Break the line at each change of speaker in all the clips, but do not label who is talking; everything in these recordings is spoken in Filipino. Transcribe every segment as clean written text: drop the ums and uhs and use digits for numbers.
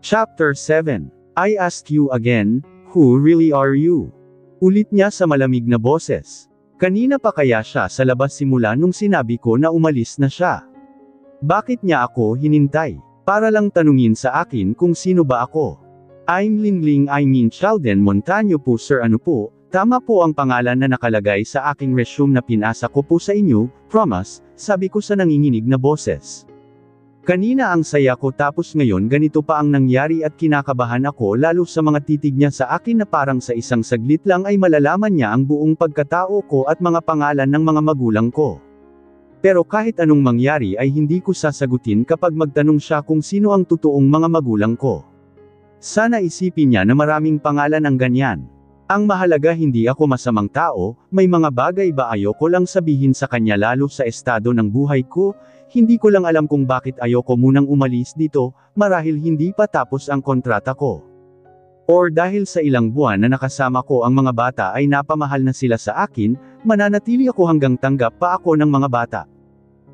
Chapter 7. I ask you again, who really are you? Ulit niya sa malamig na boses. Kanina pa kaya siya sa labas simula nung sinabi ko na umalis na siya? Bakit niya ako hinintay? Para lang tanungin sa akin kung sino ba ako? I'm Linling Sheldon Montaño po sir ano po, tama po ang pangalan na nakalagay sa aking resume na pinasa ko po sa inyo, promise, sabi ko sa nanginginig na boses. Kanina ang saya ko tapos ngayon ganito pa ang nangyari at kinakabahan ako lalo sa mga titig niya sa akin na parang sa isang saglit lang ay malalaman niya ang buong pagkatao ko at mga pangalan ng mga magulang ko. Pero kahit anong mangyari ay hindi ko sasagutin kapag magtanong siya kung sino ang totoong mga magulang ko. Sana isipin niya na maraming pangalan ang ganyan. Ang mahalaga hindi ako masamang tao, may mga bagay ba ayoko lang sabihin sa kanya lalo sa estado ng buhay ko. Hindi ko lang alam kung bakit ayoko munang umalis dito, marahil hindi pa tapos ang kontrata ko. Or dahil sa ilang buwan na nakasama ko ang mga bata ay napamahal na sila sa akin, mananatili ako hanggang tanggap pa ako ng mga bata.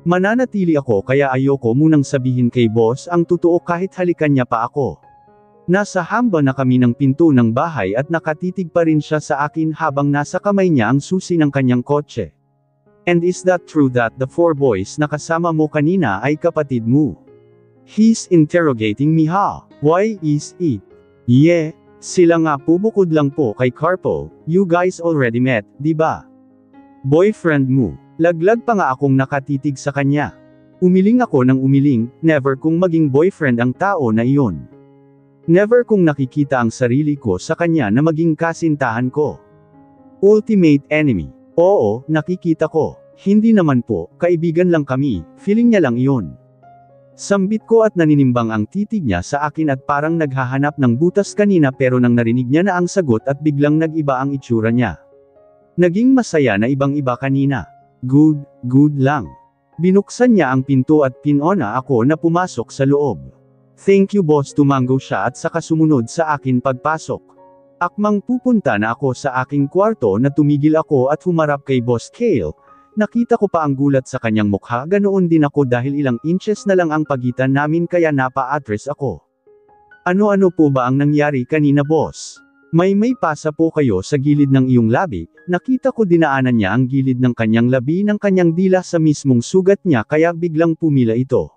Mananatili ako kaya ayoko munang sabihin kay boss ang totoo kahit halikan niya pa ako. Nasa hamba na kami ng pinto ng bahay at nakatitig pa rin siya sa akin habang nasa kamay niya ang susi ng kanyang kotse. And is that true that the 4 boys na kasama mo kanina ay kapatid mo? He's interrogating me ha? Why is it? Yeah, sila nga po bukod lang po kay Carpo, you guys already met, di ba? Boyfriend mo. Laglag pa nga akong nakatitig sa kanya. Umiling ako ng umiling, never kung maging boyfriend ang tao na iyon. Never kung nakikita ang sarili ko sa kanya na maging kasintahan ko. Ultimate enemy. Oo, nakikita ko. Hindi naman po, kaibigan lang kami, feeling niya lang iyon. Sambit ko at naninimbang ang titig niya sa akin at parang naghahanap ng butas kanina pero nang narinig niya na ang sagot at biglang nag-iba ang itsura niya. Naging masaya na ibang-iba kanina. Good lang. Binuksan niya ang pinto at pinona ako na pumasok sa loob. Thank you boss tumango siya at saka sumunod sa akin pagpasok. Akmang pupunta na ako sa aking kwarto na tumigil ako at humarap kay Boss Kale. Nakita ko pa ang gulat sa kanyang mukha ganoon din ako dahil ilang inches na lang ang pagitan namin kaya napa-atras ako. Ano-ano po ba ang nangyari kanina boss? May pasa po kayo sa gilid ng iyong labi, nakita ko dinaanan niya ang gilid ng kanyang labi ng kanyang dila sa mismong sugat niya kaya biglang pumila ito.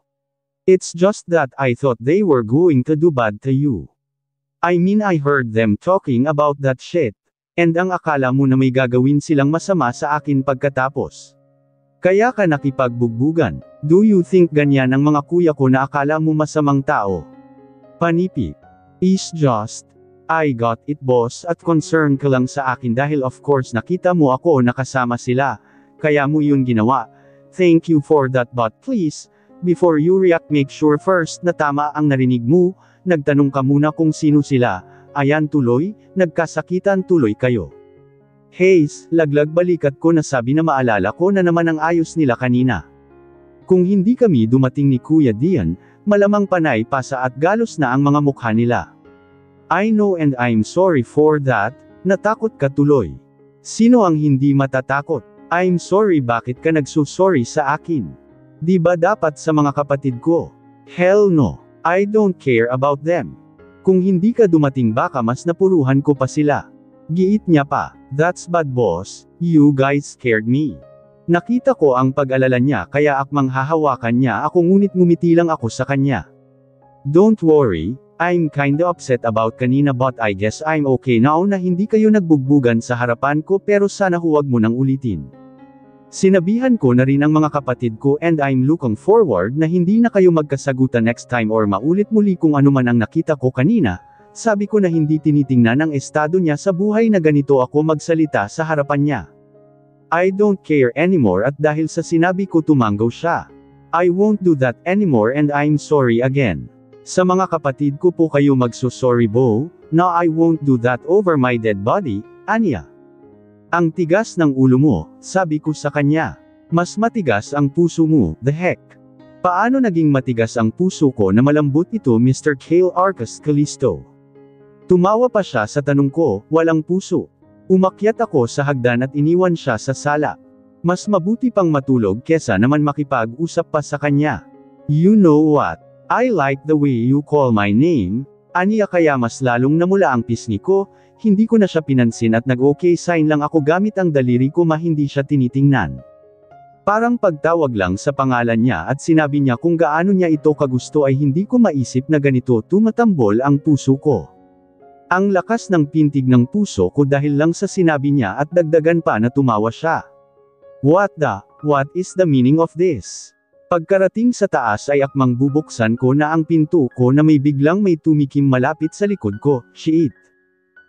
It's just that I thought they were going to do bad to you. I mean I heard them talking about that shit. And ang akala mo na may gagawin silang masama sa akin pagkatapos. Kaya ka nakipagbugbugan. Do you think ganyan ang mga kuya ko na akala mo masamang tao? Panipi. Is just. I got it boss at concern ka lang sa akin dahil of course nakita mo ako nakasama sila. Kaya mo yun ginawa. Thank you for that but please, before you react make sure first na tama ang narinig mo. Nagtanong ka muna kung sino sila, ayan tuloy, nagkasakitan tuloy kayo. Haze, laglag balikat ko na sabi na maalala ko na naman ang ayos nila kanina. Kung hindi kami dumating ni Kuya Dian, malamang panay pasa at galos na ang mga mukha nila. I know and I'm sorry for that, natakot ka tuloy. Sino ang hindi matatakot? I'm sorry bakit ka nagsusorry sa akin? Di ba dapat sa mga kapatid ko? Hell no. I don't care about them. Kung hindi ka dumating baka mas napuruhan ko pa sila. Giit niya pa, that's bad boss, you guys scared me. Nakita ko ang pag-alala niya kaya akmang hahawakan niya ako ngunit ngumiti lang ako sa kanya. Don't worry, I'm kinda upset about kanina but I guess I'm okay now na hindi kayo nagbugbugan sa harapan ko pero sana huwag mo nang ulitin. Sinabihan ko na rin ang mga kapatid ko and I'm looking forward na hindi na kayo magkasagutan next time or maulit muli kung ano man ang nakita ko kanina, sabi ko na hindi tinitingnan ang estado niya sa buhay na ganito ako magsalita sa harapan niya. I don't care anymore at dahil sa sinabi ko tumango siya. I won't do that anymore and I'm sorry again. Sa mga kapatid ko po kayo magsusorry bo, no I won't do that over my dead body, Anya. Ang tigas ng ulo mo, sabi ko sa kanya. Mas matigas ang puso mo, the heck. Paano naging matigas ang puso ko na malambot ito Mr. Kale Arcas Calisto? Tumawa pa siya sa tanong ko, walang puso. Umakyat ako sa hagdan at iniwan siya sa sala. Mas mabuti pang matulog kesa naman makipag-usap pa sa kanya. You know what? I like the way you call my name. Aniya kaya mas lalong namula ang pisngi ko, hindi ko na siya pinansin at nag-okay sign lang ako gamit ang daliri ko hindi siya tinitingnan. Parang pagtawag lang sa pangalan niya at sinabi niya kung gaano niya ito kagusto ay hindi ko maisip na ganito tumatambol ang puso ko. Ang lakas ng pintig ng puso ko dahil lang sa sinabi niya at dagdagan pa na tumawa siya. What is the meaning of this? Pagkarating sa taas ay akmang bubuksan ko na ang pinto ko na may biglang may tumikim malapit sa likod ko, shit.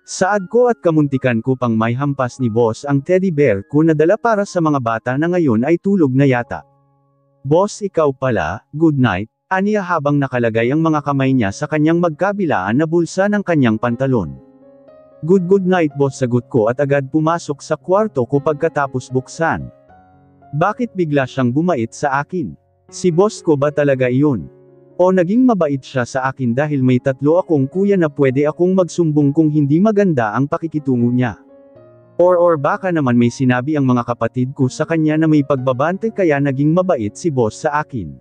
Saad ko at kamuntikan ko pang may hampas ni boss ang teddy bear ko na dala para sa mga bata na ngayon ay tulog na yata. Boss ikaw pala, good night, aniya habang nakalagay ang mga kamay niya sa kanyang magkabilaan na bulsa ng kanyang pantalon. Good night boss sagot ko at agad pumasok sa kwarto ko pagkatapos buksan. Bakit bigla siyang bumait sa akin? Si boss ko ba talaga iyon? O naging mabait siya sa akin dahil may 3 akong kuya na pwede akong magsumbong kung hindi maganda ang pakikitungo niya. Or baka naman may sinabi ang mga kapatid ko sa kanya na may pagbabante kaya naging mabait si boss sa akin.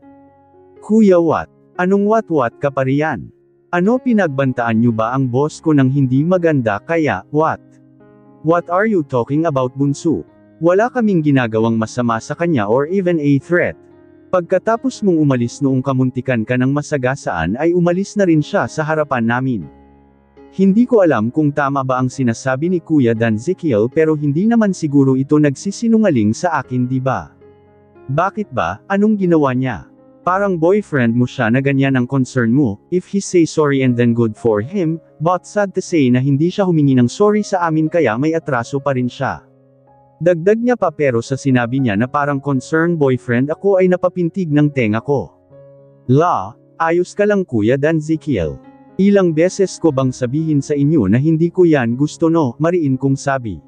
Kuya what? Anong what ka pa riyan? Ano pinagbantaan niyo ba ang boss ko ng hindi maganda kaya, what? What are you talking about bunso? Wala kaming ginagawang masama sa kanya or even a threat. Pagkatapos mong umalis noong kamuntikan ka ng masagasaan ay umalis na rin siya sa harapan namin. Hindi ko alam kung tama ba ang sinasabi ni Kuya Danzekiel pero hindi naman siguro ito nagsisinungaling sa akin di ba? Bakit ba, anong ginawa niya? Parang boyfriend mo siya na ganyan ang concern mo, if he say sorry and then good for him, but sad to say na hindi siya humingi ng sorry sa amin kaya may atraso pa rin siya. Dagdag niya pa pero sa sinabi niya na parang concerned boyfriend ako ay napapintig ng tenga ko. Ayos ka lang Kuya Danzekiel. Ilang beses ko bang sabihin sa inyo na hindi ko yan gusto no, mariin kong sabi.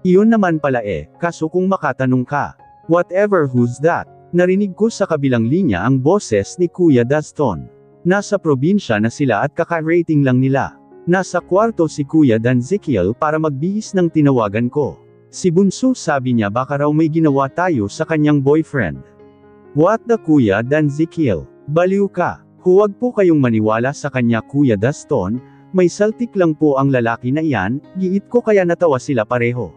Iyon naman pala kaso kung makatanong ka. Whatever who's that? Narinig ko sa kabilang linya ang boses ni Kuya Daston. Nasa probinsya na sila at kaka-rating lang nila. Nasa kwarto si Kuya Danzekiel para magbihis ng tinawagan ko. Si Bunso sabi niya baka raw may ginawa tayo sa kanyang boyfriend. What the Kuya Danzekiel? Baliw ka. Huwag po kayong maniwala sa kanya Kuya Daston, may saltik lang po ang lalaki na iyan, giit ko kaya natawa sila pareho.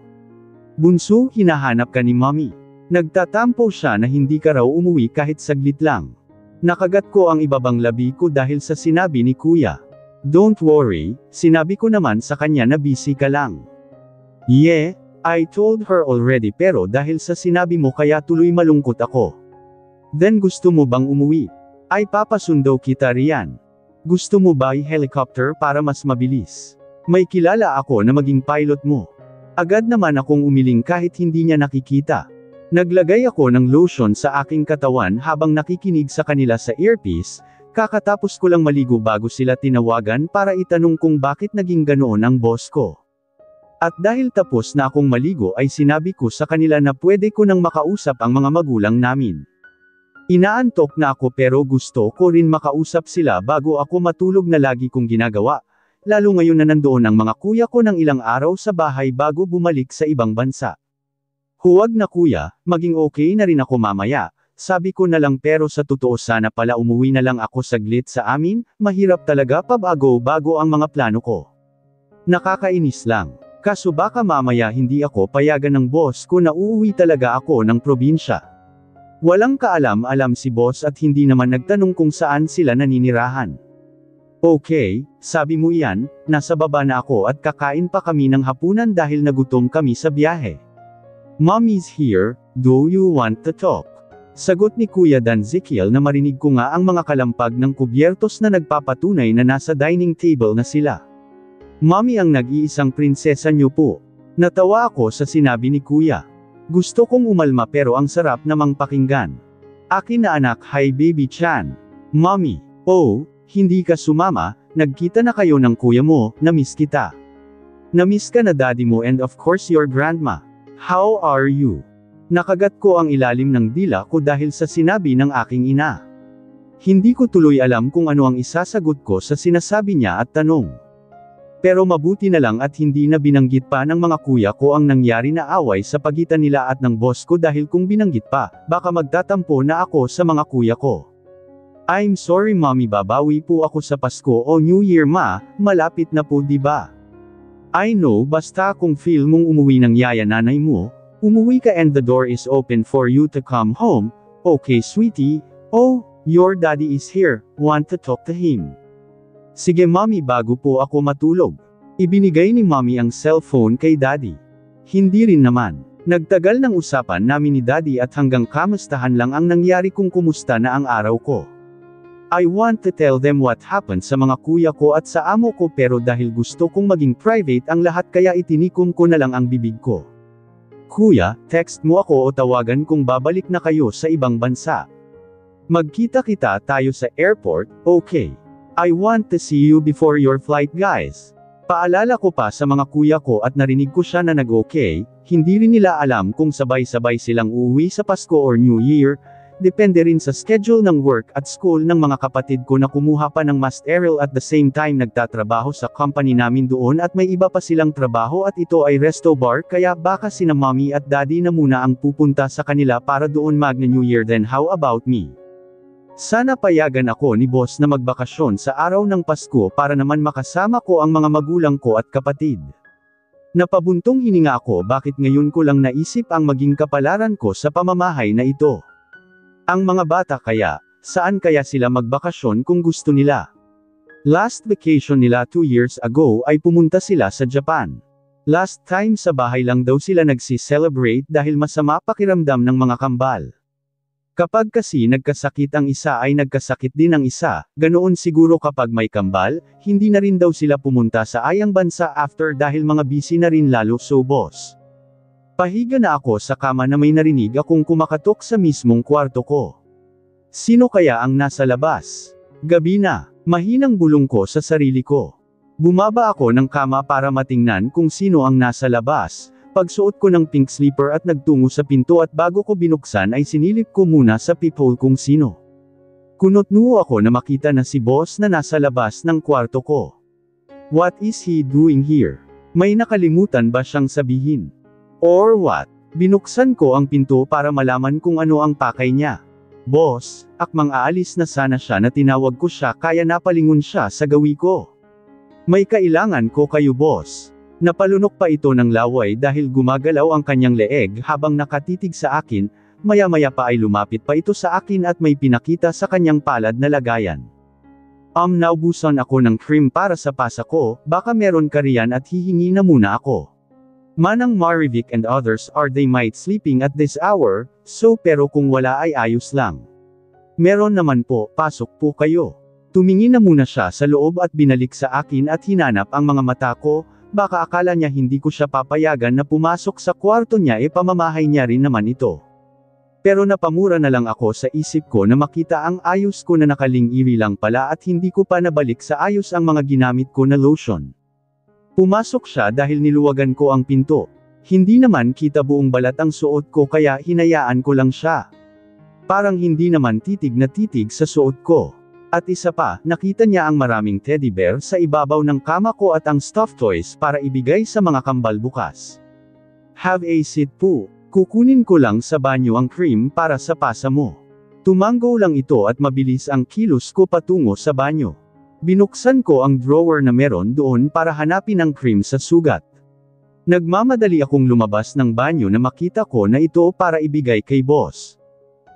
Bunso, hinahanap ka ni Mommy. Nagtatampo siya na hindi ka raw umuwi kahit saglit lang. Nakagat ko ang ibabang labi ko dahil sa sinabi ni Kuya. Don't worry, sinabi ko naman sa kanya na busy ka lang. Yeah. I told her already pero dahil sa sinabi mo kaya tuloy malungkot ako. Then gusto mo bang umuwi? Ay papasundo kita riyan. Gusto mo ba i-helicopter para mas mabilis? May kilala ako na maging pilot mo. Agad naman akong umiling kahit hindi niya nakikita. Naglagay ako ng lotion sa aking katawan habang nakikinig sa kanila sa earpiece, kakatapos ko lang maligo bago sila tinawagan para itanong kung bakit naging ganoon ang boss ko. At dahil tapos na akong maligo ay sinabi ko sa kanila na pwede ko nang makausap ang mga magulang namin. Inaantok na ako pero gusto ko rin makausap sila bago ako matulog na lagi kong ginagawa, lalo ngayon na nandoon ang mga kuya ko ng ilang araw sa bahay bago bumalik sa ibang bansa. Huwag na kuya, maging okay na rin ako mamaya, sabi ko na lang pero sa totoo sana pala umuwi na lang ako saglit sa amin, mahirap talaga bago ang mga plano ko. Nakakainis lang. Kaso baka mamaya hindi ako payagan ng boss ko na uuwi talaga ako ng probinsya. Walang kaalam-alam si boss at hindi naman nagtanong kung saan sila naninirahan. Okay, sabi mo iyan, nasa baba na ako at kakain pa kami ng hapunan dahil nagutom kami sa biyahe. Mommy's here, do you want to talk? Sagot ni Kuya Danzekiel na marinig ko nga ang mga kalampag ng kubyertos na nagpapatunay na nasa dining table na sila. Mommy ang nag-iisang prinsesa niyo po. Natawa ako sa sinabi ni Kuya. Gusto kong umalma pero ang sarap namang pakinggan. Akin na anak, hi baby Chan. Mommy, oh, hindi ka sumama, nagkita na kayo ng kuya mo, namiss kita. Namiss ka na daddy mo and of course your grandma. How are you? Nakagat ko ang ilalim ng dila ko dahil sa sinabi ng aking ina. Hindi ko tuloy alam kung ano ang isasagot ko sa sinasabi niya at tanong. Pero mabuti na lang at hindi na binanggit pa ng mga kuya ko ang nangyari na away sa pagitan nila at ng boss ko dahil kung binanggit pa, baka magtatampo na ako sa mga kuya ko. I'm sorry mommy, babawi po ako sa Pasko o New Year ma, malapit na po diba? I know, basta kung feel mong umuwi ng yaya nanay mo, umuwi ka and the door is open for you to come home. Okay sweetie, oh, your daddy is here, want to talk to him. Sige mommy, bago po ako matulog. Ibinigay ni mommy ang cellphone kay daddy. Hindi rin naman. Nagtagal ng usapan namin ni daddy at hanggang kamustahan lang ang nangyari kung kumusta na ang araw ko. I want to tell them what happened sa mga kuya ko at sa amo ko pero dahil gusto kong maging private ang lahat kaya itinikom ko na lang ang bibig ko. Kuya, text mo ako o tawagan kung babalik na kayo sa ibang bansa. Magkita-kita tayo sa airport, okay? I want to see you before your flight guys. Paalala ko pa sa mga kuya ko at narinig ko siya na nag-okay, hindi rin nila alam kung sabay-sabay silang uuwi sa Pasko or New Year, depende rin sa schedule ng work at school ng mga kapatid ko na kumuha pa ng masterel at the same time nagtatrabaho sa company namin doon at may iba pa silang trabaho at ito ay resto bar kaya baka sina mommy at daddy na muna ang pupunta sa kanila para doon magna New Year then how about me? Sana payagan ako ni boss na magbakasyon sa araw ng Pasko para naman makasama ko ang mga magulang ko at kapatid. Napabuntong hininga ako bakit ngayon ko lang naisip ang maging kapalaran ko sa pamamahay na ito. Ang mga bata kaya, saan kaya sila magbakasyon kung gusto nila? Last vacation nila 2 years ago ay pumunta sila sa Japan. Last time sa bahay lang daw sila nagsi-celebrate dahil masama pakiramdam ng mga kambal. Kapag kasi nagkasakit ang isa ay nagkasakit din ang isa, ganoon siguro kapag may kambal, hindi na rin daw sila pumunta sa ayang bansa after dahil mga busy na rin lalo so boss. Pahiga na ako sa kama na may narinig akong kumakatok sa mismong kwarto ko. Sino kaya ang nasa labas? Gabi na, mahinang bulong ko sa sarili ko. Bumaba ako ng kama para matingnan kung sino ang nasa labas. Pagsuot ko ng pink slipper at nagtungo sa pinto at bago ko binuksan ay sinilip ko muna sa peephole kung sino. Kunot-nuo ako na makita na si boss na nasa labas ng kwarto ko. What is he doing here? May nakalimutan ba siyang sabihin? Or what? Binuksan ko ang pinto para malaman kung ano ang pakay niya. Boss, akmang aalis na sana siya na tinawag ko siya kaya napalingon siya sa gawi ko. May kailangan ko kayo boss. Napalunok pa ito ng laway dahil gumagalaw ang kanyang leeg habang nakatitig sa akin, maya-maya pa ay lumapit pa ito sa akin at may pinakita sa kanyang palad na lagayan. Naubusan ako ng cream para sa pasa ko, baka meron ka riyan at hihingi na muna ako. Manang Marivic and others are they might sleeping at this hour, so pero kung wala ay ayos lang. Meron naman po, pasok po kayo. Tumingin na muna siya sa loob at binalik sa akin at hinanap ang mga mata ko, baka akala niya hindi ko siya papayagan na pumasok sa kwarto niya pamamahay niya rin naman ito. Pero napamura na lang ako sa isip ko na makita ang ayos ko na nakaling-iri lang pala at hindi ko pa nabalik sa ayos ang mga ginamit ko na lotion. Pumasok siya dahil niluwagan ko ang pinto. Hindi naman kita buong balat ang suot ko kaya hinayaan ko lang siya. Parang hindi naman titig na titig sa suot ko. At isa pa, nakita niya ang maraming teddy bear sa ibabaw ng kama ko at ang stuffed toys para ibigay sa mga kambal bukas. Have a seat po. Kukunin ko lang sa banyo ang cream para sa pasa mo. Tumango lang ito at mabilis ang kilos ko patungo sa banyo. Binuksan ko ang drawer na meron doon para hanapin ang cream sa sugat. Nagmamadali akong lumabas ng banyo na makita ko na ito para ibigay kay boss.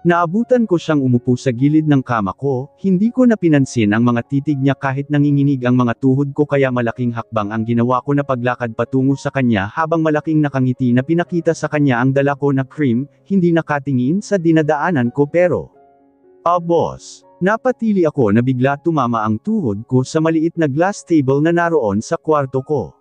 Naabutan ko siyang umupo sa gilid ng kama ko, hindi ko na pinansin ang mga titig niya kahit nanginginig ang mga tuhod ko kaya malaking hakbang ang ginawa ko na paglakad patungo sa kanya habang malaking nakangiti na pinakita sa kanya ang dala ko na cream, hindi nakatingin sa dinadaanan ko pero. Boss. Napatili ako na bigla tumama ang tuhod ko sa maliit na glass table na naroon sa kwarto ko.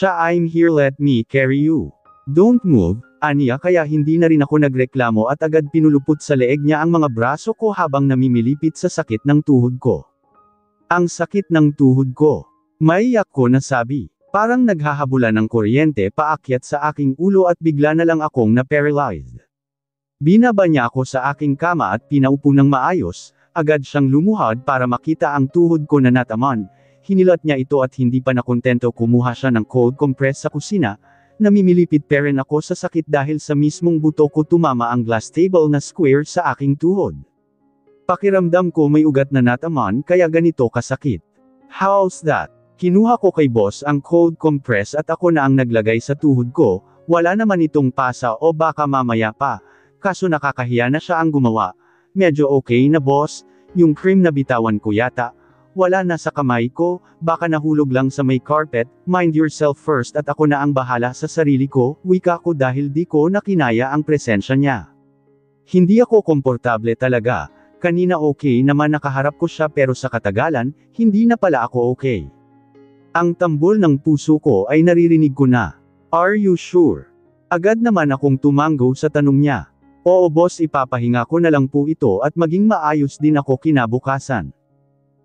I'm here, let me carry you. Don't move. Aniya kaya hindi na rin ako nagreklamo at agad pinulupot sa leeg niya ang mga braso ko habang namimilipit sa sakit ng tuhod ko. Ang sakit ng tuhod ko. Maiyak ko na sabi. Parang naghahabulan ng kuryente paakyat sa aking ulo at bigla na lang akong na-paralyzed. Binaba niya ako sa aking kama at pinaupo ng maayos, agad siyang lumuhad para makita ang tuhod ko na nataman. Hinilat niya ito at hindi pa nakontento kumuha siya ng cold compress sa kusina. Namimilipit pa rin ako sa sakit dahil sa mismong buto ko tumama ang glass table na square sa aking tuhod. Pakiramdam ko may ugat na natamaan kaya ganito kasakit. How's that? Kinuha ko kay boss ang cold compress at ako na ang naglagay sa tuhod ko, wala naman itong pasa o baka mamaya pa, kaso nakakahiya na siya ang gumawa. Medyo okay na boss, yung cream na bitawan ko yata. Wala na sa kamay ko, baka nahulog lang sa may carpet, mind yourself first at ako na ang bahala sa sarili ko, wika ko dahil di ko nakinaya ang presensya niya. Hindi ako komportable talaga, kanina okay naman nakaharap ko siya pero sa katagalan, hindi na pala ako okay. Ang tambol ng puso ko ay naririnig ko na. Are you sure? Agad naman akong tumango sa tanong niya. Oo boss, ipapahinga ko na lang po ito at maging maayos din ako kinabukasan.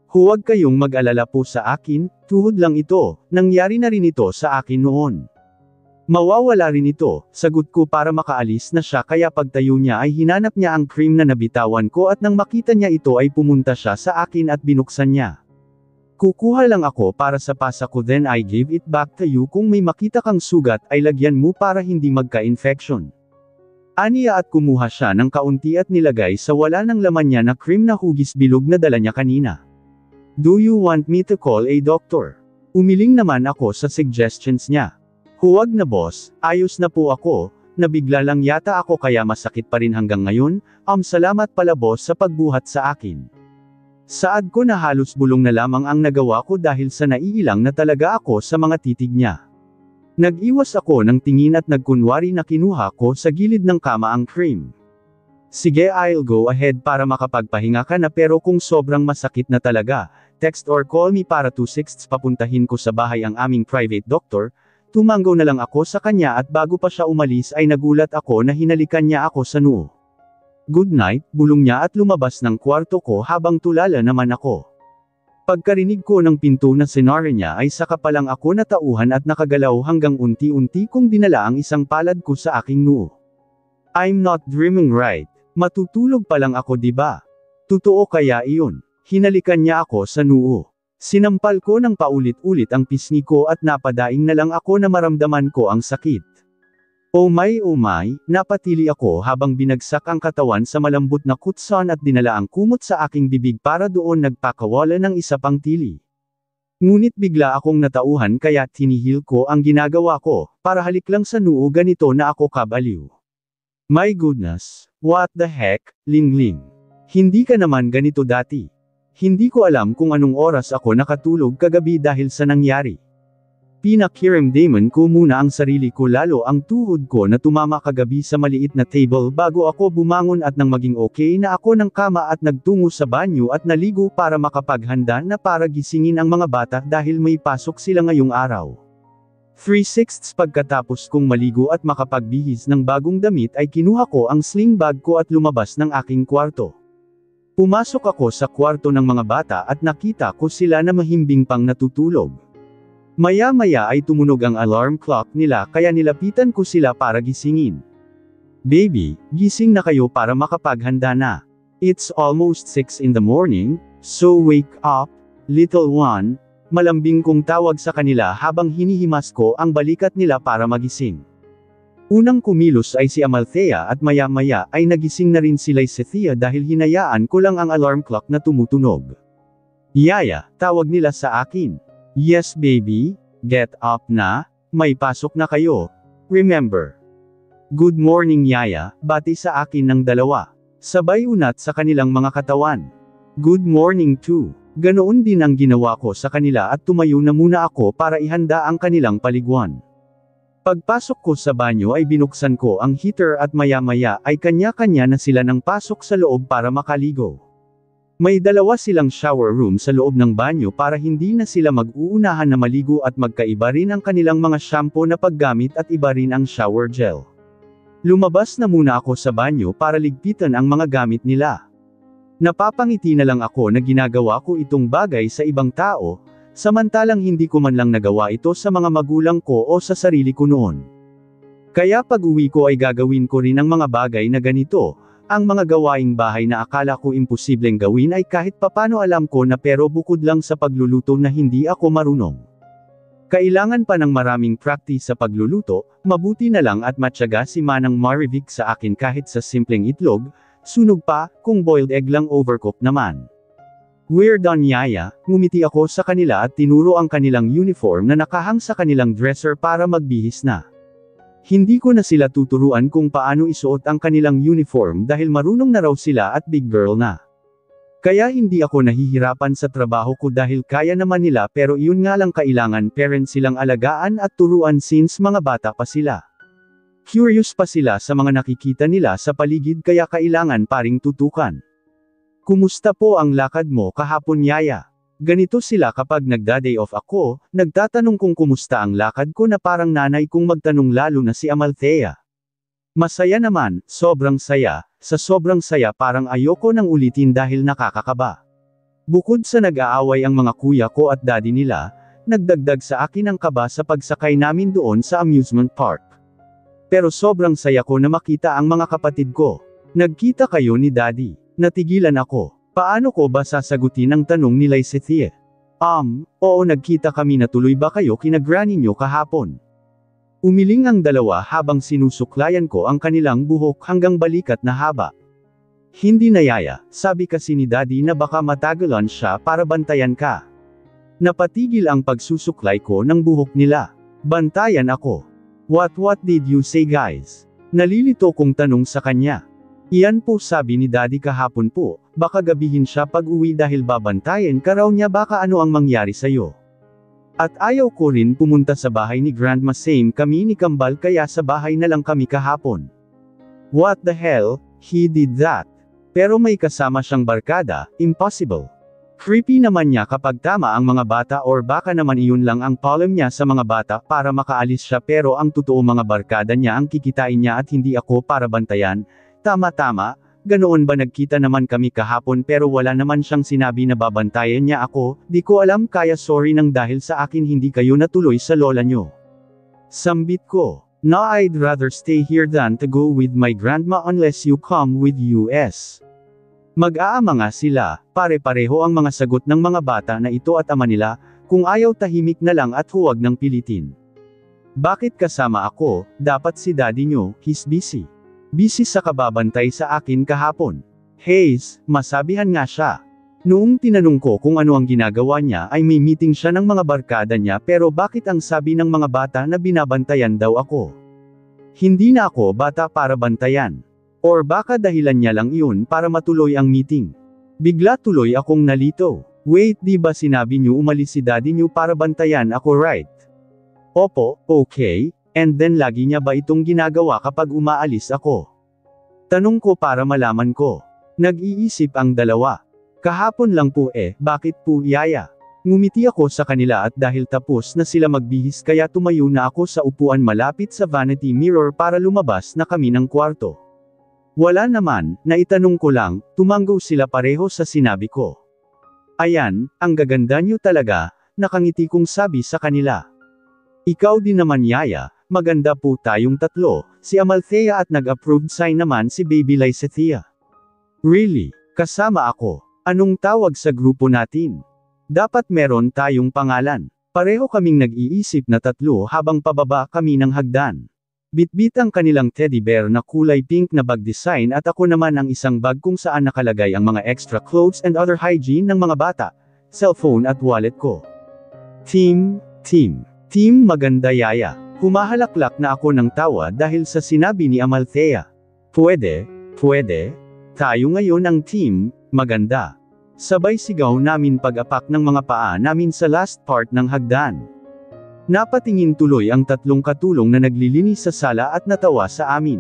Huwag kayong mag-alala po sa akin, tuhod lang ito, nangyari na rin ito sa akin noon. Mawawala rin ito, sagot ko para makaalis na siya kaya pagtayo niya ay hinanap niya ang cream na nabitawan ko at nang makita niya ito ay pumunta siya sa akin at binuksan niya. Kukuha lang ako para sa pasa ko then I give it back to you kung may makita kang sugat ay lagyan mo para hindi magka-infection. Aniya at kumuha siya ng kaunti at nilagay sa wala ng laman niya na cream na hugis bilog na dala niya kanina. Do you want me to call a doctor? Umiling naman ako sa suggestions niya. Huwag na boss, ayos na po ako, nabigla lang yata ako kaya masakit pa rin hanggang ngayon, salamat pala boss sa pagbuhat sa akin. Saad ko na halos bulong na lamang ang nagawa ko dahil sa naiilang na talaga ako sa mga titig niya. Nag-iwas ako ng tingin at nagkunwari na kinuha ko sa gilid ng kama ang cream. Sige, I'll go ahead para makapagpahinga ka na pero kung sobrang masakit na talaga, text or call me para 2/6 papuntahin ko sa bahay ang aming private doctor. Tumango na lang ako sa kanya at bago pa siya umalis ay nagulat ako na hinalikan niya ako sa noo. Good night, bulong niya at lumabas ng kwarto ko habang tulala naman ako. Pagkarinig ko ng pinto na sinara niya ay saka pa lang ako natauhan at nakagalaw hanggang unti-unti kong dinala ang isang palad ko sa aking noo. I'm not dreaming right. Matutulog pa lang ako diba? Totoo kaya iyon? Hinalikan niya ako sa noo. Sinampal ko ng paulit-ulit ang pisngi ko at napadaing na lang ako na maramdaman ko ang sakit. Oh my, napatili ako habang binagsak ang katawan sa malambot na kutson at dinala ang kumot sa aking bibig para doon nagpakawala ng isa pang tili. Ngunit bigla akong natauhan kaya tinihil ko ang ginagawa ko, para halik lang sa noo ganito na ako kabaliw. My goodness, what the heck, Lingling? Hindi ka naman ganito dati. Hindi ko alam kung anong oras ako nakatulog kagabi dahil sa nangyari. Pinakiramdaman ko muna ang sarili ko lalo ang tuhod ko na tumama kagabi sa maliit na table bago ako bumangon at nang maging okay na ako ng kama at nagtungo sa banyo at naligo para makapaghanda na para gisingin ang mga bata dahil may pasok sila ngayong araw. 3/6 pagkatapos kong maligo at makapagbihis ng bagong damit ay kinuha ko ang sling bag ko at lumabas ng aking kwarto. Pumasok ako sa kwarto ng mga bata at nakita ko sila na mahimbing pang natutulog. Maya-maya ay tumunog ang alarm clock nila kaya nilapitan ko sila para gisingin. Baby, gising na kayo para makapaghanda na. It's almost 6 in the morning, so wake up, little one. Malambing kong tawag sa kanila habang hinihimas ko ang balikat nila para magising. Unang kumilos ay si Amalthea at maya-maya ay nagising na rin sila si Thea dahil hinayaan ko lang ang alarm clock na tumutunog. Yaya, tawag nila sa akin. Yes baby, get up na, may pasok na kayo. Remember. Good morning Yaya, bati sa akin ng dalawa. Sabay unat sa kanilang mga katawan. Good morning too. Ganoon din ang ginawa ko sa kanila at tumayo na muna ako para ihanda ang kanilang paliguan. Pagpasok ko sa banyo ay binuksan ko ang heater at maya-maya ay kanya-kanya na sila ng pasok sa loob para makaligo. May dalawa silang shower room sa loob ng banyo para hindi na sila mag-uunahan na maligo at magkaiba rin ang kanilang mga shampoo na paggamit at iba rin ang shower gel. Lumabas na muna ako sa banyo para ligpitan ang mga gamit nila. Napapangiti na lang ako na ginagawa ko itong bagay sa ibang tao, samantalang hindi ko man lang nagawa ito sa mga magulang ko o sa sarili ko noon. Kaya pag-uwi ko ay gagawin ko rin ang mga bagay na ganito, ang mga gawaing bahay na akala ko imposibleng gawin ay kahit papano alam ko na pero bukod lang sa pagluluto na hindi ako marunong. Kailangan pa ng maraming practice sa pagluluto, mabuti na lang at matyaga si Manang Marivic sa akin kahit sa simpleng itlog, Sunog pa, kung boiled egg lang overcooked naman. We're done yaya, ngumiti ako sa kanila at tinuro ang kanilang uniform na nakahang sa kanilang dresser para magbihis na. Hindi ko na sila tuturuan kung paano isuot ang kanilang uniform dahil marunong na raw sila at big girl na. Kaya hindi ako nahihirapan sa trabaho ko dahil kaya naman nila pero iyon nga lang kailangan parents silang alagaan at turuan since mga bata pa sila. Curious pa sila sa mga nakikita nila sa paligid kaya kailangan paring tutukan. Kumusta po ang lakad mo kahapon yaya? Ganito sila kapag nagda-day off ako, nagtatanong kung kumusta ang lakad ko na parang nanay kong magtanong lalo na si Amalthea. Masaya naman, sobrang saya, sa sobrang saya parang ayoko nang ulitin dahil nakakakaba. Bukod sa nag-aaway ang mga kuya ko at daddy nila, nagdagdag sa akin ang kaba sa pagsakay namin doon sa amusement park. Pero sobrang saya ko na makita ang mga kapatid ko. Nagkita kayo ni daddy. Natigilan ako. Paano ko ba sasagutin ang tanong ni Lysithea? Oo nagkita kami na tuloy ba kayo kina granny nyo kahapon? Umiling ang dalawa habang sinusuklayan ko ang kanilang buhok hanggang balikat na haba. Hindi na yaya, sabi kasi ni daddy na baka matagalan siya para bantayan ka. Napatigil ang pagsusuklay ko ng buhok nila. Bantayan ako. What did you say guys? Nalilito kong tanong sa kanya. Iyan po sabi ni daddy kahapon po, baka gabihin siya pag uwi dahil babantayan ka raw niya baka ano ang mangyari sa'yo. At ayaw ko rin pumunta sa bahay ni Grandma same kami ni Kambal kaya sa bahay na lang kami kahapon. What the hell, he did that. Pero may kasama siyang barkada, impossible. Creepy naman niya kapag tama ang mga bata or baka naman iyon lang ang problem niya sa mga bata para makaalis siya pero ang totoo mga barkada niya ang kikitain niya at hindi ako para bantayan. Tama, ganoon ba nagkita naman kami kahapon pero wala naman siyang sinabi na babantayan niya ako, di ko alam kaya sorry nang dahil sa akin hindi kayo natuloy sa lola nyo. Sambit ko, no I'd rather stay here than to go with my grandma unless you come with us. Mag-aama nga sila, pare-pareho ang mga sagot ng mga bata na ito at ama nila, kung ayaw tahimik na lang at huwag nang pilitin. Bakit kasama ako, dapat si daddy nyo, he's busy. Busy sa kababantay sa akin kahapon. Hayes, masabihan nga siya. Noong tinanong ko kung ano ang ginagawa niya ay may meeting siya ng mga barkada niya pero bakit ang sabi ng mga bata na binabantayan daw ako? Hindi na ako bata para bantayan. Or baka dahilan niya lang iyon para matuloy ang meeting. Bigla tuloy akong nalito. Wait di ba sinabi niyo umalis si daddy niyo para bantayan ako right? Opo, okay. And then lagi niya ba itong ginagawa kapag umaalis ako? Tanong ko para malaman ko. Nag-iisip ang dalawa. Kahapon lang po bakit po yaya? Ngumiti ako sa kanila at dahil tapos na sila magbihis kaya tumayo na ako sa upuan malapit sa vanity mirror para lumabas na kami ng kwarto. Wala naman, naitanong ko lang, tumanggo sila pareho sa sinabi ko. Ayan, ang gaganda niyo talaga, nakangiti kong sabi sa kanila. Ikaw din naman yaya. Maganda po tayong tatlo, si Amalthea at nag-approved sign naman si Baby Lysithea. Really? Kasama ako? Anong tawag sa grupo natin? Dapat meron tayong pangalan. Pareho kaming nag-iisip na tatlo habang pababa kami ng hagdan. Bitbit ang kanilang teddy bear na kulay pink na bag design at ako naman ang isang bag kung saan nakalagay ang mga extra clothes and other hygiene ng mga bata, cellphone at wallet ko. Team maganda yaya. Humahalaklak na ako ng tawa dahil sa sinabi ni Amalthea. Pwede, tayo ngayon ang team, maganda. Sabay sigaw namin pag-apak ng mga paa namin sa last part ng hagdan. Napatingin tuloy ang tatlong katulong na naglilinis sa sala at natawa sa amin.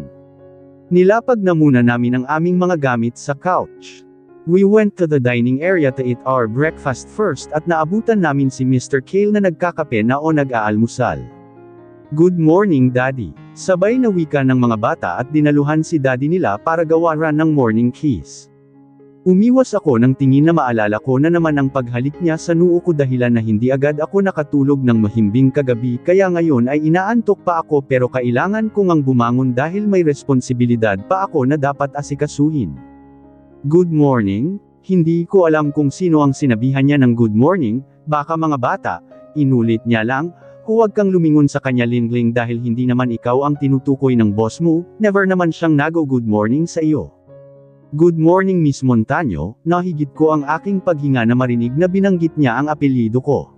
Nilapag na muna namin ang aming mga gamit sa couch. We went to the dining area to eat our breakfast first at naabutan namin si Mr. Kale na nagkakape na o nag-aalmusal. Good morning daddy. Sabay na wika ng mga bata at dinaluhan si daddy nila para gawaran ng morning kiss. Umiwas ako ng tingin na maalala ko na naman ang paghalik niya sa noo ko dahilan na hindi agad ako nakatulog ng mahimbing kagabi kaya ngayon ay inaantok pa ako pero kailangan kong ang bumangon dahil may responsibilidad pa ako na dapat asikasuhin. Good morning? Hindi ko alam kung sino ang sinabihan niya ng good morning, baka mga bata, inulit niya lang. Huwag kang lumingon sa kanya lingling dahil hindi naman ikaw ang tinutukoy ng boss mo, never naman siyang nago good morning sa iyo. Good morning Miss Montaño, nahigit ko ang aking paghinga na marinig na binanggit niya ang apelyido ko.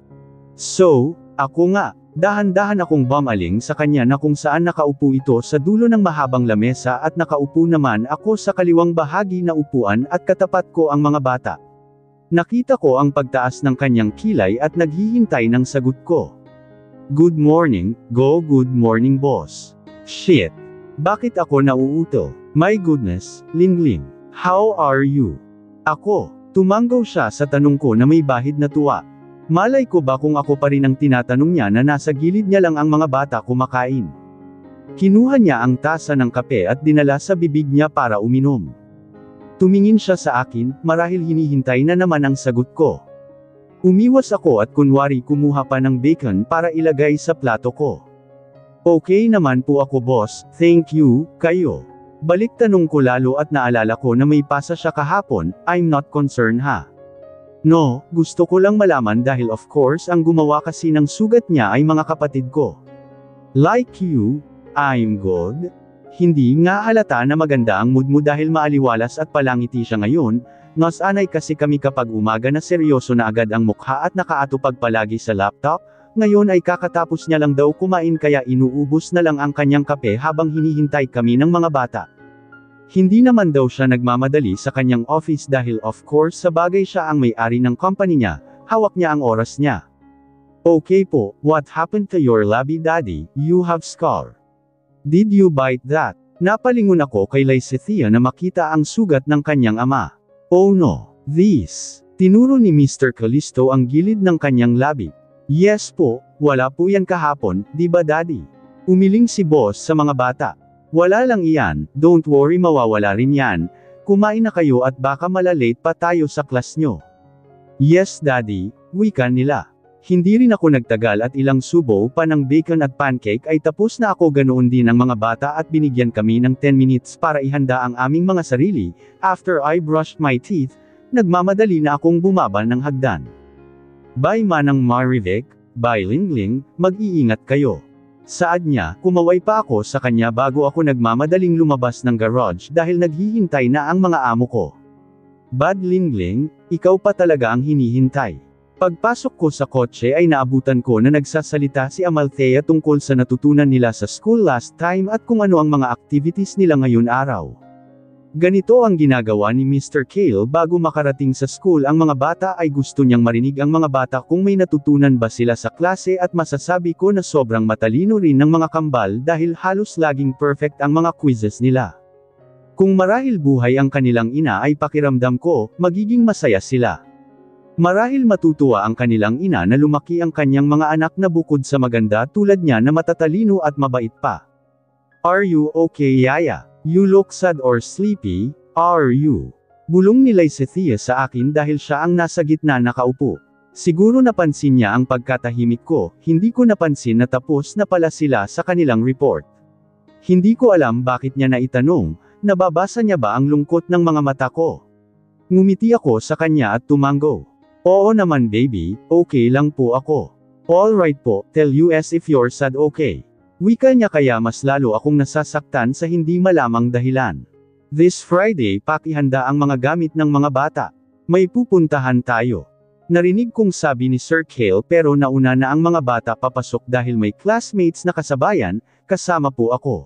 So, ako nga, dahan-dahan akong bumaling sa kanya na kung saan nakaupo ito sa dulo ng mahabang lamesa at nakaupo naman ako sa kaliwang bahagi na upuan at katapat ko ang mga bata. Nakita ko ang pagtaas ng kanyang kilay at naghihintay ng sagot ko. Good morning, good morning boss. Shit. Bakit ako nauuto? My goodness, Lingling. How are you? Ako, tumanggaw siya sa tanong ko na may bahid na tuwa. Malay ko ba kung ako pa rin ang tinatanong niya na nasa gilid niya lang ang mga bata kumakain. Kinuha niya ang tasa ng kape at dinala sa bibig niya para uminom. Tumingin siya sa akin, marahil hinihintay na naman ang sagot ko. Umiwas ako at kunwari kumuha pa ng bacon para ilagay sa plato ko. Okay naman po ako boss, thank you, kayo. Balik tanong ko lalo at naalala ko na may pasa siya kahapon, I'm not concerned ha. No, gusto ko lang malaman dahil of course ang gumawa kasi ng sugat niya ay mga kapatid ko. Like you, I'm good. Hindi nga halata na maganda ang mood mo dahil maaliwalas at palangiti siya ngayon, nasanay kasi kami kapag umaga na seryoso na agad ang mukha at nakaatupag palagi sa laptop. Ngayon ay kakatapos niya lang daw kumain kaya inuubos na lang ang kanyang kape habang hinihintay kami ng mga bata. Hindi naman daw siya nagmamadali sa kanyang office dahil of course sa bagay siya ang may-ari ng company niya, hawak niya ang oras niya. Okay po, what happened to your labby daddy, you have scar? Did you bite that? Napalingon ako kay Lysethia na makita ang sugat ng kanyang ama. Oh no, this. Tinuro ni Mr. Callisto ang gilid ng kanyang labi. Yes po, wala po yan kahapon, di ba daddy? Umiling si boss sa mga bata. Wala lang iyan, don't worry mawawala rin yan, kumain na kayo at baka malalate pa tayo sa class nyo. Yes daddy, wika nila. Hindi rin ako nagtagal at ilang subo pa ng bacon at pancake ay tapos na ako ganoon din ng mga bata at binigyan kami ng 10 minutes para ihanda ang aming mga sarili. After I brushed my teeth, nagmamadali na akong bumaba ng hagdan. Bye Manang Marivic, bye Lingling, mag-iingat kayo. Saad niya, kumaway pa ako sa kanya bago ako nagmamadaling lumabas ng garage dahil naghihintay na ang mga amo ko. Bad Lingling, ikaw pa talaga ang hinihintay. Pagpasok ko sa kotse ay naabutan ko na nagsasalita si Amalthea tungkol sa natutunan nila sa school last time at kung ano ang mga activities nila ngayon araw. Ganito ang ginagawa ni Mr. Kale bago makarating sa school ang mga bata ay gusto niyang marinig ang mga bata kung may natutunan ba sila sa klase at masasabi ko na sobrang matalino rin ng mga kambal dahil halos laging perfect ang mga quizzes nila. Kung marahil buhay ang kanilang ina ay pakiramdam ko, magiging masaya sila. Marahil matutuwa ang kanilang ina na lumaki ang kanyang mga anak na bukod sa maganda tulad niya na matatalino at mabait pa. Are you okay Yaya? You look sad or sleepy, are you? Bulong ni Lysethia sa akin dahil siya ang nasa gitna nakaupo. Siguro napansin niya ang pagkatahimik ko, hindi ko napansin na tapos na pala sila sa kanilang report. Hindi ko alam bakit niya naitanong, nababasa niya ba ang lungkot ng mga mata ko? Ngumiti ako sa kanya at tumango. Oo naman baby, okay lang po ako. Alright po, tell us if you're sad okay. Wika niya kaya mas lalo akong nasasaktan sa hindi malamang dahilan. This Friday pakihanda ang mga gamit ng mga bata. May pupuntahan tayo. Narinig kong sabi ni Sir Kale pero nauna na ang mga bata papasok dahil may classmates na kasabayan, kasama po ako.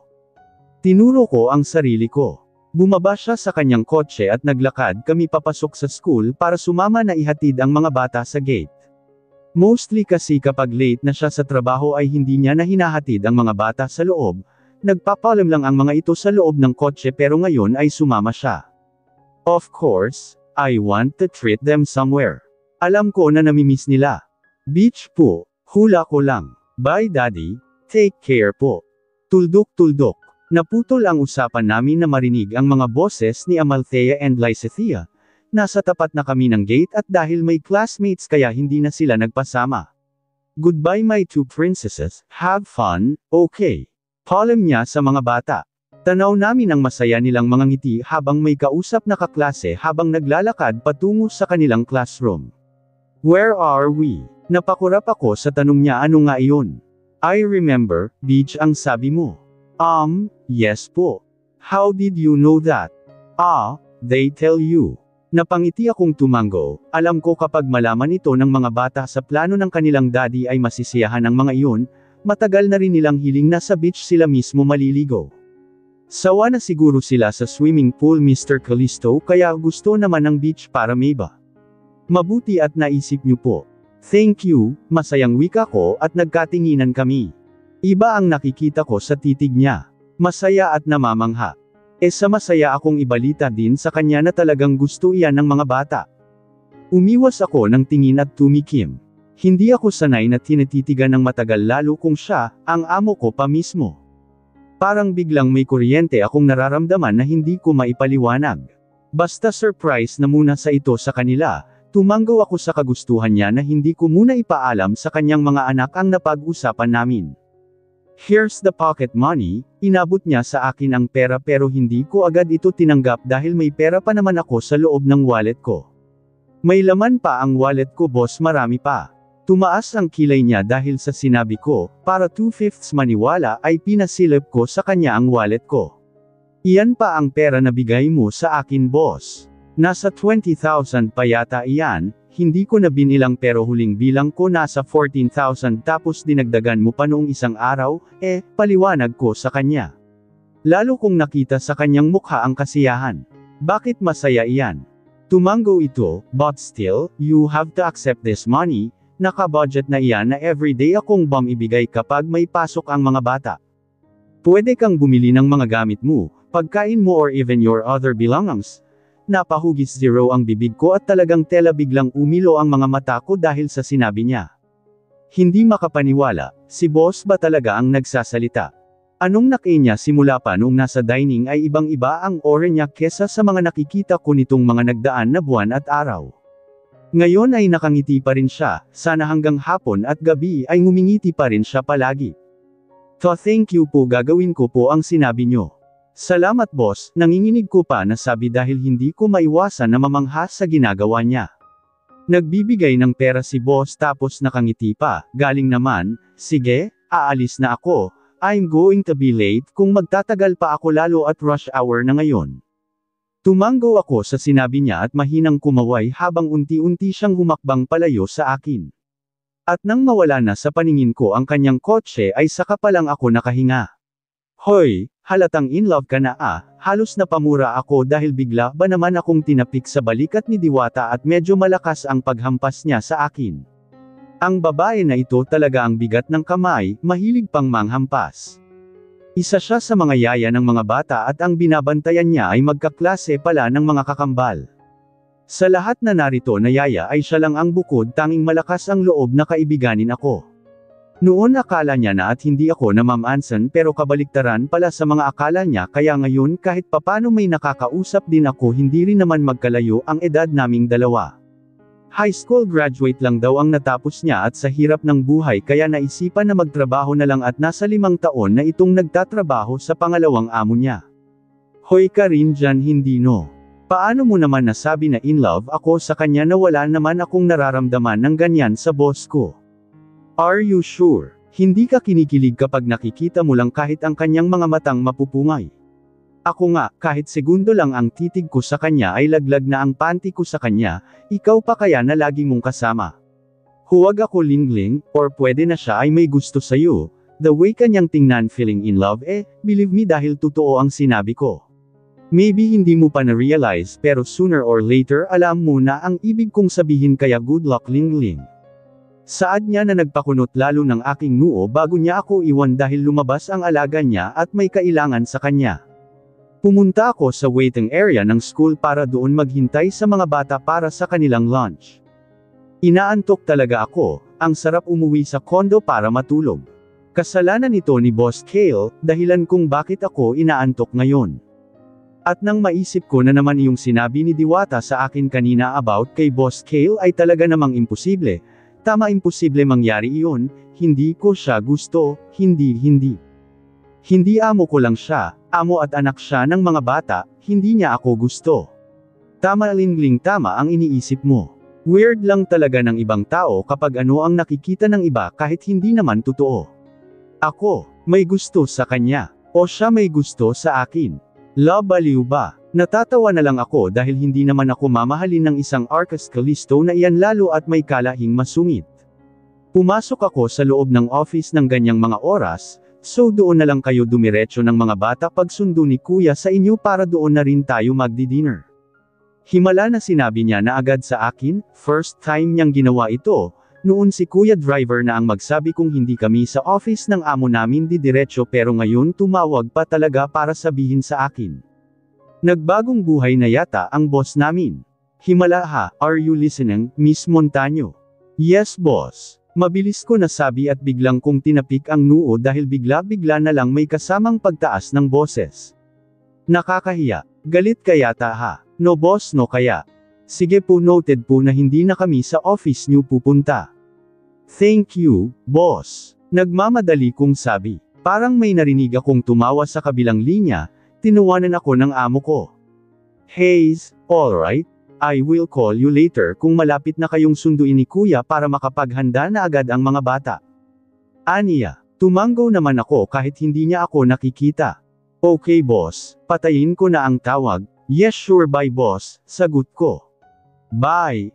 Tinuro ko ang sarili ko. Bumaba siya sa kanyang kotse at naglakad kami papasok sa school para sumama na ihatid ang mga bata sa gate. Mostly kasi kapag late na siya sa trabaho ay hindi niya na hinahatid ang mga bata sa loob, nagpapalam lang ang mga ito sa loob ng kotse pero ngayon ay sumama siya. Of course, I want to treat them somewhere. Alam ko na namimiss nila. Beach po, hula ko lang. Bye daddy, take care po. Tuldok-tuldok. Naputol ang usapan namin na marinig ang mga boses ni Amalthea and Lysethia. Nasa tapat na kami ng gate at dahil may classmates kaya hindi na sila nagpasama. Goodbye my two princesses, have fun, okay. Paalam niya sa mga bata. Tanaw namin ang masaya nilang mga ngiti habang may kausap na kaklase habang naglalakad patungo sa kanilang classroom. Where are we? Napakurap ako sa tanong niya ano nga iyon. I remember, beach ang sabi mo. Yes po. How did you know that? they tell you. Napangiti akong tumango, alam ko kapag malaman ito ng mga bata sa plano ng kanilang daddy ay masisiyahan ang mga iyon, matagal na rin nilang hiling na sa beach sila mismo maliligo. Sawa na siguro sila sa swimming pool Mr. Callisto kaya gusto naman ng beach para Meba. Mabuti at naisip niyo po. Thank you, masayang wika ko at nagkatinginan kami. Iba ang nakikita ko sa titig niya. Masaya at namamangha. Sa masaya akong ibalita din sa kanya na talagang gusto iyan ng mga bata. Umiwas ako ng tingin at tumikim. Hindi ako sanay na tinititigan ng matagal lalo kung siya, ang amo ko pa mismo. Parang biglang may kuryente akong nararamdaman na hindi ko maipaliwanag. Basta surprise na muna sa ito sa kanila, tumango ako sa kagustuhan niya na hindi ko muna ipaalam sa kanyang mga anak ang napag-usapan namin. Here's the pocket money, inabot niya sa akin ang pera pero hindi ko agad ito tinanggap dahil may pera pa naman ako sa loob ng wallet ko. May laman pa ang wallet ko boss, marami pa. Tumaas ang kilay niya dahil sa sinabi ko, para 2/5 maniwala ay pinasilip ko sa kanya ang wallet ko. Iyan pa ang pera na bigay mo sa akin boss. Nasa 20,000 pa yata iyan, hindi ko na binilang pero huling bilang ko nasa 14,000 tapos dinagdagan mo pa noong isang araw, paliwanag ko sa kanya. Lalo kong nakita sa kanyang mukha ang kasiyahan. Bakit masaya iyan? Tumango ito, but still, you have to accept this money, naka-budget na iyan na everyday akong ibigay kapag may pasok ang mga bata. Pwede kang bumili ng mga gamit mo, pagkain mo or even your other belongings. Napahugis zero ang bibig ko at talagang tela biglang umilo ang mga mata ko dahil sa sinabi niya. Hindi makapaniwala, si boss ba talaga ang nagsasalita? Anong naki niya simula pa noong nasa dining ay ibang-iba ang aura niya kesa sa mga nakikita ko nitong mga nagdaan na buwan at araw. Ngayon ay nakangiti pa rin siya, sana hanggang hapon at gabi ay ngumingiti pa rin siya palagi. Thank you po, gagawin ko po ang sinabi niyo. Salamat boss, nanginginig ko pa na sabi dahil hindi ko maiwasan na mamangha sa ginagawa niya. Nagbibigay ng pera si boss tapos nakangiti pa, galing naman, sige, aalis na ako, I'm going to be late kung magtatagal pa ako lalo at rush hour na ngayon. Tumango ako sa sinabi niya at mahinang kumaway habang unti-unti siyang humakbang palayo sa akin. At nang mawala na sa paningin ko ang kanyang kotse ay saka pa lang ako nakahinga. Hoy, halatang in love ka na halos napamura ako dahil bigla ba naman akong tinapik sa balikat ni Diwata at medyo malakas ang paghampas niya sa akin. Ang babae na ito talaga ang bigat ng kamay, mahilig pang manghampas. Isa siya sa mga yaya ng mga bata at ang binabantayan niya ay magkaklase pala ng mga kakambal. Sa lahat na narito na yaya ay siya lang ang bukod tanging malakas ang loob na kaibiganin ako. Noon akala niya na at hindi ako namamansan pero kabaliktaran pala sa mga akala niya kaya ngayon kahit papano may nakakausap din ako hindi rin naman magkalayo ang edad naming dalawa. High school graduate lang daw ang natapos niya at sa hirap ng buhay kaya naisipan na magtrabaho na lang at nasa 5 taon na itong nagtatrabaho sa pangalawang amo niya. Hoy ka rin dyan, hindi no? Paano mo naman nasabi na in love ako sa kanya na wala naman akong nararamdaman ng ganyan sa boss ko? Are you sure? Hindi ka kinikilig kapag nakikita mo lang kahit ang kanyang mga matang mapupungay. Ako nga, kahit segundo lang ang titig ko sa kanya ay laglag na ang panty ko sa kanya, ikaw pa kaya na lagi mong kasama. Huwag ako lingling, or pwede na siya ay may gusto sa'yo, the way kanyang tingnan feeling in love believe me dahil totoo ang sinabi ko. Maybe hindi mo pa na-realize pero sooner or later alam mo na ang ibig kong sabihin kaya good luck lingling. Saad niya na nagpakunot lalo ng aking noo bago niya ako iwan dahil lumabas ang alaga niya at may kailangan sa kanya. Pumunta ako sa waiting area ng school para doon maghintay sa mga bata para sa kanilang lunch. Inaantok talaga ako, ang sarap umuwi sa kondo para matulog. Kasalanan ito ni Boss Kale, dahilan kung bakit ako inaantok ngayon. At nang maisip ko na naman yung sinabi ni Diwata sa akin kanina about kay Boss Kale ay talaga namang imposible. Tama, imposible mangyari iyon, hindi ko siya gusto, hindi. Hindi amo ko lang siya, amo at anak siya ng mga bata, hindi niya ako gusto. Tama lingling, tama ang iniisip mo. Weird lang talaga ng ibang tao kapag ano ang nakikita ng iba kahit hindi naman totoo. Ako, may gusto sa kanya, o siya may gusto sa akin. Love baliw ba? Natatawa na lang ako dahil hindi naman ako mamahalin ng isang Arcas Callisto na iyan lalo at may kalahing masungit. Pumasok ako sa loob ng office ng ganyang mga oras, so doon na lang kayo dumiretso ng mga bata pagsundo ni kuya sa inyo para doon na rin tayo magdi-dinner. Himala na sinabi niya na agad sa akin, first time niyang ginawa ito, noon si kuya driver na ang magsabi kung hindi kami sa office ng amo namin didiretso pero ngayon tumawag pa talaga para sabihin sa akin. Nagbagong buhay na yata ang boss namin. Himala ha, are you listening, Miss Montaño? Yes boss. Mabilis ko nasabi at biglang kong tinapik ang noo dahil bigla-bigla na lang may kasamang pagtaas ng boses. Nakakahiya. Galit ka yata ha? No boss no kaya. Sige po noted po na hindi na kami sa office niyo pupunta. Thank you, boss. Nagmamadali kong sabi. Parang may narinig akong tumawa sa kabilang linya. Tinuwanan ako ng amo ko. Hayes, alright, I will call you later kung malapit na kayong sunduin ni kuya para makapaghanda na agad ang mga bata. Aniya, tumanggo naman ako kahit hindi niya ako nakikita. Okay boss, patayin ko na ang tawag. Yes sure bye boss, sagot ko. Bye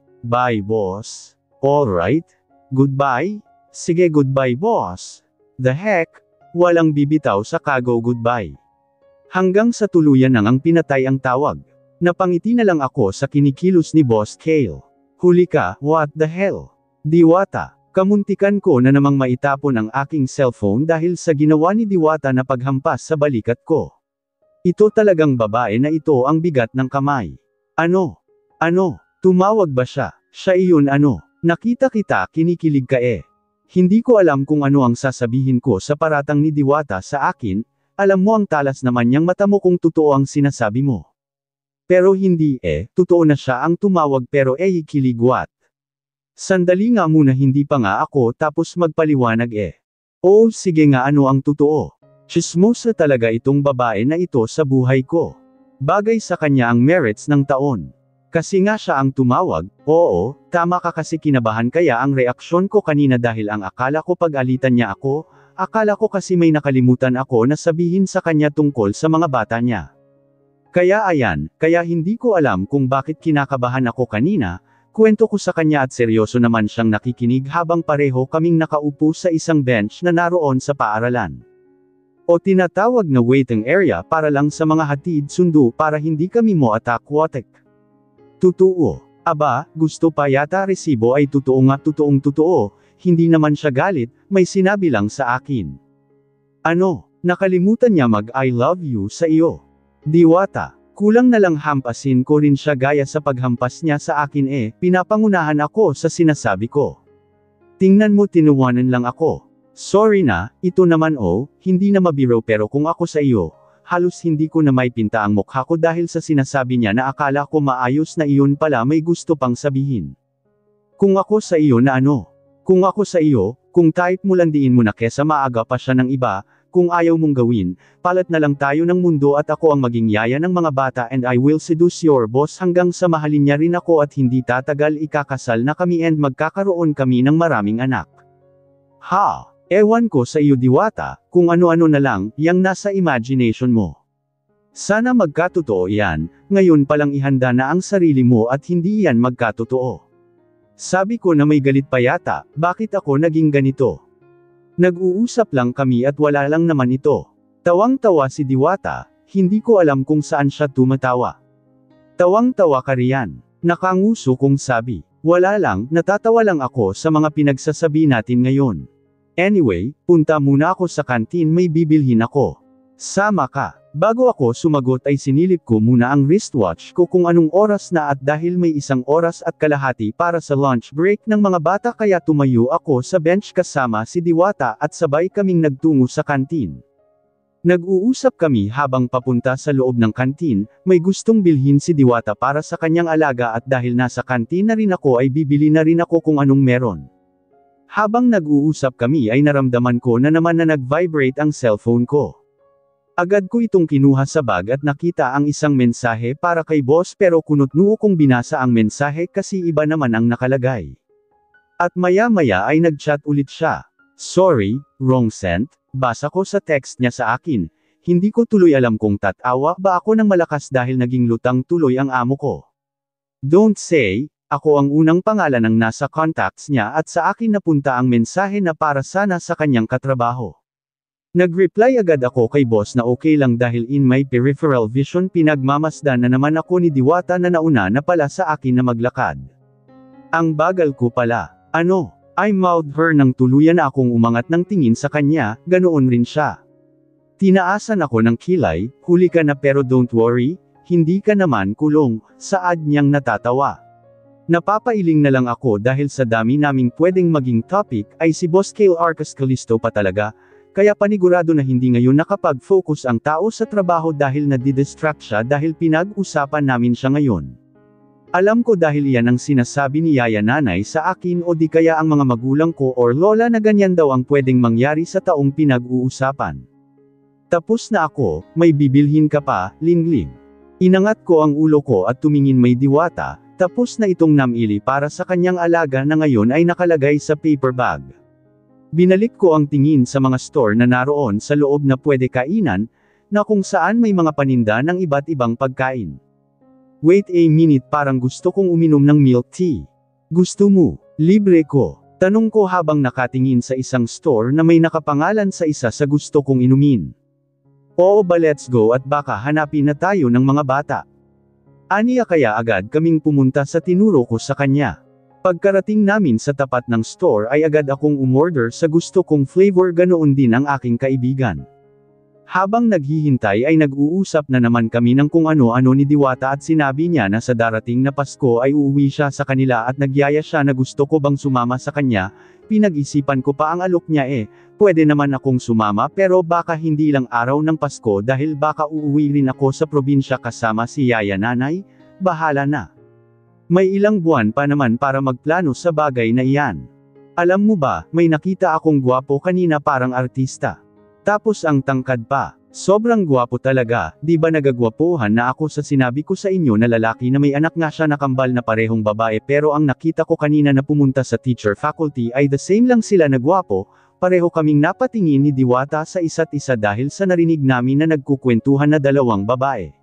boss. Alright, goodbye? Sige goodbye boss. The heck, walang bibitaw sa kago goodbye. Hanggang sa tuluyan nang ang pinatay ang tawag. Napangiti na lang ako sa kinikilos ni Boss Kale. Huli ka, what the hell? Diwata, kamuntikan ko na namang maitapon ang aking cellphone dahil sa ginawa ni Diwata na paghampas sa balikat ko. Ito talagang babae na ito ang bigat ng kamay. Ano? Tumawag ba siya? Siya iyon ano? Nakita kita, kinikilig ka eh. Hindi ko alam kung ano ang sasabihin ko sa paratang ni Diwata sa akin. Alam mo ang talas naman niyang mata mo kung totoo ang sinasabi mo. Pero hindi totoo na siya ang tumawag pero kiligwat. Sandali nga muna hindi pa nga ako tapos magpaliwanag Oh sige nga ano ang totoo. Chismosa talaga itong babae na ito sa buhay ko. Bagay sa kanya ang merits ng taon. Kasi nga siya ang tumawag, oo, tama ka kasi kinabahan kaya ang reaksyon ko kanina dahil ang akala ko pag-alitan niya ako. Akala ko kasi may nakalimutan ako na sabihin sa kanya tungkol sa mga bata niya. Kaya ayan, kaya hindi ko alam kung bakit kinakabahan ako kanina, kwento ko sa kanya at seryoso naman siyang nakikinig habang pareho kaming nakaupo sa isang bench na naroon sa paaralan. O tinatawag na waiting area para lang sa mga hatid sundo para hindi kami mo attack-watek. Totoo. Aba, gusto pa yata resibo ay totoo nga totoong totoo. Hindi naman siya galit, may sinabi lang sa akin. Ano, nakalimutan niya mag-I love you sa iyo. Diwata, kulang na lang hampasin ko rin siya gaya sa paghampas niya sa akin pinapangunahan ako sa sinasabi ko. Tingnan mo tinuwanan lang ako. Sorry na, ito naman hindi na mabiro pero kung ako sa iyo, halos hindi ko na may pinta ang mukha ko dahil sa sinasabi niya na akala ko maayos na iyon pala may gusto pang sabihin. Kung ako sa iyo na ano? Kung ako sa iyo, kung type mo landiin mo na kesa maaga pa siya ng iba, kung ayaw mong gawin, palat na lang tayo ng mundo at ako ang maging yaya ng mga bata and I will seduce your boss hanggang sa mahalin niya rin ako at hindi tatagal ikakasal na kami and magkakaroon kami ng maraming anak. Ha! Ewan ko sa iyo Diwata, kung ano-ano na lang, yang nasa imagination mo. Sana magkatotoo yan, ngayon palang ihanda na ang sarili mo at hindi yan magkatotoo. Sabi ko na may galit pa yata, bakit ako naging ganito? Nag-uusap lang kami at wala lang naman ito. Tawang-tawa si Diwata, hindi ko alam kung saan siya tumatawa. Tawang-tawa ka riyan. Nakanguso kong sabi. Wala lang, natatawa lang ako sa mga pinagsasabi natin ngayon. Anyway, punta muna ako sa kantin may bibilhin ako. Sama ka. Bago ako sumagot ay sinilip ko muna ang wristwatch ko kung anong oras na at dahil may 1 oras at kalahati para sa lunch break ng mga bata kaya tumayo ako sa bench kasama si Diwata at sabay kaming nagtungo sa kantin. Nag-uusap kami habang papunta sa loob ng kantin, may gustong bilhin si Diwata para sa kanyang alaga at dahil nasa kantin na rin ako ay bibili na rin ako kung anong meron. Habang nag-uusap kami ay naramdaman ko na naman na nag-vibrate ang cellphone ko. Agad ko itong kinuha sa bag at nakita ang isang mensahe para kay boss pero kunot-noo kong binasa ang mensahe kasi iba naman ang nakalagay. At maya-maya ay nag-chat ulit siya. Sorry, wrong sent, basa ko sa text niya sa akin. Hindi ko tuloy alam kung tatawa ba ako ng malakas dahil naging lutang tuloy ang amo ko. Don't say, ako ang unang pangalan ng nasa contacts niya at sa akin napunta ang mensahe na para sana sa kanyang katrabaho. Nag-reply agad ako kay boss na okay lang dahil in my peripheral vision pinagmamasdan na naman ako ni Diwata na nauna na pala sa akin na maglakad. Ang bagal ko pala. Ano? I mouthed her nang tuluyan na akong umangat ng tingin sa kanya, ganoon rin siya. Tinaasan ako ng kilay, huli ka na pero don't worry, hindi ka naman kulong, saad niyang natatawa. Napapailing na lang ako dahil sa dami naming pwedeng maging topic ay si Boss Kale Arcas Calisto pa talaga. Kaya panigurado na hindi ngayon nakapag-focus ang tao sa trabaho dahil nadidistract siya dahil pinag-usapan namin siya ngayon. Alam ko dahil yan ang sinasabi ni Yaya Nanay sa akin o di kaya ang mga magulang ko or lola na ganyan daw ang pwedeng mangyari sa taong pinag-uusapan. Tapos na ako, may bibilhin ka pa, Lingling. Inangat ko ang ulo ko at tumingin may Diwata, tapos na itong namili para sa kanyang alaga na ngayon ay nakalagay sa paper bag. Binalik ko ang tingin sa mga store na naroon sa loob na pwede kainan, na kung saan may mga paninda ng iba't ibang pagkain. Wait a minute, parang gusto kong uminom ng milk tea. Gusto mo? Libre ko. Tanong ko habang nakatingin sa isang store na may nakapangalan sa isa sa gusto kong inumin. Oo ba, let's go at baka hanapin na tayo ng mga bata. Aniya kaya agad kaming pumunta sa tinuro ko sa kanya. Pagkarating namin sa tapat ng store ay agad akong umorder sa gusto kong flavor, ganoon din ang aking kaibigan. Habang naghihintay ay nag-uusap na naman kami ng kung ano-ano ni Diwata at sinabi niya na sa darating na Pasko ay uuwi siya sa kanila at nagyaya siya na gusto ko bang sumama sa kanya. Pinag-isipan ko pa ang alok niya pwede naman akong sumama pero baka hindi lang araw ng Pasko dahil baka uuwi rin ako sa probinsya kasama si Yaya Nanay, bahala na. May ilang buwan pa naman para magplano sa bagay na iyan. Alam mo ba, may nakita akong gwapo kanina parang artista. Tapos ang tangkad pa. Sobrang gwapo talaga, di ba nagagwapuhan na ako sa sinabi ko sa inyo na lalaki na may anak nga siya na kambal na parehong babae pero ang nakita ko kanina na pumunta sa teacher faculty ay the same lang sila na gwapo, pareho kaming napatingin ni Diwata sa isa't isa dahil sa narinig namin na nagkukwentuhan na dalawang babae.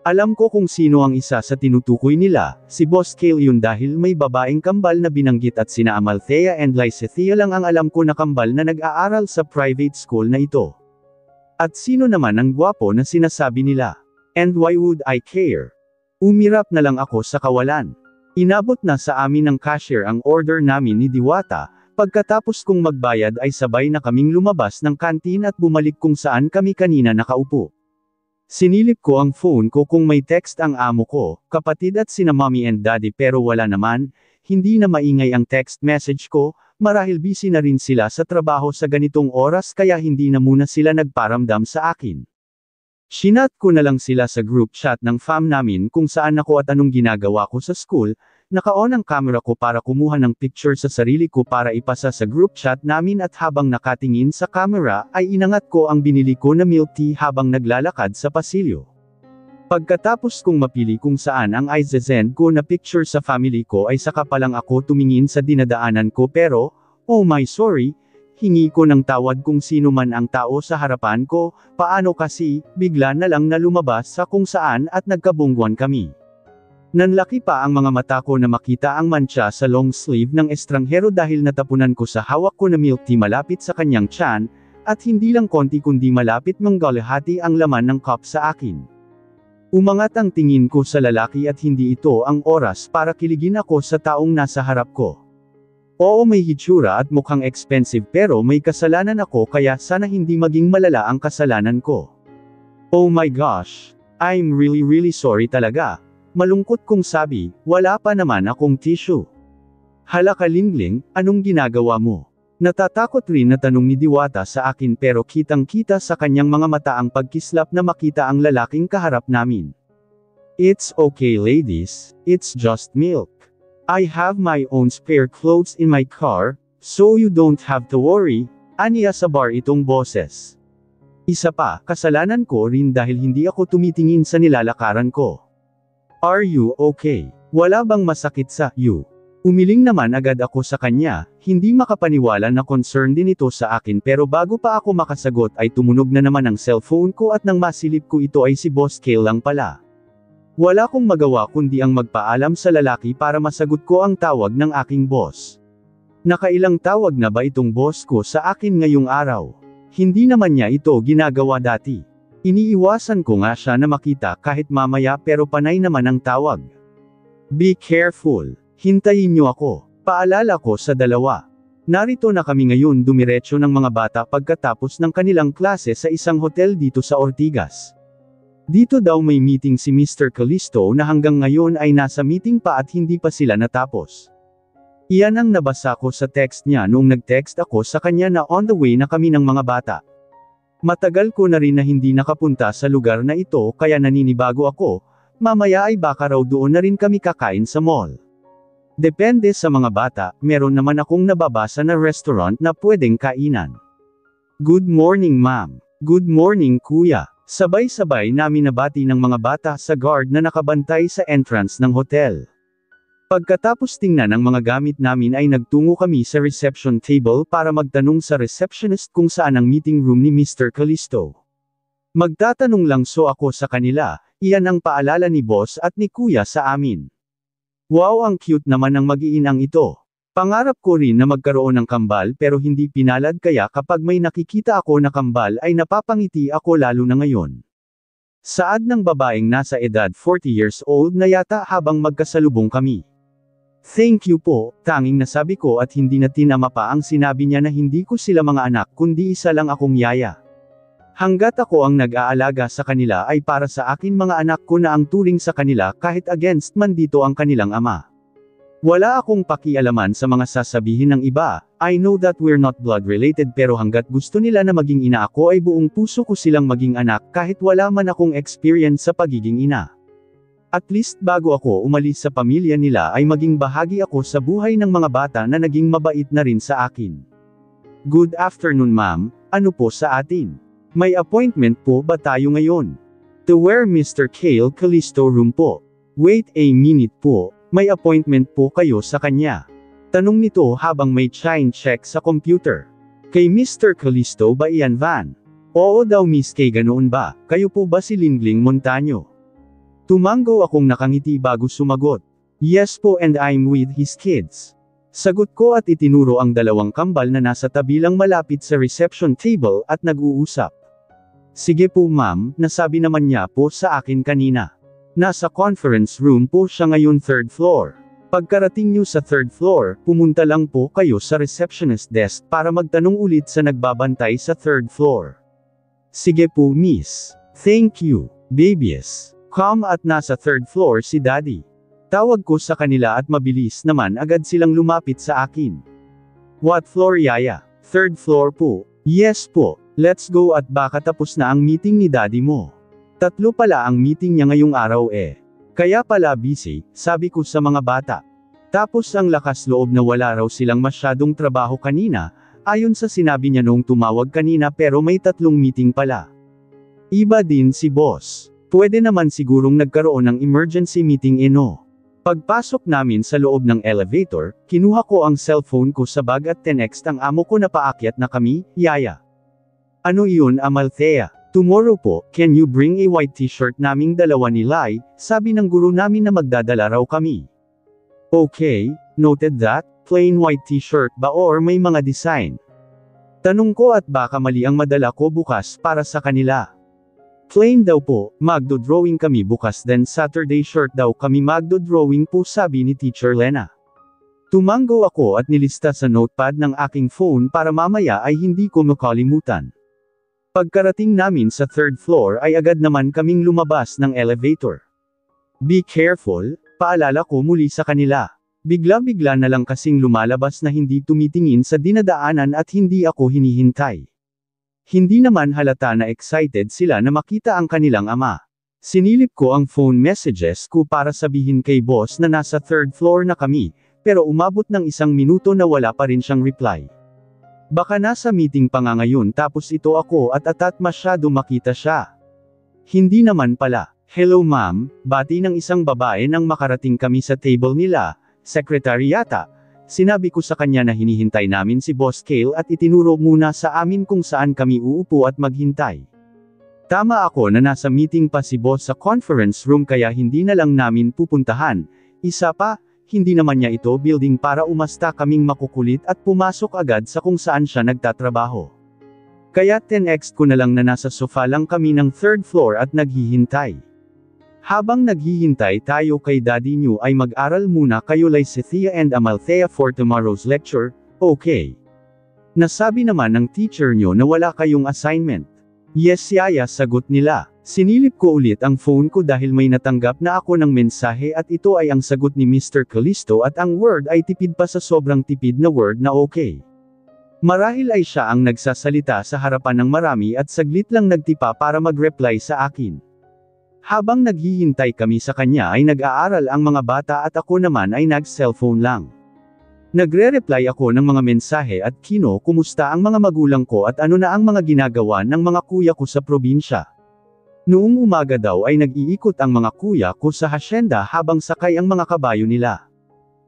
Alam ko kung sino ang isa sa tinutukoy nila, si Boss Kale yun dahil may babaeng kambal na binanggit at sina Amalthea and Lysethea lang ang alam ko na kambal na nag-aaral sa private school na ito. At sino naman ang gwapo na sinasabi nila? And why would I care? Umirap na lang ako sa kawalan. Inabot na sa amin ng cashier ang order namin ni Diwata, pagkatapos kong magbayad ay sabay na kaming lumabas ng kantin at bumalik kung saan kami kanina nakaupo. Sinilip ko ang phone ko kung may text ang amo ko, kapatid at sina mommy and daddy pero wala naman, hindi na maingay ang text message ko, marahil busy na rin sila sa trabaho sa ganitong oras kaya hindi na muna sila nagparamdam sa akin. Shinat ko na lang sila sa group chat ng fam namin kung saan ako at anong ginagawa ko sa school, naka-on ang camera ko para kumuha ng picture sa sarili ko para ipasa sa group chat namin at habang nakatingin sa camera ay inangat ko ang binili ko na milk tea habang naglalakad sa pasilyo. Pagkatapos kong mapili kung saan ang i-send ko na picture sa family ko ay saka pa lang ako tumingin sa dinadaanan ko pero, oh my sorry, hingi ko ng tawad kung sino man ang tao sa harapan ko, paano kasi, bigla na lang na lumabas sa kung saan at nagkabungguan kami. Nanlaki pa ang mga mata ko na makita ang mantsa sa long sleeve ng estranghero dahil natapunan ko sa hawak ko na milk tea malapit sa kanyang tiyan, at hindi lang konti kundi malapit manggalahati ang laman ng cup sa akin. Umangat ang tingin ko sa lalaki at hindi ito ang oras para kiligin ako sa taong nasa harap ko. Oo, may hitsura at mukhang expensive pero may kasalanan ako kaya sana hindi maging malala ang kasalanan ko. Oh my gosh, I'm really sorry talaga. Malungkot kong sabi, wala pa naman akong tissue. Hala ka Lingling, anong ginagawa mo? Natatakot rin na tanong ni Diwata sa akin pero kitang-kita sa kanyang mga mata ang pagkislap na makita ang lalaking kaharap namin. It's okay ladies, it's just milk. I have my own spare clothes in my car, so you don't have to worry, aniya sa bar itong boses. Isa pa, kasalanan ko rin dahil hindi ako tumitingin sa nilalakaran ko. Are you okay? Wala bang masakit sa you? Umiling naman agad ako sa kanya, hindi makapaniwala na concern din ito sa akin pero bago pa ako makasagot ay tumunog na naman ang cellphone ko at nang masilip ko ito ay si Boss Kale lang pala. Wala kong magawa kundi ang magpaalam sa lalaki para masagot ko ang tawag ng aking boss. Nakailang tawag na ba itong boss ko sa akin ngayong araw? Hindi naman niya ito ginagawa dati. Iniiwasan ko nga siya na makita kahit mamaya pero panay naman ang tawag. Be careful. Hintayin niyo ako. Paalala ko sa dalawa. Narito na kami ngayon dumiretso ng mga bata pagkatapos ng kanilang klase sa isang hotel dito sa Ortigas. Dito daw may meeting si Mr. Callisto na hanggang ngayon ay nasa meeting pa at hindi pa sila natapos. Iyan ang nabasa ko sa text niya noong nag-text ako sa kanya na on the way na kami ng mga bata. Matagal ko na rin na hindi nakapunta sa lugar na ito kaya naninibago ako, mamaya ay baka raw doon na rin kami kakain sa mall. Depende sa mga bata, meron naman akong nababasa na restaurant na pwedeng kainan. Good morning ma'am. Good morning kuya. Sabay-sabay namin nabati ng mga bata sa guard na nakabantay sa entrance ng hotel. Pagkatapos tingnan ang mga gamit namin ay nagtungo kami sa reception table para magtanong sa receptionist kung saan ang meeting room ni Mr. Callisto. Magtatanong lang so ako sa kanila, iyan ang paalala ni boss at ni kuya sa amin. Wow, ang cute naman ng mag-iinang ito. Pangarap ko rin na magkaroon ng kambal pero hindi pinalad kaya kapag may nakikita ako na kambal ay napapangiti ako lalo na ngayon. Saad ng babaeng nasa edad 40 years old na yata habang magkasalubong kami. Thank you po, tanging nasabi ko at hindi na tinama pa ang sinabi niya na hindi ko sila mga anak kundi isa lang akong yaya. Hanggat ako ang nag-aalaga sa kanila ay para sa akin mga anak ko na ang turing sa kanila kahit against man dito ang kanilang ama. Wala akong pakialaman sa mga sasabihin ng iba, I know that we're not blood related pero hanggat gusto nila na maging ina ako ay buong puso ko silang maging anak kahit wala man akong experience sa pagiging ina. At least bago ako umalis sa pamilya nila ay maging bahagi ako sa buhay ng mga bata na naging mabait na rin sa akin. Good afternoon ma'am, ano po sa atin? May appointment po ba tayo ngayon? To where Mr. Kale Callisto room po? Wait a minute po, may appointment po kayo sa kanya. Tanong nito habang may sign check sa computer. Kay Mr. Callisto ba iyan Van? Oo daw Miss Kay ganoon ba, kayo po ba si Lingling Montaño? Tumango akong nakangiti bago sumagot. Yes po and I'm with his kids. Sagot ko at itinuro ang dalawang kambal na nasa tabi lang malapit sa reception table at nag-uusap. Sige po ma'am, nasabi naman niya po sa akin kanina. Nasa conference room po siya ngayon 3rd floor. Pagkarating niyo sa 3rd floor, pumunta lang po kayo sa receptionist desk para magtanong ulit sa nagbabantay sa 3rd floor. Sige po miss. Thank you, babies. Come at nasa 3rd floor si daddy. Tawag ko sa kanila at mabilis naman agad silang lumapit sa akin. What floor yaya? 3rd floor po. Yes po. Let's go at baka tapos na ang meeting ni daddy mo. 3 pala ang meeting niya ngayong araw eh. Kaya pala busy, sabi ko sa mga bata. Tapos ang lakas loob na wala raw silang masyadong trabaho kanina, ayon sa sinabi niya noong tumawag kanina pero may 3 meeting pala. Iba din si boss. Pwede naman sigurong nagkaroon ng emergency meeting Pagpasok namin sa loob ng elevator, kinuha ko ang cellphone ko sa bag at tenext ang amo ko na paakyat na kami, yaya. Ano iyon Amalthea? Tomorrow po, can you bring a white t-shirt naming dalawa ni Lai, sabi ng guru namin na magdadala raw kami. Okay, noted that, plain white t-shirt ba or may mga design? Tanong ko at baka mali ang madala ko bukas para sa kanila. Plain daw po, magdo-drawing kami bukas then Saturday shirt daw kami magdo-drawing po sabi ni Teacher Lena. Tumango ako at nilista sa notepad ng aking phone para mamaya ay hindi ko makalimutan. Pagkarating namin sa 3rd floor ay agad naman kaming lumabas ng elevator. Be careful, paalala ko muli sa kanila. Bigla-bigla na lang kasing lumalabas na hindi tumitingin sa dinadaanan at hindi ako hinihintay. Hindi naman halata na excited sila na makita ang kanilang ama. Sinilip ko ang phone messages ko para sabihin kay boss na nasa 3rd floor na kami, pero umabot ng 1 minuto na wala pa rin siyang reply. Baka nasa meeting pa nga ngayon tapos ito ako at masyado makita siya. Hindi naman pala. Hello ma'am, bati ng isang babae nang makarating kami sa table nila, secretary yata. Sinabi ko sa kanya na hinihintay namin si Boss Kale at itinuro muna sa amin kung saan kami uupo at maghintay. Tama ako na nasa meeting pa si Boss sa conference room kaya hindi na lang namin pupuntahan. Isa pa, hindi naman niya ito building para umasta kaming makukulit at pumasok agad sa kung saan siya nagtatrabaho. Kaya 10x ko na lang na nasa sofa lang kami ng third floor at naghihintay. Habang naghihintay tayo kay Daddy New ay mag-aral muna kayo Lysithea and Amalthea for tomorrow's lecture, okay? Nasabi naman ng teacher nyo na wala kayong assignment. Yes yaya sagot nila. Sinilip ko ulit ang phone ko dahil may natanggap na ako ng mensahe at ito ay ang sagot ni Mr. Callisto at ang word ay tipid pa sa sobrang tipid na word na okay. Marahil ay siya ang nagsasalita sa harapan ng marami at saglit lang nagtipa para mag-reply sa akin. Habang naghihintay kami sa kanya ay nag-aaral ang mga bata at ako naman ay nag-cellphone lang. Nagre-reply ako ng mga mensahe at kumusta ang mga magulang ko at ano na ang mga ginagawa ng mga kuya ko sa probinsya. Noong umaga daw ay nag-iikot ang mga kuya ko sa hasyenda habang sakay ang mga kabayo nila.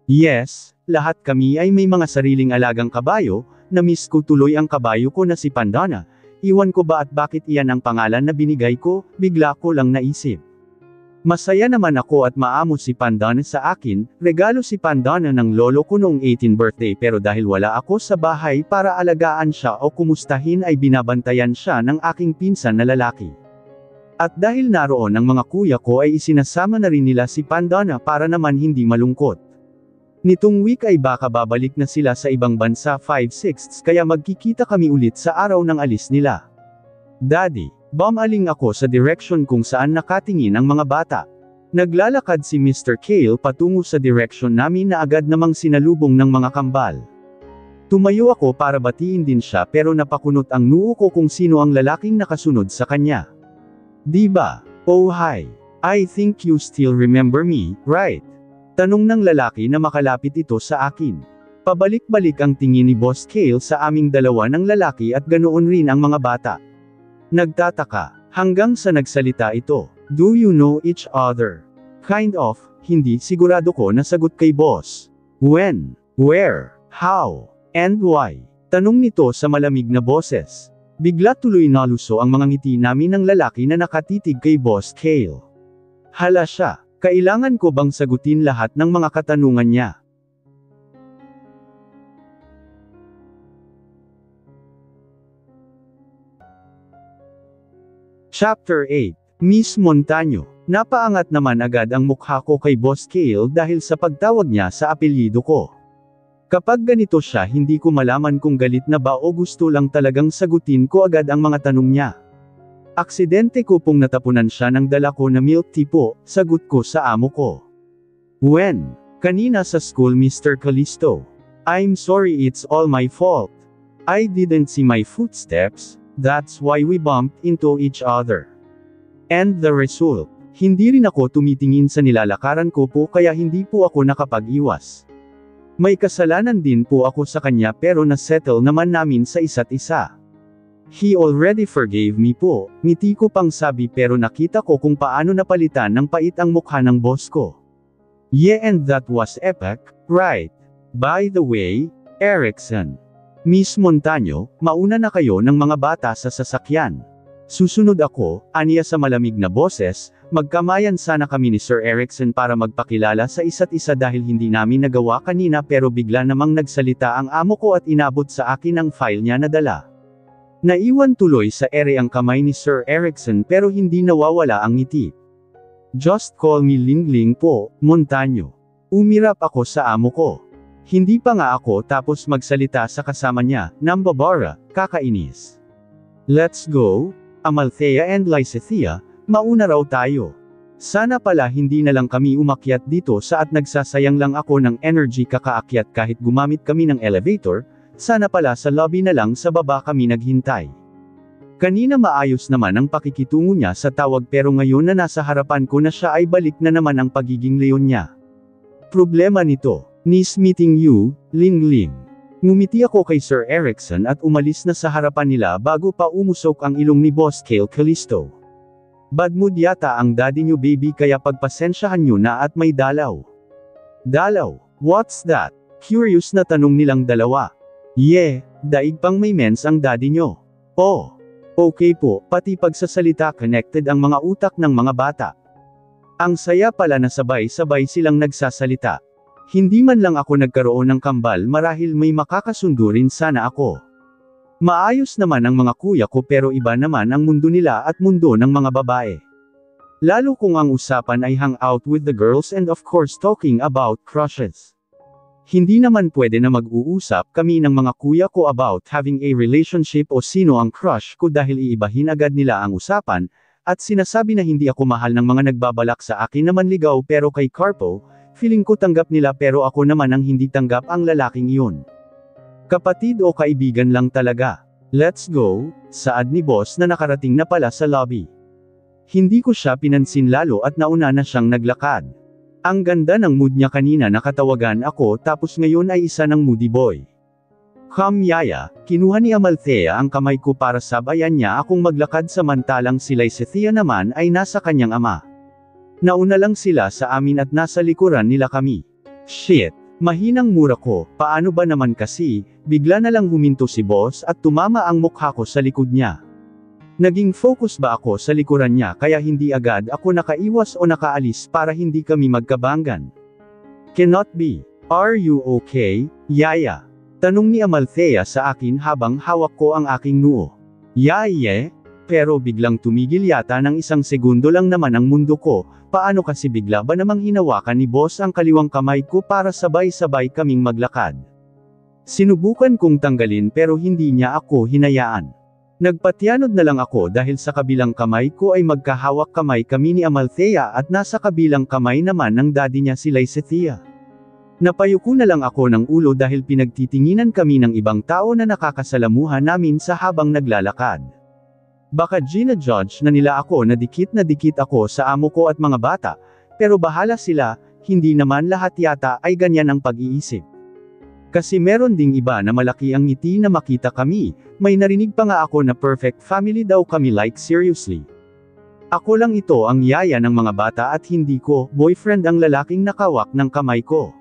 Yes, lahat kami ay may mga sariling alagang kabayo, na-miss ko tuloy ang kabayo ko na si Pandana. Iwan ko ba at bakit iyan ang pangalan na binigay ko, bigla ko lang naisip. Masaya naman ako at maamo si Pandana sa akin, regalo si Pandana ng lolo ko noong 18th birthday pero dahil wala ako sa bahay para alagaan siya o kumustahin ay binabantayan siya ng aking pinsan na lalaki. At dahil naroon ang mga kuya ko ay isinasama na rin nila si Pandana para naman hindi malungkot. Nitong week ay baka babalik na sila sa ibang bansa 5/6 kaya magkikita kami ulit sa araw ng alis nila. Daddy, bumaling ako sa direction kung saan nakatingin ang mga bata. Naglalakad si Mr. Kale patungo sa direction namin na agad namang sinalubong ng mga kambal. Tumayo ako para batiin din siya pero napakunot ang noo ko kung sino ang lalaking nakasunod sa kanya. Diba? Oh hi. I think you still remember me, right? Tanong ng lalaki na makalapit ito sa akin. Pabalik-balik ang tingin ni Boss Kale sa aming dalawa ng lalaki at ganoon rin ang mga bata. Nagtataka, hanggang sa nagsalita ito, do you know each other? Kind of, hindi sigurado ko na sagot kay Boss. When, where, how, and why? Tanong nito sa malamig na boses. Bigla tuloy naluso ang mga ngiti namin ng lalaki na nakatitig kay Boss Kale. Hala siya. Kailangan ko bang sagutin lahat ng mga katanungan niya? Chapter 8. Miss Montaño. Napaangat naman agad ang mukha ko kay Boss Kale dahil sa pagtawag niya sa apelyido ko. Kapag ganito siya hindi ko malaman kung galit na ba o gusto lang talagang sagutin ko agad ang mga tanong niya. Aksidente ko pong natapunan siya ng dala ko na milk tea po, sagot ko sa amo ko. When? Kanina sa school Mr. Callisto. I'm sorry it's all my fault. I didn't see my footsteps, that's why we bumped into each other. And the result, hindi rin ako tumitingin sa nilalakaran ko po kaya hindi po ako nakapag-iwas. May kasalanan din po ako sa kanya pero na-settle naman namin sa isa't isa. He already forgave me po, ngiti ko pang sabi pero nakita ko kung paano napalitan ng pait ang mukha ng boss ko. Yeah and that was epic, right? By the way, Erickson. Miss Montaño, mauna na kayo ng mga bata sa sasakyan. Susunod ako, aniya sa malamig na boses, magkamayan sana kami ni Sir Erickson para magpakilala sa isa't isa dahil hindi namin nagawa kanina pero bigla namang nagsalita ang amo ko at inabot sa akin ang file niya na dala. Naiwan tuloy sa ere ang kamay ni Sir Erickson pero hindi nawawala ang ngiti. Just call me Lingling po, Montaño. Umirap ako sa amo ko. Hindi pa nga ako tapos magsalita sa kasama niya, Nambabara, kakainis. Let's go, Amalthea and Lysithea, mauna raw tayo. Sana pala hindi na lang kami umakyat dito sa at nagsasayang lang ako ng energy kakaakyat kahit gumamit kami ng elevator. Sana pala sa lobby na lang sa baba kami naghintay. Kanina maayos naman ang pakikitungo niya sa tawag pero ngayon na nasa harapan ko na siya ay balik na naman ang pagiging leon niya. Problema nito, nice meeting you, Lingling. Ngumiti ako kay Sir Erickson at umalis na sa harapan nila bago pa umusok ang ilong ni Boss Kale Callisto. Bad mood yata ang daddy niyo baby kaya pagpasensyahan niyo na at may dalaw. Dalaw. What's that? Curious na tanong nilang dalawa. Yeah, daig pang may mens ang daddy nyo. Oh. Okay po, pati pagsasalita connected ang mga utak ng mga bata. Ang saya pala na sabay-sabay silang nagsasalita. Hindi man lang ako nagkaroon ng kambal marahil may makakasundo rin sana ako. Maayos naman ang mga kuya ko pero iba naman ang mundo nila at mundo ng mga babae. Lalo kung ang usapan ay hang out with the girls and of course talking about crushes. Hindi naman pwede na mag-uusap kami ng mga kuya ko about having a relationship o sino ang crush ko dahil iibahin agad nila ang usapan, at sinasabi na hindi ako mahal ng mga nagbabalak sa akin na manligaw pero kay Carpo, feeling ko tanggap nila pero ako naman ang hindi tanggap ang lalaking iyon. Kapatid o kaibigan lang talaga. Let's go, saad ni boss na nakarating na pala sa lobby. Hindi ko siya pinansin lalo at nauna na siyang naglakad. Ang ganda ng mood niya kanina nakatawagan ako tapos ngayon ay isa ng moody boy. Come Yaya, kinuha ni Amalthea ang kamay ko para sabayan niya akong maglakad samantalang si Lysethea naman ay nasa kanyang ama. Nauna lang sila sa amin at nasa likuran nila kami. Shit, mahinang mura ko, paano ba naman kasi, bigla na lang huminto si boss at tumama ang mukha ko sa likod niya. Naging focus ba ako sa likuran niya kaya hindi agad ako nakaiwas o nakaalis para hindi kami magkabanggan. Cannot be. Are you okay, Yaya? Tanong ni Amalthea sa akin habang hawak ko ang aking noo. Yaye? Pero biglang tumigil yata ng isang segundo lang naman ang mundo ko, paano kasi bigla ba namang hinawakan ni boss ang kaliwang kamay ko para sabay-sabay kaming maglakad? Sinubukan kong tanggalin pero hindi niya ako hinayaan. Nagpatianod na lang ako dahil sa kabilang kamay ko ay magkahawak kamay kami ni Amalthea at nasa kabilang kamay naman ng daddy niya si Lysethea. Napayuko na lang ako ng ulo dahil pinagtitinginan kami ng ibang tao na nakakasalamuhan namin sa habang naglalakad. Baka gina-judge na nila ako na dikit ako sa amo ko at mga bata, pero bahala sila, hindi naman lahat yata ay ganyan ang pag-iisip. Kasi meron ding iba na malaki ang ngiti na makita kami, may narinig pa nga ako na perfect family daw kami like seriously. Ako lang ito ang yaya ng mga bata at hindi ko, boyfriend ang lalaking nakawak ng kamay ko.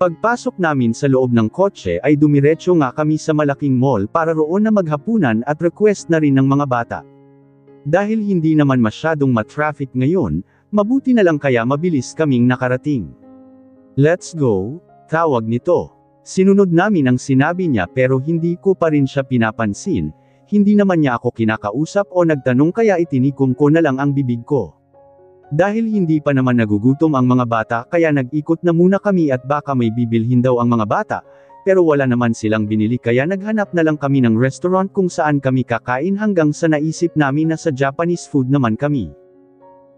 Pagpasok namin sa loob ng kotse ay dumiretso nga kami sa malaking mall para roon na maghapunan at request na rin ng mga bata. Dahil hindi naman masyadong matraffic ngayon, mabuti na lang kaya mabilis kaming nakarating. Let's go, tawag nito. Sinunod namin ang sinabi niya pero hindi ko pa rin siya pinapansin, hindi naman niya ako kinakausap o nagtanong kaya itinikom ko na lang ang bibig ko. Dahil hindi pa naman nagugutom ang mga bata kaya nag-ikot na muna kami at baka may bibilhin daw ang mga bata, pero wala naman silang binili kaya naghanap na lang kami ng restaurant kung saan kami kakain hanggang sa naisip namin na sa Japanese food naman kami.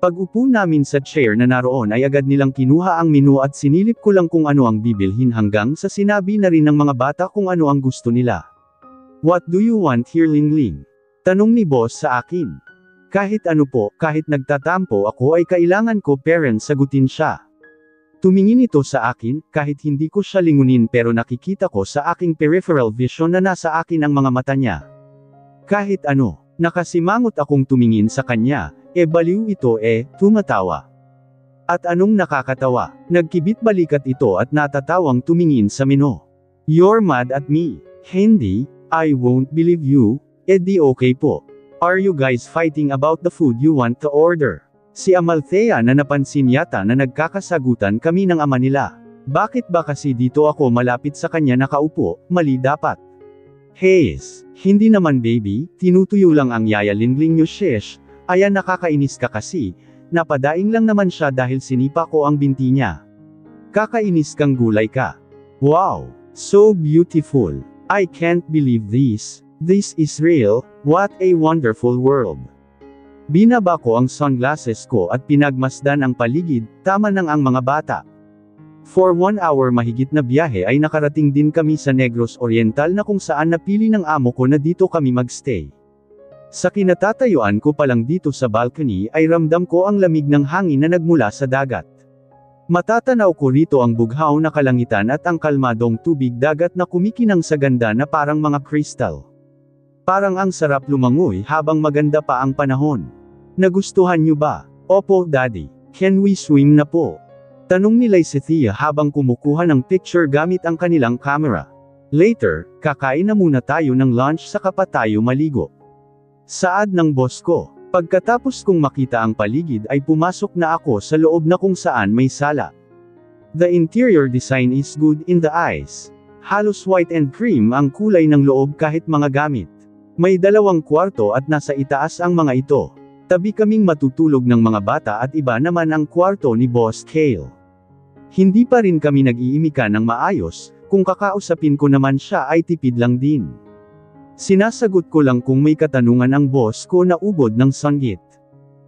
Pag-upo namin sa chair na naroon ay agad nilang kinuha ang menu at sinilip ko lang kung ano ang bibilhin hanggang sa sinabi na rin ng mga bata kung ano ang gusto nila. What do you want here Lingling? Tanong ni boss sa akin. Kahit ano po, kahit nagtatampo ako ay kailangan ko parents sagutin siya. Tumingin ito sa akin, kahit hindi ko siya lingunin pero nakikita ko sa aking peripheral vision na nasa akin ang mga mata niya. Kahit ano, nakasimangot akong tumingin sa kanya. Baliw ito tumatawa. At anong nakakatawa? Nagkibit balikat ito at natatawang tumingin sa menu. You're mad at me. Hindi, I won't believe you. Di okay po. Are you guys fighting about the food you want to order? Si Amalthea na napansin yata na nagkakasagutan kami ng ama nila. Bakit ba kasi dito ako malapit sa kanya nakaupo, mali dapat? Hayes, hindi naman baby, tinutuyo lang ang yaya Lingling nyo shesh. Ayan nakakainis ka kasi, napadaing lang naman siya dahil sinipa ko ang binti niya. Kakainis kang gulay ka. Wow, so beautiful. I can't believe this. This is real, what a wonderful world. Binaba ko ang sunglasses ko at pinagmasdan ang paligid, tama nang ang mga bata. For 1 hour mahigit na biyahe ay nakarating din kami sa Negros Oriental na kung saan napili ng amo ko na dito kami magstay. Sa kinatatayuan ko palang dito sa balcony ay ramdam ko ang lamig ng hangin na nagmula sa dagat. Matatanaw ko rito ang bughaw na kalangitan at ang kalmadong tubig dagat na kumikinang sa ganda na parang mga kristal. Parang ang sarap lumangoy habang maganda pa ang panahon. Nagustuhan niyo ba? Opo, Daddy. Can we swim na po? Tanong ni Lysithea habang kumukuha ng picture gamit ang kanilang camera. Later, kakain na muna tayo ng lunch saka pa tayo maligo. Saad ng boss ko. Pagkatapos kong makita ang paligid ay pumasok na ako sa loob na kung saan may sala. The interior design is good in the eyes. Halos white and cream ang kulay ng loob kahit mga gamit. May 2 kwarto at nasa itaas ang mga ito. Tabi kaming matutulog ng mga bata at iba naman ang kwarto ni Boss Kale. Hindi pa rin kami nag-iimika ng maayos, kung kakausapin ko naman siya ay tipid lang din. Sinasagot ko lang kung may katanungan ang boss ko na ubod ng sanggit.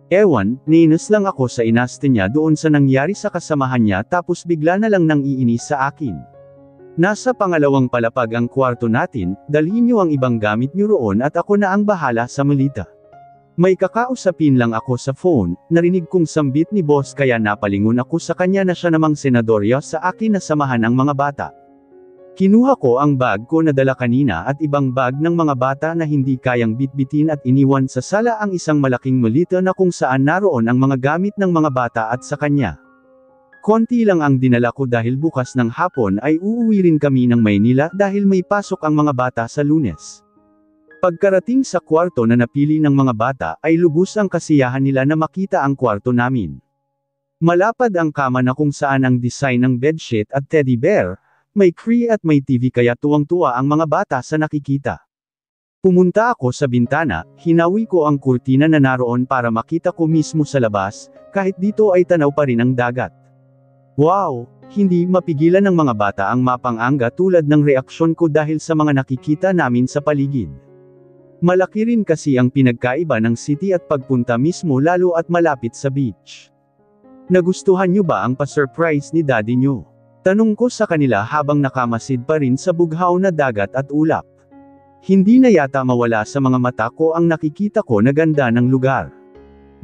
Ewan, nainis lang ako sa inaste niya doon sa nangyari sa kasamahan niya tapos bigla na lang nang iinis sa akin. Nasa pangalawang palapag ang kwarto natin, dalhin niyo ang ibang gamit niyo roon at ako na ang bahala sa malita. May kakausapin lang ako sa phone, narinig kong sambit ni boss kaya napalingon ako sa kanya na siya namang senadorya sa akin na samahan ang mga bata. Kinuha ko ang bag ko na dala kanina at ibang bag ng mga bata na hindi kayang bitbitin at iniwan sa sala ang isang malaking malita na kung saan naroon ang mga gamit ng mga bata at sa kanya. Konti lang ang dinala ko dahil bukas ng hapon ay uuwi rin kami ng Maynila dahil may pasok ang mga bata sa Lunes. Pagkarating sa kwarto na napili ng mga bata ay lubos ang kasiyahan nila na makita ang kwarto namin. Malapad ang kama na kung saan ang design ng bedsheet at teddy bear, may cree at may TV kaya tuwang-tuwa ang mga bata sa nakikita. Pumunta ako sa bintana, hinawi ko ang kurtina na naroon para makita ko mismo sa labas, kahit dito ay tanaw pa rin ang dagat. Wow! Hindi mapigilan ng mga bata ang mapang-anga tulad ng reaksyon ko dahil sa mga nakikita namin sa paligid. Malaki rin kasi ang pinagkaiba ng city at pagpunta mismo lalo at malapit sa beach. Nagustuhan niyo ba ang pa-surprise ni daddy niyo? Tanong ko sa kanila habang nakamasid pa rin sa bughaw na dagat at ulap. Hindi na yata mawala sa mga mata ko ang nakikita ko na ganda ng lugar.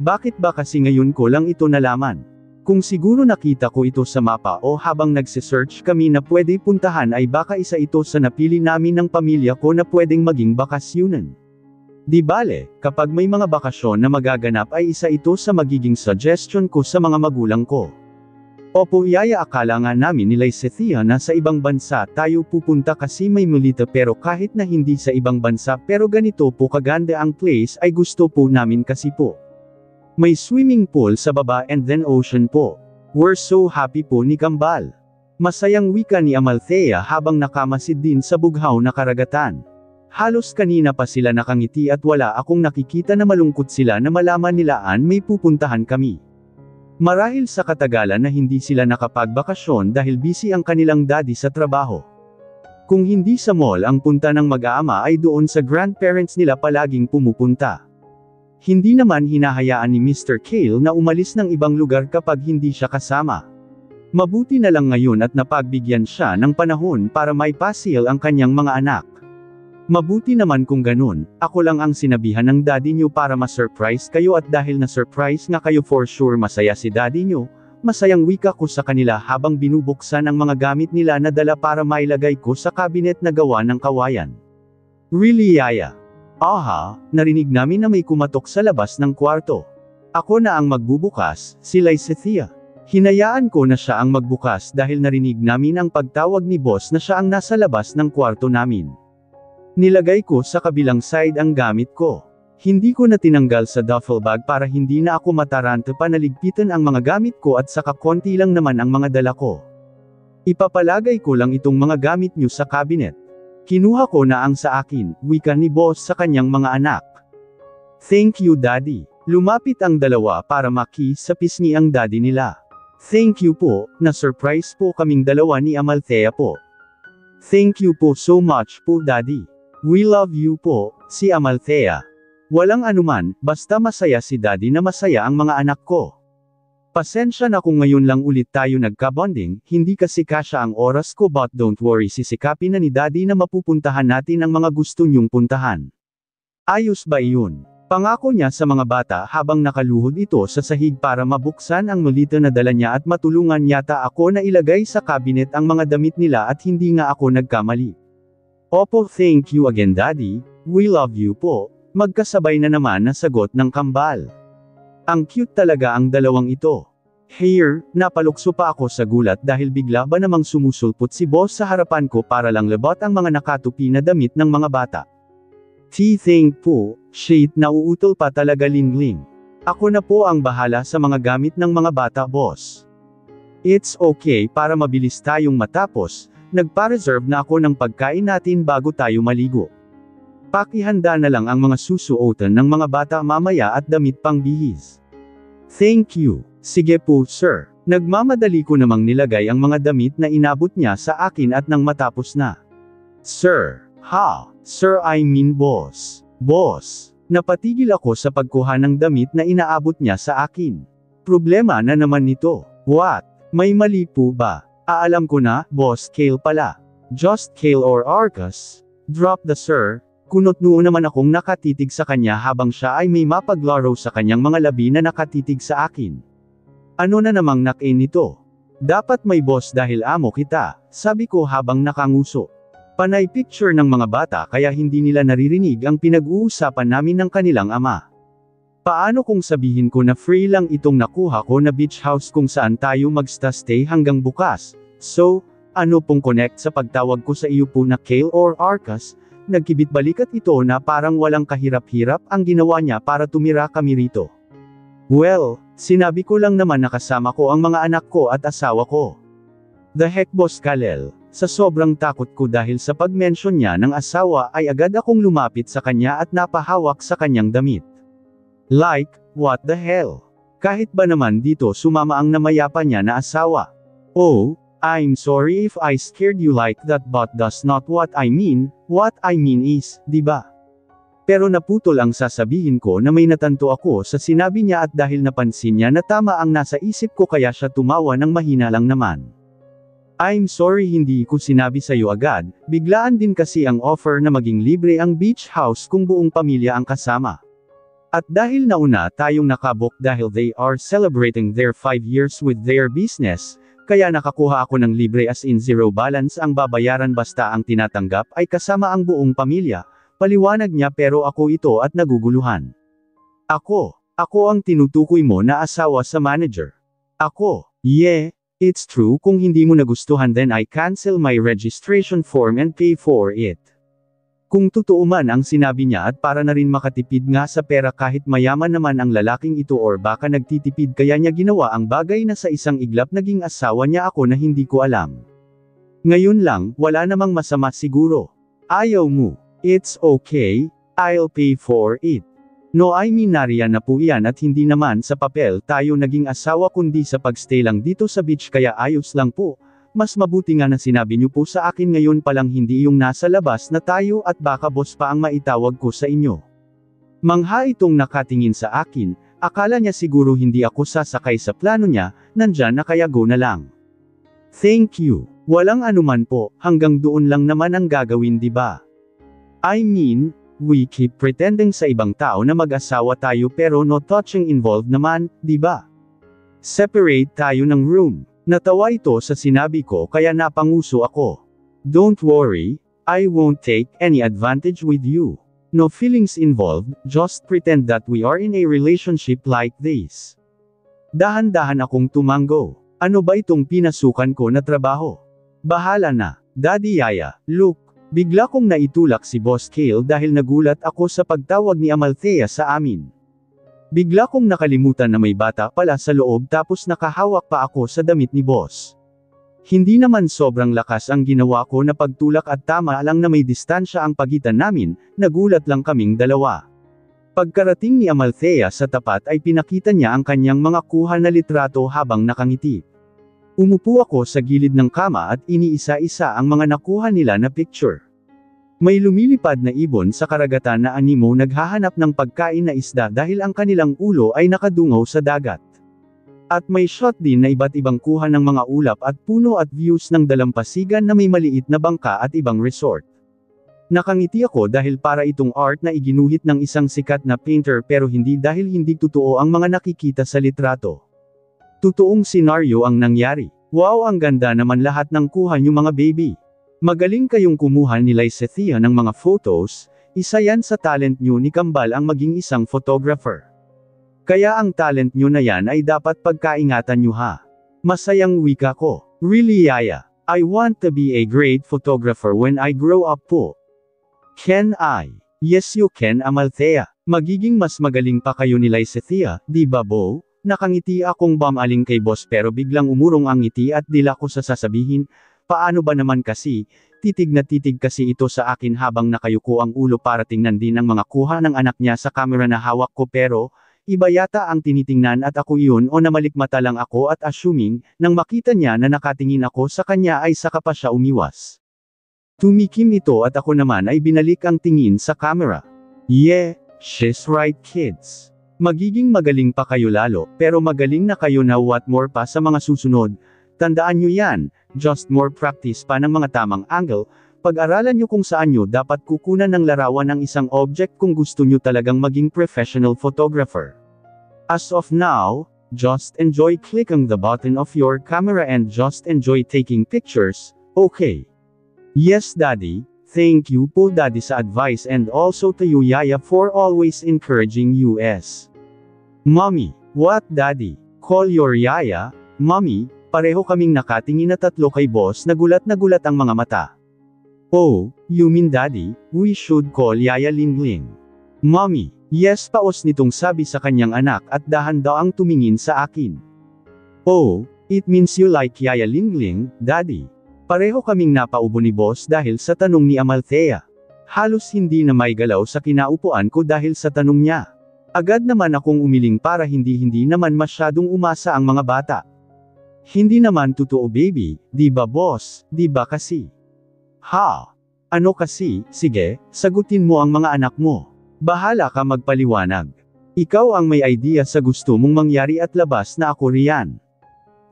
Bakit ba kasi ngayon ko lang ito nalaman? Kung siguro nakita ko ito sa mapa o habang nagsisearch kami na pwede puntahan ay baka isa ito sa napili namin ng pamilya ko na pwedeng maging bakasyunan. Di bale, kapag may mga bakasyon na magaganap ay isa ito sa magiging suggestion ko sa mga magulang ko. Opo, yaya, akala nga namin ni Lysithea na sa ibang bansa tayo pupunta kasi may mulita pero kahit na hindi sa ibang bansa pero ganito po kaganda ang place ay gusto po namin kasi po. May swimming pool sa baba and then ocean po. We're so happy po ni Kambal. Masayang wika ni Amalthea habang nakamasid din sa bughaw na karagatan. Halos kanina pa sila nakangiti at wala akong nakikita na malungkot sila na malaman nilaan may pupuntahan kami. Marahil sa katagalan na hindi sila nakapagbakasyon dahil busy ang kanilang daddy sa trabaho. Kung hindi sa mall ang punta ng mag-aama ay doon sa grandparents nila palaging pumupunta. Hindi naman hinahayaan ni Mr. Kale na umalis ng ibang lugar kapag hindi siya kasama. Mabuti na lang ngayon at napagbigyan siya ng panahon para may pasil ang kanyang mga anak. Mabuti naman kung ganun, ako lang ang sinabihan ng daddy niyo para ma-surprise kayo at dahil na-surprise nga kayo for sure masaya si daddy niyo, masayang wika ko sa kanila habang binubuksan ang mga gamit nila na dala para mailagay ko sa cabinet na gawa ng kawayan. Really, yaya? Aha, narinig namin na may kumatok sa labas ng kwarto. Ako na ang magbubukas, si Lysithea. Hinayaan ko na siya ang magbukas dahil narinig namin ang pagtawag ni boss na siya ang nasa labas ng kwarto namin. Nilagay ko sa kabilang side ang gamit ko. Hindi ko na tinanggal sa duffel bag para hindi na ako mataranta pa naligpitan ang mga gamit ko at saka konti lang naman ang mga dala ko. Ipapalagay ko lang itong mga gamit nyo sa cabinet. Kinuha ko na ang sa akin, wika ni boss sa kanyang mga anak. Thank you daddy. Lumapit ang dalawa para makis sa pisngi ang daddy nila. Thank you po, na-surprise po kaming dalawa ni Amalthea po. Thank you po so much po daddy. We love you po, si Amalthea. Walang anuman, basta masaya si daddy na masaya ang mga anak ko. Pasensya na kung ngayon lang ulit tayo nagka-bonding, hindi kasi kasya ang oras ko but don't worry sisikapin na ni daddy na mapupuntahan natin ang mga gusto niyong puntahan. Ayos ba iyon? Pangako niya sa mga bata habang nakaluhod ito sa sahig para mabuksan ang malita na dala niya at matulungan yata ako na ilagay sa cabinet ang mga damit nila at hindi nga ako nagkamali. Opo, thank you again daddy, we love you po, magkasabay na naman na sagot ng Kambal. Ang cute talaga ang dalawang ito. Here, napalukso pa ako sa gulat dahil bigla ba namang sumusulpot si boss sa harapan ko para lang labot ang mga nakatupi na damit ng mga bata. Thank po, shit, nauutol pa talaga Lingling. Ako na po ang bahala sa mga gamit ng mga bata boss. It's okay, para mabilis tayong matapos, nagpa-reserve na ako ng pagkain natin bago tayo maligo. Pakihanda na lang ang mga susuotan ng mga bata mamaya at damit pang bihis. Thank you. Sige po, sir. Nagmamadali ko namang nilagay ang mga damit na inabot niya sa akin at nang matapos na. Sir. Ha? Sir, I mean boss. Boss. Napatigil ako sa pagkuha ng damit na inaabot niya sa akin. Problema na naman nito. What? May mali po ba? Alam ko na, Boss Kale pala. Just Kale or Arcus? Drop the sir. Kunot noon naman akong nakatitig sa kanya habang siya ay may mapaglaro sa kanyang mga labi na nakatitig sa akin. Ano na namang nakin nito? Dapat may boss dahil amo kita, sabi ko habang nakanguso. Panay picture ng mga bata kaya hindi nila naririnig ang pinag-uusapan namin ng kanilang ama. Paano kung sabihin ko na free lang itong nakuha ko na beach house kung saan tayo magsta-stay hanggang bukas? So, ano pong connect sa pagtawag ko sa iyo po na Kale or Arcus? Nagkibit balikat ito na parang walang kahirap-hirap ang ginawa niya para tumira kami rito. Well, sinabi ko lang naman na kasama ko ang mga anak ko at asawa ko. The heck Boss Kalel, sa sobrang takot ko dahil sa pag-mention niya ng asawa ay agad akong lumapit sa kanya at napahawak sa kanyang damit. Like, what the hell? Kahit ba naman dito sumama ang namayapa niya na asawa? Oh, I'm sorry if I scared you like that but that's not what I mean. What I mean is, diba? Pero naputol ang sasabihin ko na may natanto ako sa sinabi niya at dahil napansin niya na tama ang nasa isip ko kaya siya tumawa ng mahina lang naman. I'm sorry hindi ko sinabi sa'yo agad, biglaan din kasi ang offer na maging libre ang beach house kung buong pamilya ang kasama. At dahil nauna tayong nakabook dahil they are celebrating their 5 years with their business, kaya nakakuha ako ng libre as in zero balance ang babayaran basta ang tinatanggap ay kasama ang buong pamilya. Paliwanag niya pero ako ito at naguguluhan. Ako ang tinutukoy mo na asawa sa manager. Yeah, it's true kung hindi mo nagustuhan then I cancel my registration form and pay for it. Kung totoo man ang sinabi niya at para na rin makatipid nga sa pera kahit mayaman naman ang lalaking ito or baka nagtitipid kaya niya ginawa ang bagay na sa isang iglap naging asawa niya ako na hindi ko alam. Ngayon lang, wala namang masama siguro. Ayaw mo. It's okay, I'll pay for it. No I mean nariyan na po iyan at hindi naman sa papel tayo naging asawa kundi sa pagstay lang dito sa beach kaya ayos lang po. Mas mabuti nga na sinabi niyo po sa akin ngayon palang hindi yung nasa labas na tayo at baka boss pa ang maitawag ko sa inyo. Mangha itong nakatingin sa akin, akala niya siguro hindi ako sasakay sa plano niya, nandyan na kaya go na lang. Thank you, walang anuman po, hanggang doon lang naman ang gagawin diba? I mean, we keep pretending sa ibang tao na mag-asawa tayo pero no touching involved naman, diba? Separate tayo ng room. Natawa ito sa sinabi ko kaya napanguso ako. Don't worry, I won't take any advantage with you. No feelings involved, just pretend that we are in a relationship like this. Dahan-dahan akong tumango. Ano ba itong pinasukan ko na trabaho? Bahala na, Daddy Yaya, look. Bigla kong naitulak si Boss Kale dahil nagulat ako sa pagtawag ni Amalthea sa amin. Bigla kong nakalimutan na may bata pala sa loob tapos nakahawak pa ako sa damit ni Boss. Hindi naman sobrang lakas ang ginawa ko na pagtulak at tama lang na may distansya ang pagitan namin, nagulat lang kaming dalawa. Pagkarating ni Amalthea sa tapat ay pinakita niya ang kanyang mga kuha na litrato habang nakangiti. Umupo ako sa gilid ng kama at iniisa-isa ang mga nakuha nila na picture. May lumilipad na ibon sa karagatan na animo naghahanap ng pagkain na isda dahil ang kanilang ulo ay nakadungaw sa dagat. At may shot din na iba't ibang kuha ng mga ulap at puno at views ng dalampasigan na may maliit na bangka at ibang resort. Nakangiti ako dahil para itong art na iginuhit ng isang sikat na painter pero hindi dahil hindi totoo ang mga nakikita sa litrato. Totoong senaryo ang nangyari. Wow, ang ganda naman lahat ng kuha niyo mga baby. Magaling kayong kumuha ni Lysethia ng mga photos, isa yan sa talent niyo ni Kambal ang maging isang photographer. Kaya ang talent nyo na yan ay dapat pagkaingatan nyo ha. Masayang wika ko. Really Yaya? I want to be a great photographer when I grow up po. Can I? Yes you can Amalthea. Magiging mas magaling pa kayo ni Lysethea, di ba Bo? Nakangiti akong bamaling kay boss pero biglang umurong ang ngiti at dila ko sa sasabihin, paano ba naman kasi, titig na titig kasi ito sa akin habang nakayuko ang ulo para tingnan din ang mga kuha ng anak niya sa camera na hawak ko pero, iba yata ang tinitingnan at ako iyon o namalikmata lang ako at assuming, nang makita niya na nakatingin ako sa kanya ay saka pa siya umiwas. Tumikim ito at ako naman ay binalik ang tingin sa camera. Yeah, she's right kids. Magiging magaling pa kayo lalo, pero magaling na kayo na what more pa sa mga susunod. Tandaan nyo yan, just more practice pa ng mga tamang angle, pag-aralan nyo kung saan nyo dapat kukunan ng larawan ng isang object kung gusto nyo talagang maging professional photographer. As of now, just enjoy clicking the button of your camera and just enjoy taking pictures, okay? Yes Daddy, thank you po Daddy sa advice and also to you Yaya for always encouraging us. Mommy, what Daddy? Call your Yaya, Mommy, pareho kaming nakatingin na tatlo kay boss na gulat ang mga mata. Oh, you mean Daddy, we should call Yaya Lingling. Mommy, yes paos nitong sabi sa kanyang anak at dahan daw ang tumingin sa akin. Oh, it means you like Yaya Lingling, Daddy. Pareho kaming napaubo ni boss dahil sa tanong ni Amalthea. Halos hindi na may galaw sa kinaupuan ko dahil sa tanong niya. Agad naman akong umiling para hindi naman masyadong umasa ang mga bata. Hindi naman totoo baby, di ba boss, di ba kasi? Ha? Ano kasi, sige, sagutin mo ang mga anak mo. Bahala ka magpaliwanag. Ikaw ang may idea sa gusto mong mangyari at labas na ako riyan.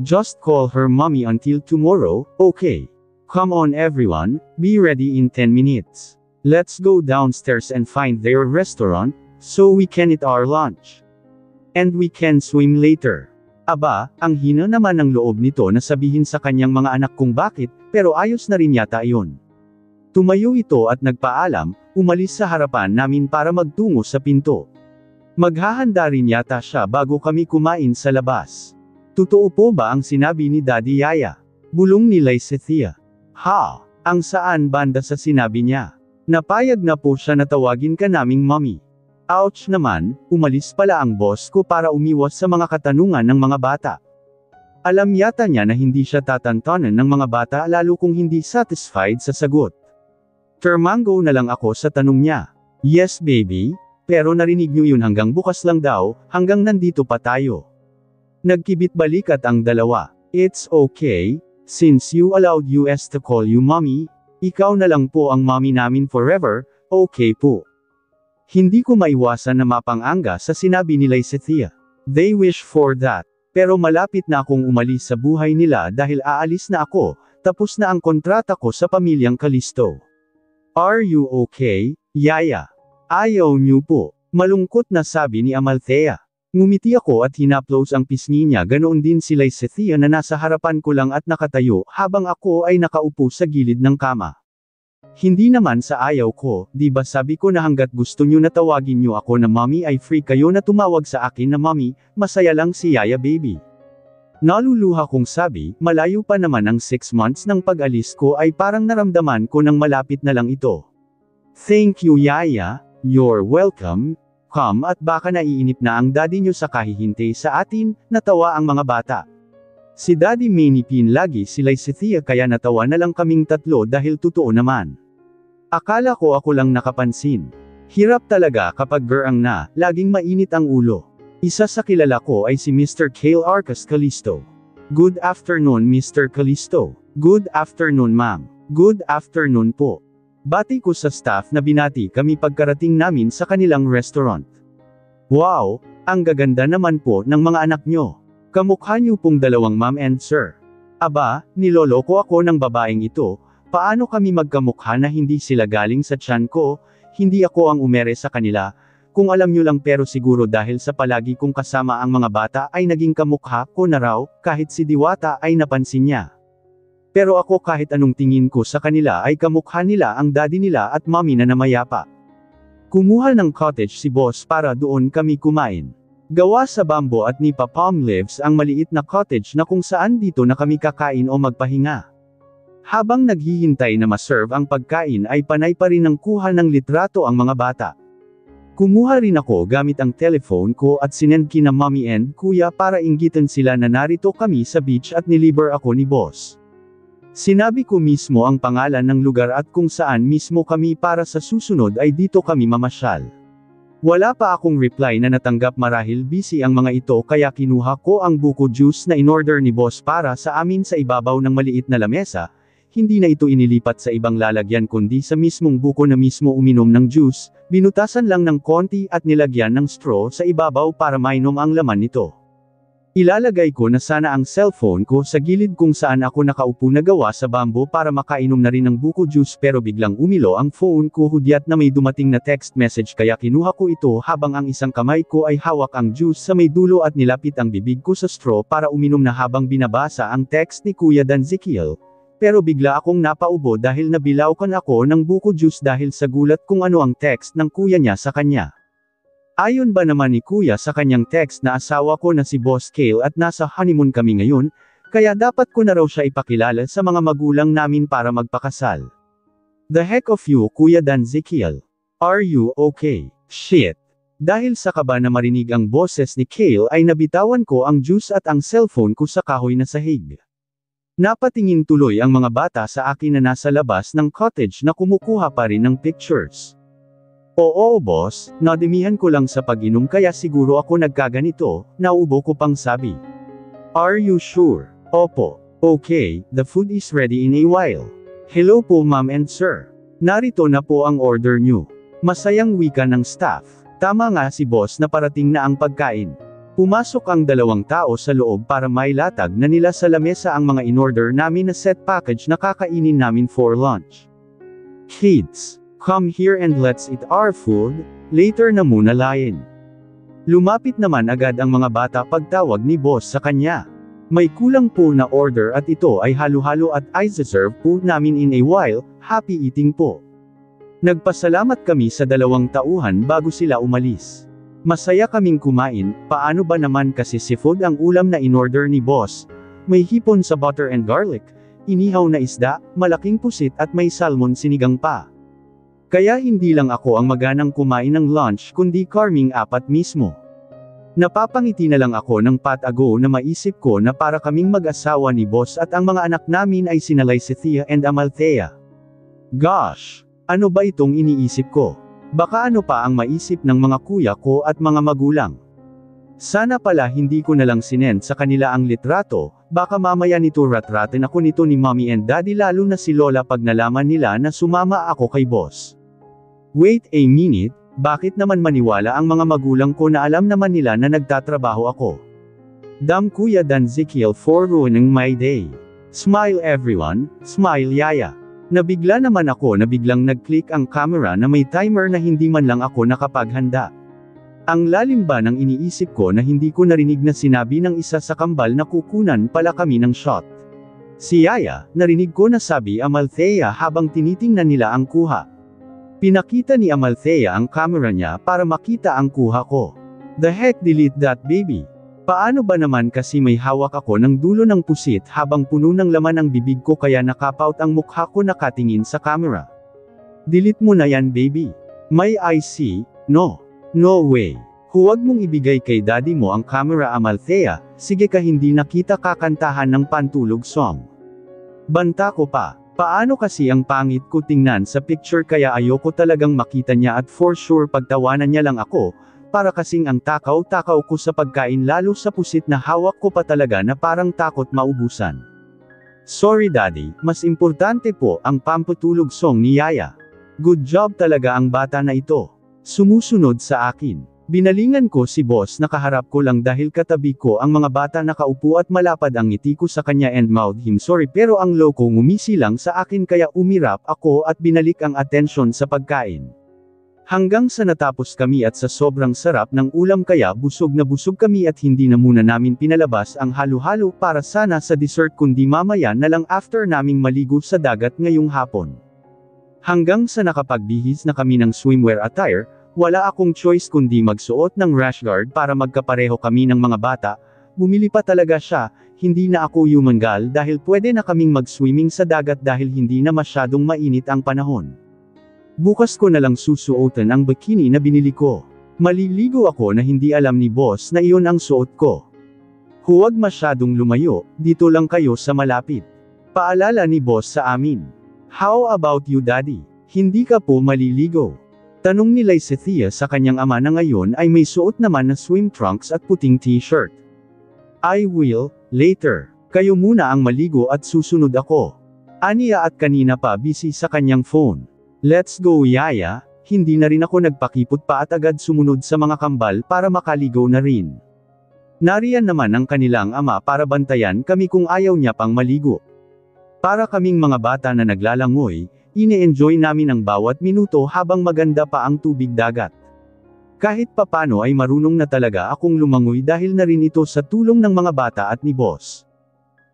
Just call her mommy until tomorrow, okay? Come on everyone, be ready in 10 minutes. Let's go downstairs and find their restaurant, so we can eat our lunch. And we can swim later. Aba, ang hina naman ng loob nito na sabihin sa kanyang mga anak kung bakit, pero ayos na rin yata iyon. Tumayo ito at nagpaalam, umalis sa harapan namin para magtungo sa pinto. Maghahanda rin yata siya bago kami kumain sa labas. Totoo po ba ang sinabi ni Daddy Yaya? Bulong ni Lysethea. Ha? Ang saan banda sa sinabi niya? Napayag na po siya na tawagin ka naming mommy. Ouch naman, umalis pala ang boss ko para umiwas sa mga katanungan ng mga bata. Alam yata niya na hindi siya tatantanan ng mga bata lalo kung hindi satisfied sa sagot. Termango na lang ako sa tanong niya. Yes baby, pero narinig niyo yun hanggang bukas lang daw, hanggang nandito pa tayo. Nagkibit balikat ang dalawa. It's okay, since you allowed us to call you mommy, ikaw na lang po ang mommy namin forever, okay po. Hindi ko maiwasan na mapanganga sa sinabi ni Lysethea. They wish for that. Pero malapit na akong umalis sa buhay nila dahil aalis na ako, tapos na ang kontrata ko sa pamilyang Calisto. Are you okay, Yaya? Ayaw niyo po. Malungkot na sabi ni Amalthea. Ngumiti ako at hinaplos ang pisngi niya ganoon din si Lysethea na nasa harapan ko lang at nakatayo habang ako ay nakaupo sa gilid ng kama. Hindi naman sa ayaw ko, di ba sabi ko na hanggat gusto nyo na tawagin nyo ako na mommy ay free kayo na tumawag sa akin na mommy, masaya lang si Yaya baby. Naluluha kong sabi, malayo pa naman ang 6 months ng pag-alis ko ay parang naramdaman ko nang malapit na lang ito. Thank you Yaya, you're welcome, come at baka naiinip na ang daddy nyo sa kahihintay sa atin, natawa ang mga bata. Si Daddy Minipin lagi si Lysethea kaya natawa na lang kaming tatlo dahil totoo naman. Akala ko ako lang nakapansin. Hirap talaga kapag gerang na, laging mainit ang ulo. Isa sa kilala ko ay si Mr. Cale Arcas Calisto. Good afternoon Mr. Calisto. Good afternoon ma'am. Good afternoon po. Bati ko sa staff na binati kami pagkarating namin sa kanilang restaurant. Wow, ang gaganda naman po ng mga anak nyo. Kamukha niyo pong dalawang ma'am and sir. Aba, niloloko ako ng babaeng ito, paano kami magkamukha na hindi sila galing sa tiyan ko, hindi ako ang umere sa kanila, kung alam niyo lang pero siguro dahil sa palagi kong kasama ang mga bata ay naging kamukha ko na raw, kahit si Diwata ay napansin niya. Pero ako kahit anong tingin ko sa kanila ay kamukha nila ang daddy nila at mommy na namayapa. Kumuha ng cottage si boss para doon kami kumain. Gawa sa bamboo at nipa palm leaves ang maliit na cottage na kung saan dito na kami kakain o magpahinga. Habang naghihintay na maserve ang pagkain ay panay pa rin ang kuha ng litrato ang mga bata. Kumuha rin ako gamit ang telephone ko at sinend kina mommy and kuya para inggitan sila na narito kami sa beach at nilibre ako ni boss. Sinabi ko mismo ang pangalan ng lugar at kung saan mismo kami para sa susunod ay dito kami mamasyal. Wala pa akong reply na natanggap marahil busy ang mga ito kaya kinuha ko ang buko juice na inorder ni boss para sa amin sa ibabaw ng maliit na lamesa. Hindi na ito inilipat sa ibang lalagyan kundi sa mismong buko na mismo uminom ng juice, binutasan lang ng konti at nilagyan ng straw sa ibabaw para mainom ang laman nito. Ilalagay ko na sana ang cellphone ko sa gilid kung saan ako nakaupo na gawa sa bamboo para makainom na rin ng buko juice pero biglang umilo ang phone ko hudyat na may dumating na text message kaya kinuha ko ito habang ang isang kamay ko ay hawak ang juice sa may dulo at nilapit ang bibig ko sa straw para uminom na habang binabasa ang text ni Kuya Danzikiel. Pero bigla akong napaubo dahil nabilaukan ako ng buko juice dahil sa gulat kung ano ang text ng kuya niya sa kanya. Ayon ba naman ni kuya sa kanyang text na asawa ko na si Boss Kale at nasa honeymoon kami ngayon, kaya dapat ko na raw siya ipakilala sa mga magulang namin para magpakasal. The heck of you Kuya Danzikiel. Are you okay? Shit. Dahil sa kaba na marinig ang boses ni Kale ay nabitawan ko ang juice at ang cellphone ko sa kahoy na sahig. Napatingin tuloy ang mga bata sa akin na nasa labas ng cottage na kumukuha pa rin ng pictures. Oo boss, nadimihan ko lang sa pag-inom kaya siguro ako nagkaganito, naubo ko pang sabi. Are you sure? Opo. Okay, the food is ready in a while. Hello po ma'am and sir. Narito na po ang order nyo. Masayang wika ng staff. Tama nga si boss na parating na ang pagkain. Pumasok ang dalawang tao sa loob para mailatag na nila sa lamesa ang mga in-order namin na set package na kakainin namin for lunch. Kids, come here and let's eat our food, later na muna lain. Lumapit naman agad ang mga bata pagtawag ni boss sa kanya. May kulang po na order at ito ay halo-halo at i-serve po namin in a while, happy eating po. Nagpasalamat kami sa dalawang tauhan bago sila umalis. Masaya kaming kumain, paano ba naman kasi seafood ang ulam na in-order ni boss, may hipon sa butter and garlic, inihaw na isda, malaking pusit at may salmon sinigang pa. Kaya hindi lang ako ang maganang kumain ng lunch kundi kaming apat mismo. Napapangiti na lang ako ng patago na maisip ko na para kaming mag-asawa ni boss at ang mga anak namin ay sina Lysethia and Amalthea. Gosh! Ano ba itong iniisip ko? Baka ano pa ang maisip ng mga kuya ko at mga magulang. Sana pala hindi ko na lang sinend sa kanila ang litrato, baka mamaya nito ratratin ako nito ni mommy and daddy lalo na si lola pag nalaman nila na sumama ako kay boss. Wait a minute, bakit naman maniwala ang mga magulang ko na alam naman nila na nagtatrabaho ako? Damn Kuya Danzikiel for ruining my day. Smile everyone, smile yaya. Nabigla naman ako na biglang nag-click ang camera na may timer na hindi man lang ako nakapaghanda. Ang lalim ba ng iniisip ko na hindi ko narinig na sinabi ng isa sa kambal na kukunan pala kami ng shot. Si Yaya, narinig ko na sabi Amalthea habang tinitingnan nila ang kuha. Pinakita ni Amalthea ang camera niya para makita ang kuha ko. The heck delete that baby. Paano ba naman kasi may hawak ako ng dulo ng pusit habang puno ng laman ang bibig ko kaya nakapout ang mukha ko nakatingin sa camera. Delete mo na yan baby. May IC, no. No way. Huwag mong ibigay kay daddy mo ang camera Amalthea, sige ka hindi na kita kakantahan ng pantulog song. Banta ko pa. Paano kasi ang pangit ko tingnan sa picture kaya ayoko talagang makita niya at for sure pagtawanan niya lang ako, para kasing ang takaw-takaw ko sa pagkain lalo sa pusit na hawak ko pa talaga na parang takot maubusan. Sorry daddy, mas importante po ang pampatulog song ni Yaya. Good job talaga ang bata na ito. Sumusunod sa akin. Binalingan ko si boss na kaharap ko lang dahil katabi ko ang mga bata nakaupo at malapad ang ngiti ko sa kanya and mouthed him sorry pero ang loko ngumisi lang sa akin kaya umirap ako at binalik ang atensyon sa pagkain. Hanggang sa natapos kami at sa sobrang sarap ng ulam kaya busog na busog kami at hindi na muna namin pinalabas ang halo-halo para sana sa dessert kundi mamaya na lang after naming maligo sa dagat ngayong hapon. Hanggang sa nakapagbihis na kami ng swimwear attire, Wala akong choice kundi magsuot ng rash guard para magkapareho kami ng mga bata. Bumili pa talaga siya, hindi na ako yumangal dahil pwede na kaming mag-swimming sa dagat dahil hindi na masyadong mainit ang panahon. Bukas ko na lang susuotan ang bikini na binili ko. Maliligo ako na hindi alam ni boss na iyon ang suot ko. Huwag masyadong lumayo, dito lang kayo sa malapit. Paalala ni boss sa amin. How about you daddy? Hindi ka po maliligo? Tanong ni Lysethia sa kanyang ama na ngayon ay may suot naman na swim trunks at puting t-shirt. I will, later. Kayo muna ang maligo at susunod ako. Aniya at kanina pa busy sa kanyang phone. Let's go yaya. Hindi na rin ako nagpakipot pa at agad sumunod sa mga kambal para makaligo na rin. Nariyan naman ang kanilang ama para bantayan kami kung ayaw niya pang maligo. Para kaming mga bata na naglalangoy, ine-enjoy namin ang bawat minuto habang maganda pa ang tubig dagat. Kahit papano ay marunong na talaga akong lumangoy dahil na rin ito sa tulong ng mga bata at ni boss.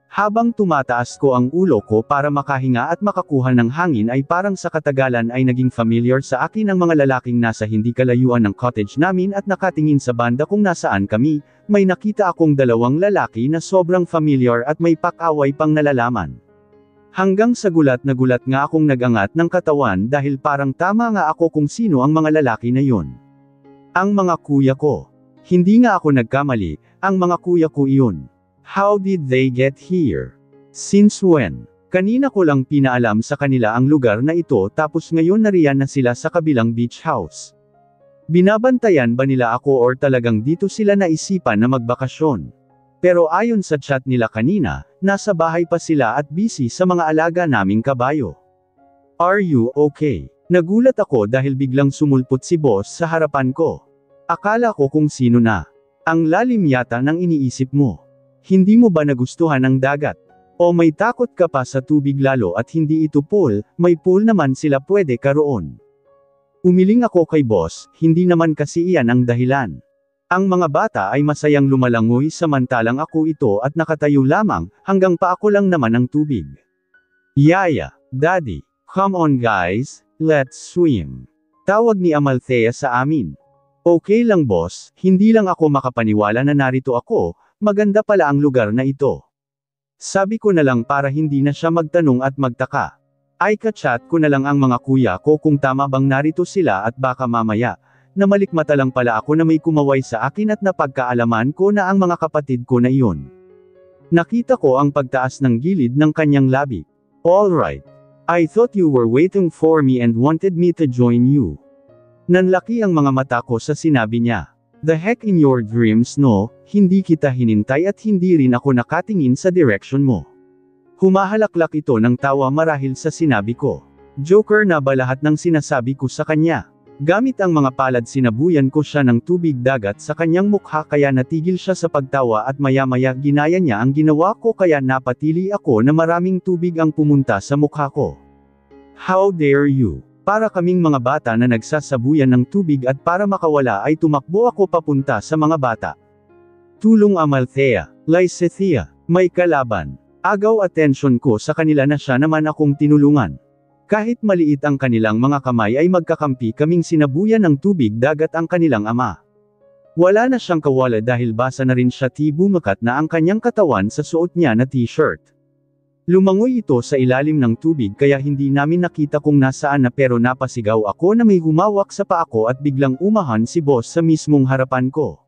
Habang tumataas ko ang ulo ko para makahinga at makakuha ng hangin ay parang sa katagalan ay naging familiar sa akin ang mga lalaking nasa hindi kalayuan ng cottage namin at nakatingin sa banda kung nasaan kami, may nakita akong dalawang lalaki na sobrang familiar at may pakaway pang nalalaman. Hanggang sa gulat na gulat nga akong nagangat ng katawan dahil parang tama nga ako kung sino ang mga lalaki na yon. Ang mga kuya ko. Hindi nga ako nagkamali, ang mga kuya ko iyon. How did they get here? Since when? Kanina ko lang pinaalam sa kanila ang lugar na ito tapos ngayon nariyan na sila sa kabilang beach house. Binabantayan ba nila ako or talagang dito sila naisipan na magbakasyon? Pero ayon sa chat nila kanina, nasa bahay pa sila at busy sa mga alaga naming kabayo. Are you okay? Nagulat ako dahil biglang sumulpot si boss sa harapan ko. Akala ko kung sino na. Ang lalim yata ng iniisip mo. Hindi mo ba nagustuhan ang dagat? O may takot ka pa sa tubig lalo at hindi ito pool, may pool naman sila pwede karoon. Umiling ako kay boss, hindi naman kasi iyan ang dahilan. Ang mga bata ay masayang lumalangoy samantalang ako ito at nakatayo lamang, hanggang pa ako lang naman ang tubig. Yaya, daddy, come on guys, let's swim. Tawag ni Amalthea sa amin. Okay lang boss, hindi lang ako makapaniwala na narito ako. Maganda pala ang lugar na ito. Sabi ko na lang para hindi na siya magtanong at magtaka. Ay kachat ko na lang ang mga kuya ko kung tama bang narito sila at baka mamaya, na malikmata lang pala ako na may kumaway sa akin at napagkaalaman ko na ang mga kapatid ko na iyon. Nakita ko ang pagtaas ng gilid ng kanyang labi. Alright. I thought you were waiting for me and wanted me to join you. Nanlaki ang mga mata ko sa sinabi niya. The heck in your dreams no, hindi kita hinintay at hindi rin ako nakatingin sa direction mo. Humahalaklak ito ng tawa marahil sa sinabi ko. Joker na ba lahat ng sinasabi ko sa kanya? Gamit ang mga palad sinabuyan ko siya ng tubig dagat sa kanyang mukha kaya natigil siya sa pagtawa at maya-maya ginaya niya ang ginawa ko kaya napatili ako na maraming tubig ang pumunta sa mukha ko. How dare you? Para kaming mga bata na nagsasabuyan ng tubig at para makawala ay tumakbo ako papunta sa mga bata. Tulong Amalthea, Lysethia, may kalaban. Agaw atensyon ko sa kanila na siya naman akong tinulungan. Kahit maliit ang kanilang mga kamay ay magkakampi kaming sinabuyan ng tubig dagat ang kanilang ama. Wala na siyang kawala dahil basa na rin siya bumakat na ang kanyang katawan sa suot niya na t-shirt. Lumangoy ito sa ilalim ng tubig kaya hindi namin nakita kung nasaan na pero napasigaw ako na may humawak sa paa ko at biglang umahan si boss sa mismong harapan ko.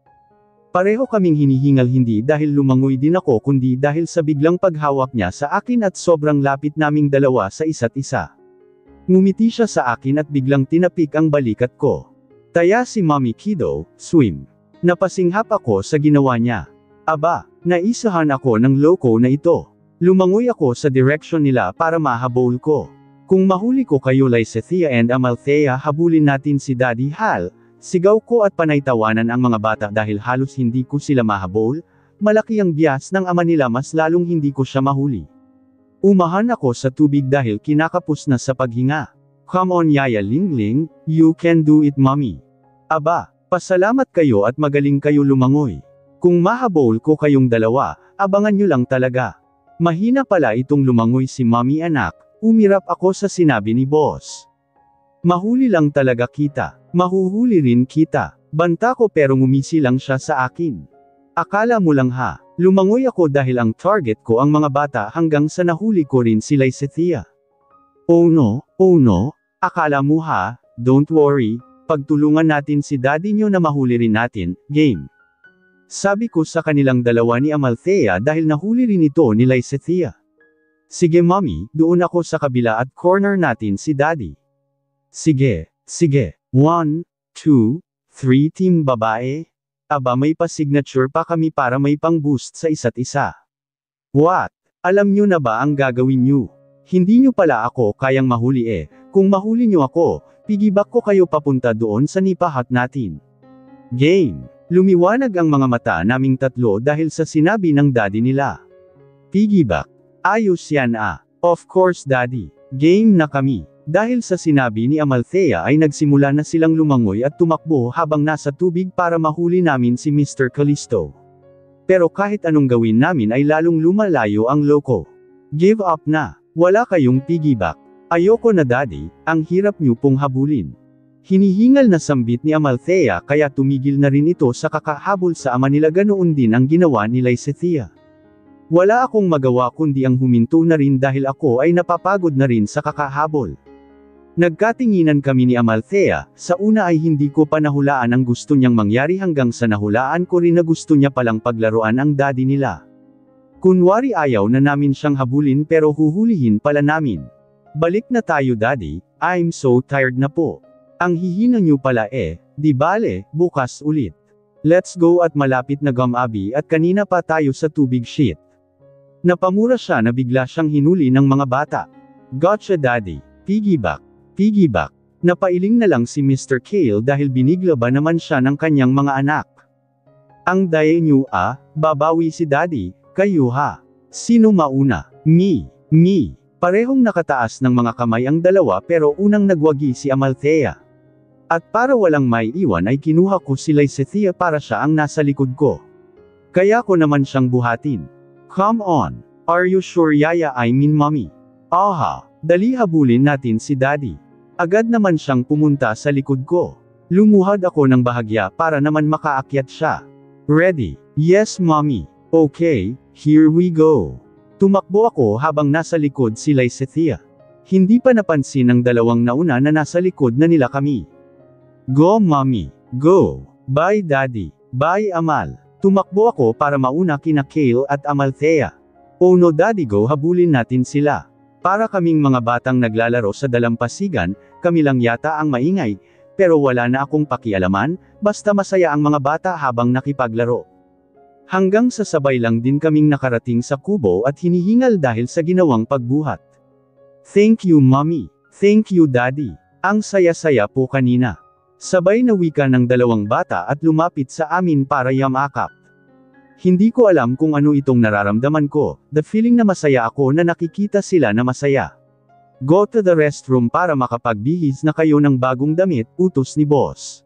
Pareho kaming hinihingal hindi dahil lumangoy din ako kundi dahil sa biglang paghawak niya sa akin at sobrang lapit naming dalawa sa isa't isa. Ngumiti siya sa akin at biglang tinapik ang balikat ko. Taya si Mommy Kiddo, swim. Napasinghap ako sa ginawa niya. Aba, naisahan ako ng loko na ito. Lumangoy ako sa direction nila para mahabol ko. Kung mahuli ko kayo Lysethia and Amalthea habulin natin si Daddy Hal, sigaw ko at panaytawanan ang mga bata dahil halos hindi ko sila mahabol, malaki ang bias ng ama nila mas lalong hindi ko siya mahuli. Umahan ako sa tubig dahil kinakapos na sa paghinga. Come on Yaya Lingling, you can do it mommy. Aba, pasalamat kayo at magaling kayo lumangoy. Kung mahabol ko kayong dalawa, abangan nyo lang talaga. Mahina pala itong lumangoy si mommy anak, umirap ako sa sinabi ni boss. Mahuli lang talaga kita. Mahuhuli rin kita. Banta ko pero ngumisi lang siya sa akin. Akala mo lang ha. Lumangoy ako dahil ang target ko ang mga bata hanggang sa nahuli ko rin si Lysithea. Oh no, akala mo ha, don't worry, pagtulungan natin si daddy nyo na mahuli rin natin, game. Sabi ko sa kanilang dalawa ni Amalthea dahil nahuli rin ito ni Lysithea. Sige mommy, doon ako sa kabila at corner natin si daddy. Sige. 1, 2, 3 team babae. Aba may pa-signature pa kami para may pang-boost sa isa't isa. What? Alam nyo na ba ang gagawin nyo? Hindi nyo pala ako kayang mahuli eh. Kung mahuli nyo ako, piggyback ko kayo papunta doon sa nipahat natin. Game. Lumiwanag ang mga mata naming tatlo dahil sa sinabi ng daddy nila. Piggyback. Ayos yan ah. Of course daddy. Game na kami. Dahil sa sinabi ni Amalthea ay nagsimula na silang lumangoy at tumakbo habang nasa tubig para mahuli namin si Mr. Callisto. Pero kahit anong gawin namin ay lalong lumalayo ang loko. Give up na. Wala kayong piggyback. Ayoko na daddy, ang hirap niyo pong habulin. Hinihingal na sambit ni Amalthea kaya tumigil na rin ito sa kakahabol sa ama nila, ganoon din ang ginawa ni Lysithea. Wala akong magawa kundi ang huminto na rin dahil ako ay napapagod na rin sa kakahabol. Nagkatinginan kami ni Amalthea, sa una ay hindi ko pa nahulaan ang gusto niyang mangyari hanggang sa nahulaan ko rin na gusto niya palang paglaruan ang daddy nila. Kunwari ayaw na namin siyang habulin pero huhulihin pala namin. Balik na tayo daddy, I'm so tired na po. Ang hihina niyo pala eh, di bale, bukas ulit. Let's go at malapit na Gamabi at kanina pa tayo sa tubig shit. Napamura siya na bigla siyang hinuli ng mga bata. Gotcha daddy, piggyback. Napailing na lang si Mr. Kale dahil binigla ba naman siya ng kanyang mga anak. Ang daya niyo ah, babawi si daddy, kayo ha. Sino mauna? Me. Parehong nakataas ng mga kamay ang dalawa pero unang nagwagi si Amalthea. At para walang may iwan ay kinuha ko si Lysithea para siya ang nasa likod ko. Kaya ko naman siyang buhatin. Come on. Are you sure yaya I mean mommy? Aha, dali habulin natin si daddy. Agad naman siyang pumunta sa likod ko. Lumuhad ako ng bahagya para naman makaakyat siya. Ready? Yes mommy. Okay, here we go. Tumakbo ako habang nasa likod si Lysithea. Hindi pa napansin ng dalawang nauna na nasa likod na nila kami. Go mommy, go. Bye daddy, bye Amal. Tumakbo ako para mauna kina Kale at Amalthea. Oh no daddy go habulin natin sila. Para kaming mga batang naglalaro sa dalampasigan, kami lang yata ang maingay, pero wala na akong pakialaman, basta masaya ang mga bata habang nakipaglaro. Hanggang sa sabay lang din kaming nakarating sa kubo at hinihingal dahil sa ginawang pagbuhat. Thank you mommy. Thank you daddy. Ang saya-saya po kanina. Sabay na wika ng dalawang bata at lumapit sa amin para yamakap. Hindi ko alam kung ano itong nararamdaman ko, the feeling na masaya ako na nakikita sila na masaya. Go to the restroom para makapagbihis na kayo ng bagong damit, utos ni boss.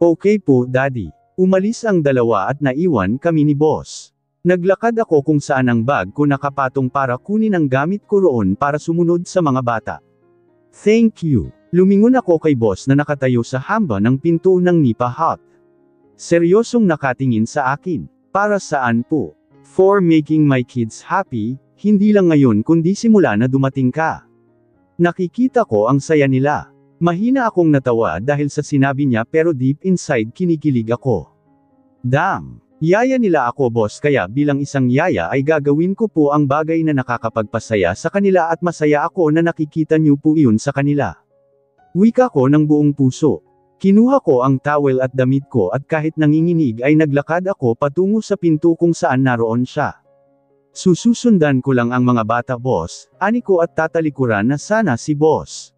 Okay po daddy. Umalis ang dalawa at naiwan kami ni boss. Naglakad ako kung saan ang bag ko nakapatong para kunin ang gamit ko roon para sumunod sa mga bata. Thank you. Lumingon ako kay boss na nakatayo sa hamba ng pinto ng Nipa Hut. Seryosong nakatingin sa akin. Para saan po? For making my kids happy, hindi lang ngayon kundi simula na dumating ka. Nakikita ko ang saya nila. Mahina akong natawa dahil sa sinabi niya pero deep inside kinikilig ako. Damn! Yaya nila ako boss kaya bilang isang yaya ay gagawin ko po ang bagay na nakakapagpasaya sa kanila at masaya ako na nakikita niyo po iyon sa kanila. Wika ko ng buong puso. Kinuha ko ang towel at damit ko at kahit nanginginig ay naglakad ako patungo sa pinto kung saan naroon siya. Sususundan ko lang ang mga bata boss, ani ko at tatalikuran na sana si boss.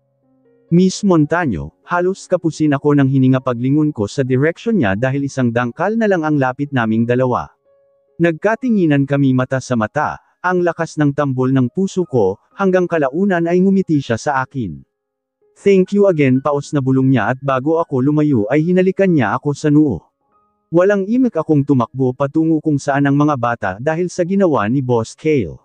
Miss Montaño, halos kapusin ako ng hininga paglingon ko sa direksyon niya dahil isang dangkal na lang ang lapit naming dalawa. Nagkatinginan kami mata sa mata, ang lakas ng tambol ng puso ko, hanggang kalaunan ay ngumiti siya sa akin. Thank you again paos na bulong niya at bago ako lumayo ay hinalikan niya ako sa noo. Walang imik akong tumakbo patungo kung saan ang mga bata dahil sa ginawa ni Boss Kale.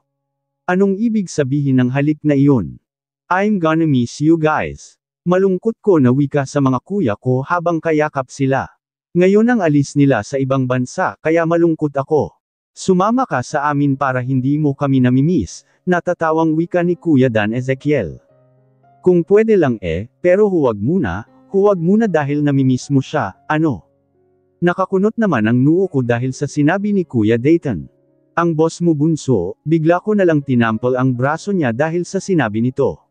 Anong ibig sabihin ng halik na iyon? I'm gonna miss you guys. Malungkot ko na wika sa mga kuya ko habang kayakap sila. Ngayon ang alis nila sa ibang bansa kaya malungkot ako. Sumama ka sa amin para hindi mo kami namimiss, natatawang wika ni Kuya Dan Ezekiel. Kung pwede lang pero huwag muna dahil namimiss mo siya, ano? Nakakunot naman ang noo ko dahil sa sinabi ni Kuya Dayton. Ang boss mo bunso, bigla ko nalang tinampol ang braso niya dahil sa sinabi nito.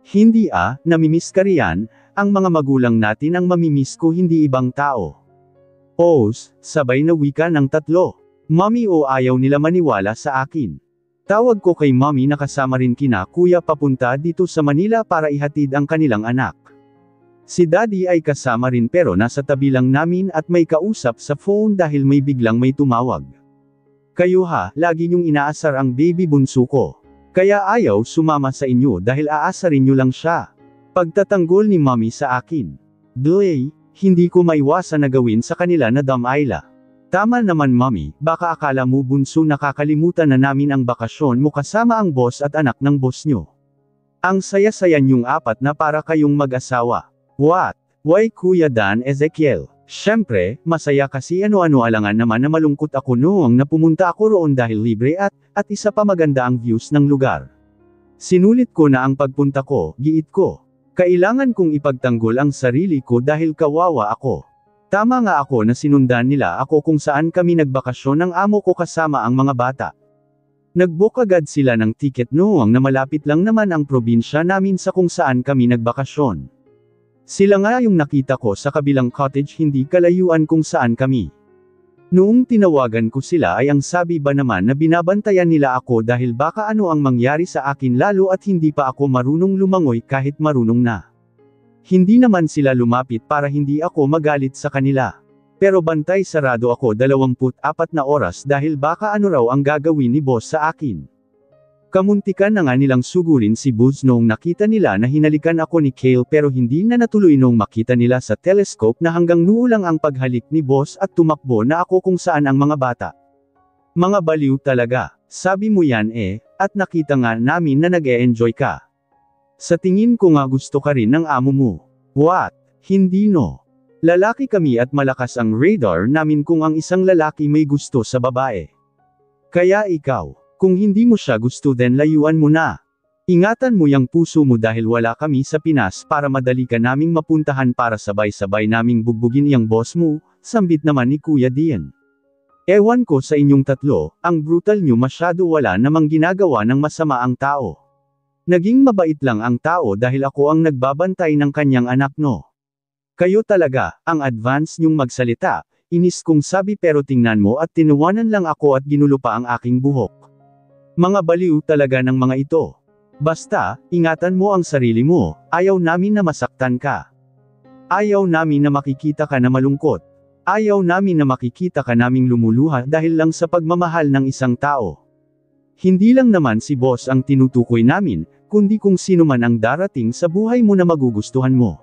Hindi namimiss ka riyan, ang mga magulang natin ang mamimiss ko hindi ibang tao. Sabay na wika ng tatlo. Mommy ayaw nila maniwala sa akin. Tawag ko kay mommy na kasama rin kina kuya papunta dito sa Manila para ihatid ang kanilang anak. Si daddy ay kasama rin pero nasa tabi lang namin at may kausap sa phone dahil may biglang may tumawag. Kayo lagi niyong inaasar ang baby bunso ko. Kaya ayaw sumama sa inyo dahil aasarin niyo lang siya. Pagtatanggol ni mommy sa akin. Hindi ko maiwasan na gawin sa kanila na Ayla. Tama naman mommy, baka akala mo bunso nakakalimutan na namin ang bakasyon mo kasama ang boss at anak ng boss nyo. Ang saya-saya niyong apat na para kayong mag-asawa. What? Why Kuya Dan Ezekiel? Siyempre, masaya kasi ano-ano alangan naman na malungkot ako noong na pumunta ako roon dahil libre at isa pa maganda ang views ng lugar. Sinulit ko na ang pagpunta ko, giit ko. Kailangan kong ipagtanggol ang sarili ko dahil kawawa ako. Tama nga ako na sinundan nila ako kung saan kami nagbakasyon ng amo ko kasama ang mga bata. Nag-book agad sila ng ticket noong na malapit lang naman ang probinsya namin sa kung saan kami nagbakasyon. Sila nga yung nakita ko sa kabilang cottage hindi kalayuan kung saan kami. Noong tinawagan ko sila ay ang sabi ba naman na binabantayan nila ako dahil baka ano ang mangyari sa akin lalo at hindi pa ako marunong lumangoy kahit marunong na. Hindi naman sila lumapit para hindi ako magalit sa kanila. Pero bantay sarado ako 24 na oras dahil baka ano raw ang gagawin ni boss sa akin. Kamuntikan na nga nilang sugurin si Buzz noong nakita nila na hinalikan ako ni Kale pero hindi na natuloy noong makita nila sa telescope na hanggang noo lang ang paghalik ni boss at tumakbo na ako kung saan ang mga bata. Mga baliw talaga, sabi mo yan at nakita nga namin na nag-e-enjoy ka. Sa tingin ko nga gusto ka rin ng amo mo. What? Hindi no. Lalaki kami at malakas ang radar namin kung ang isang lalaki may gusto sa babae. Kaya ikaw, kung hindi mo siya gusto then layuan mo na. Ingatan mo yang puso mo dahil wala kami sa Pinas para madali ka naming mapuntahan para sabay-sabay naming bugbugin yang boss mo, sambit naman ni Kuya Dian. Ewan ko sa inyong tatlo, ang brutal nyo masyado wala namang ginagawa ng masama ang tao. Naging mabait lang ang tao dahil ako ang nagbabantay ng kanyang anak no. Kayo talaga, ang advance nyong magsalita, inis kong sabi pero tingnan mo at tinuwanan lang ako at ginulo pa ang aking buhok. Mga baliw talaga ng mga ito. Basta, ingatan mo ang sarili mo, ayaw namin na masaktan ka. Ayaw namin na makikita ka na malungkot. Ayaw namin na makikita ka naming lumuluha dahil lang sa pagmamahal ng isang tao. Hindi lang naman si boss ang tinutukoy namin, kundi kung sino man ang darating sa buhay mo na magugustuhan mo.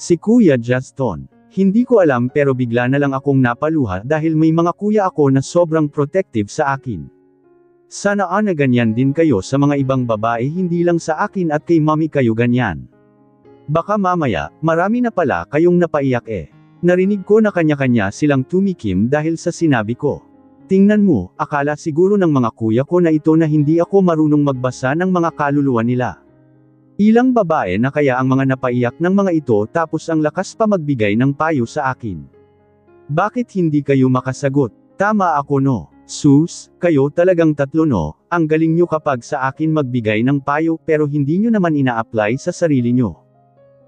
Si Kuya Juston. Hindi ko alam pero bigla na lang akong napaluha dahil may mga kuya ako na sobrang protective sa akin. Sana na ganyan din kayo sa mga ibang babae hindi lang sa akin at kay mommy kayo ganyan. Baka mamaya, marami na pala kayong napaiyak Narinig ko na kanya-kanya silang tumikim dahil sa sinabi ko. Tingnan mo, akala siguro ng mga kuya ko na ito na hindi ako marunong magbasa ng mga kaluluwa nila. Ilang babae na kaya ang mga napaiyak ng mga ito tapos ang lakas pa magbigay ng payo sa akin. Bakit hindi kayo makasagot? Tama ako no. Sus, kayo talagang tatlo no, ang galing nyo kapag sa akin magbigay ng payo pero hindi nyo naman ina-apply sa sarili nyo.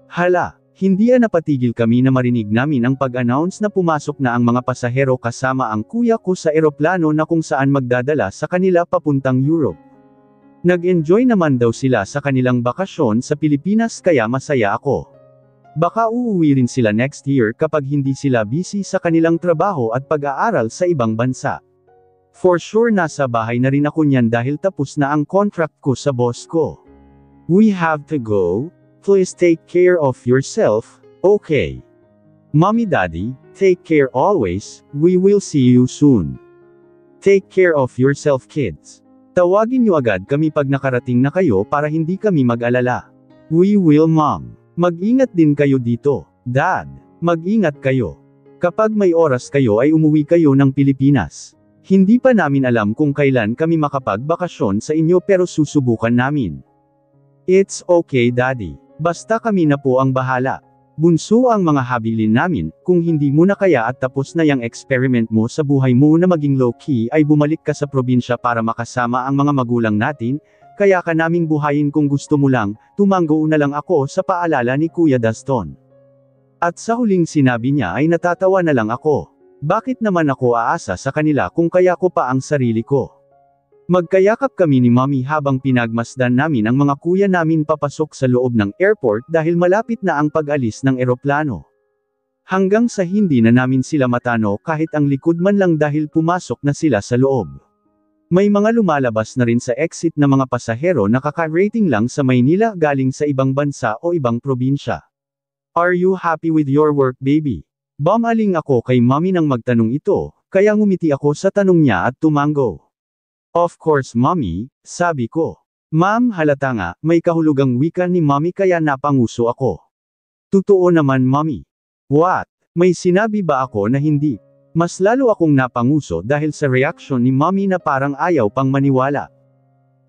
Hala, hindi napatigil kami na marinig namin ang pag-announce na pumasok na ang mga pasahero kasama ang kuya ko sa eroplano na kung saan magdadala sa kanila papuntang Europe. Nag-enjoy naman daw sila sa kanilang bakasyon sa Pilipinas kaya masaya ako. Baka uuwi rin sila next year kapag hindi sila busy sa kanilang trabaho at pag-aaral sa ibang bansa. For sure nasa bahay na rin ako niyan dahil tapos na ang contract ko sa boss ko. We have to go. Please take care of yourself, okay? Mommy Daddy, take care always, we will see you soon. Take care of yourself kids. Tawagin niyo agad kami pag nakarating na kayo para hindi kami mag-alala. We will mom. Mag-ingat din kayo dito, Dad. Mag-ingat kayo. Kapag may oras kayo ay umuwi kayo ng Pilipinas. Hindi pa namin alam kung kailan kami makapagbakasyon sa inyo pero susubukan namin. It's okay Daddy. Basta kami na po ang bahala. Bunso ang mga habilin namin, kung hindi mo na kaya at tapos na yung experiment mo sa buhay mo na maging low-key ay bumalik ka sa probinsya para makasama ang mga magulang natin, kaya ka naming buhayin kung gusto mo lang, tumanggo na lang ako sa paalala ni Kuya Daston. At sa huling sinabi niya ay natatawa na lang ako. Bakit naman ako aasa sa kanila kung kaya ko pa ang sarili ko? Magkayakap kami ni Mommy habang pinagmasdan namin ang mga kuya namin papasok sa loob ng airport dahil malapit na ang pag-alis ng eroplano. Hanggang sa hindi na namin sila matano kahit ang likod man lang dahil pumasok na sila sa loob. May mga lumalabas na rin sa exit na mga pasahero na kaka-rating lang sa Maynila galing sa ibang bansa o ibang probinsya. Are you happy with your work baby? Bumaling ako kay Mommy nang magtanong ito, kaya ngumiti ako sa tanong niya at tumango. Of course Mommy, sabi ko. Ma'am halata nga, may kahulugang wika ni Mommy kaya napanguso ako. Totoo naman Mommy. What? May sinabi ba ako na hindi? Mas lalo akong napanguso dahil sa reaksyon ni Mommy na parang ayaw pang maniwala.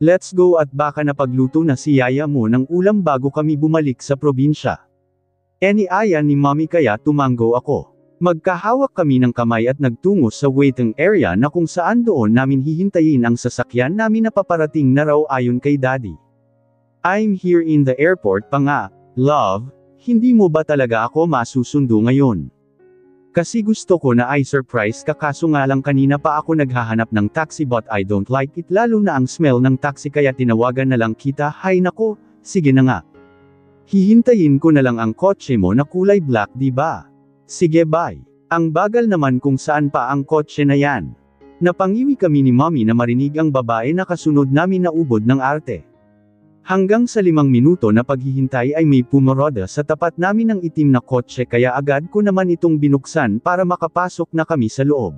Let's go at baka napagluto na si yaya mo ng ulam bago kami bumalik sa probinsya. Iniaya ni Mommy kaya tumango ako. Magkahawak kami ng kamay at nagtungo sa waiting area na kung saan doon namin hihintayin ang sasakyan namin na paparating na raw ayon kay Daddy. I'm here in the airport pa nga, love, hindi mo ba talaga ako masusundo ngayon? Kasi gusto ko na i-surprise ka kaso nga lang kanina pa ako naghahanap ng taxi but I don't like it lalo na ang smell ng taxi kaya tinawagan na lang kita. Hay nako, sige na nga. Hihintayin ko na lang ang kotse mo na kulay black di ba? Sige bye. Ang bagal naman kung saan pa ang kotse na yan. Napangiwi kami ni Mommy na marinig ang babae na kasunod namin na ubod ng arte. Hanggang sa 5 minuto na paghihintay ay may pumoroda sa tapat namin ng itim na kotse kaya agad ko naman itong binuksan para makapasok na kami sa loob.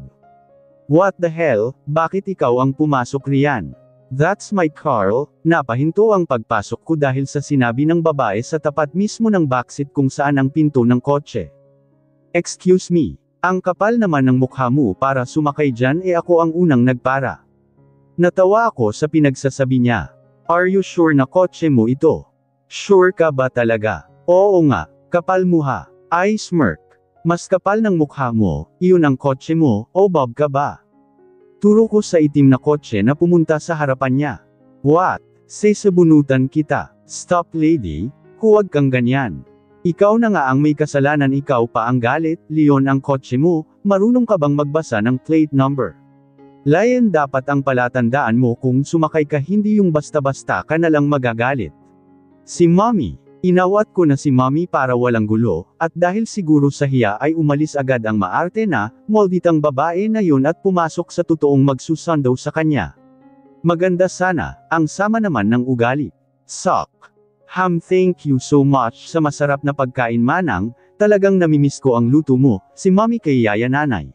What the hell, bakit ikaw ang pumasok riyan? That's my car. Napahinto ang pagpasok ko dahil sa sinabi ng babae sa tapat mismo ng backseat kung saan ang pinto ng kotse. Excuse me, ang kapal naman ng mukha mo para sumakay dyan ako ang unang nagpara. Natawa ako sa pinagsasabi niya. Are you sure na kotse mo ito? Sure ka ba talaga? Oo nga, kapal mo ha. I smirk. Mas kapal ng mukha mo, iyon ang kotse mo, o bob ka ba? Turo ko sa itim na kotse na pumunta sa harapan niya. What? Sasabunutan kita. Stop lady, huwag kang ganyan. Ikaw na nga ang may kasalanan ikaw pa ang galit, Leon ang kotse mo, marunong ka bang magbasa ng plate number? Lion dapat ang palatandaan mo kung sumakay ka hindi yung basta-basta ka na lang magagalit. Si Mommy. Inawat ko na si Mommy para walang gulo, at dahil siguro sa hiya ay umalis agad ang maarte na, molditang babae na yun at pumasok sa totoong magsusundo sa kanya. Maganda sana, ang sama naman ng ugali. Suck. Thank you so much sa masarap na pagkain manang, talagang namimiss ko ang luto mo, si Mommy kay yaya nanay.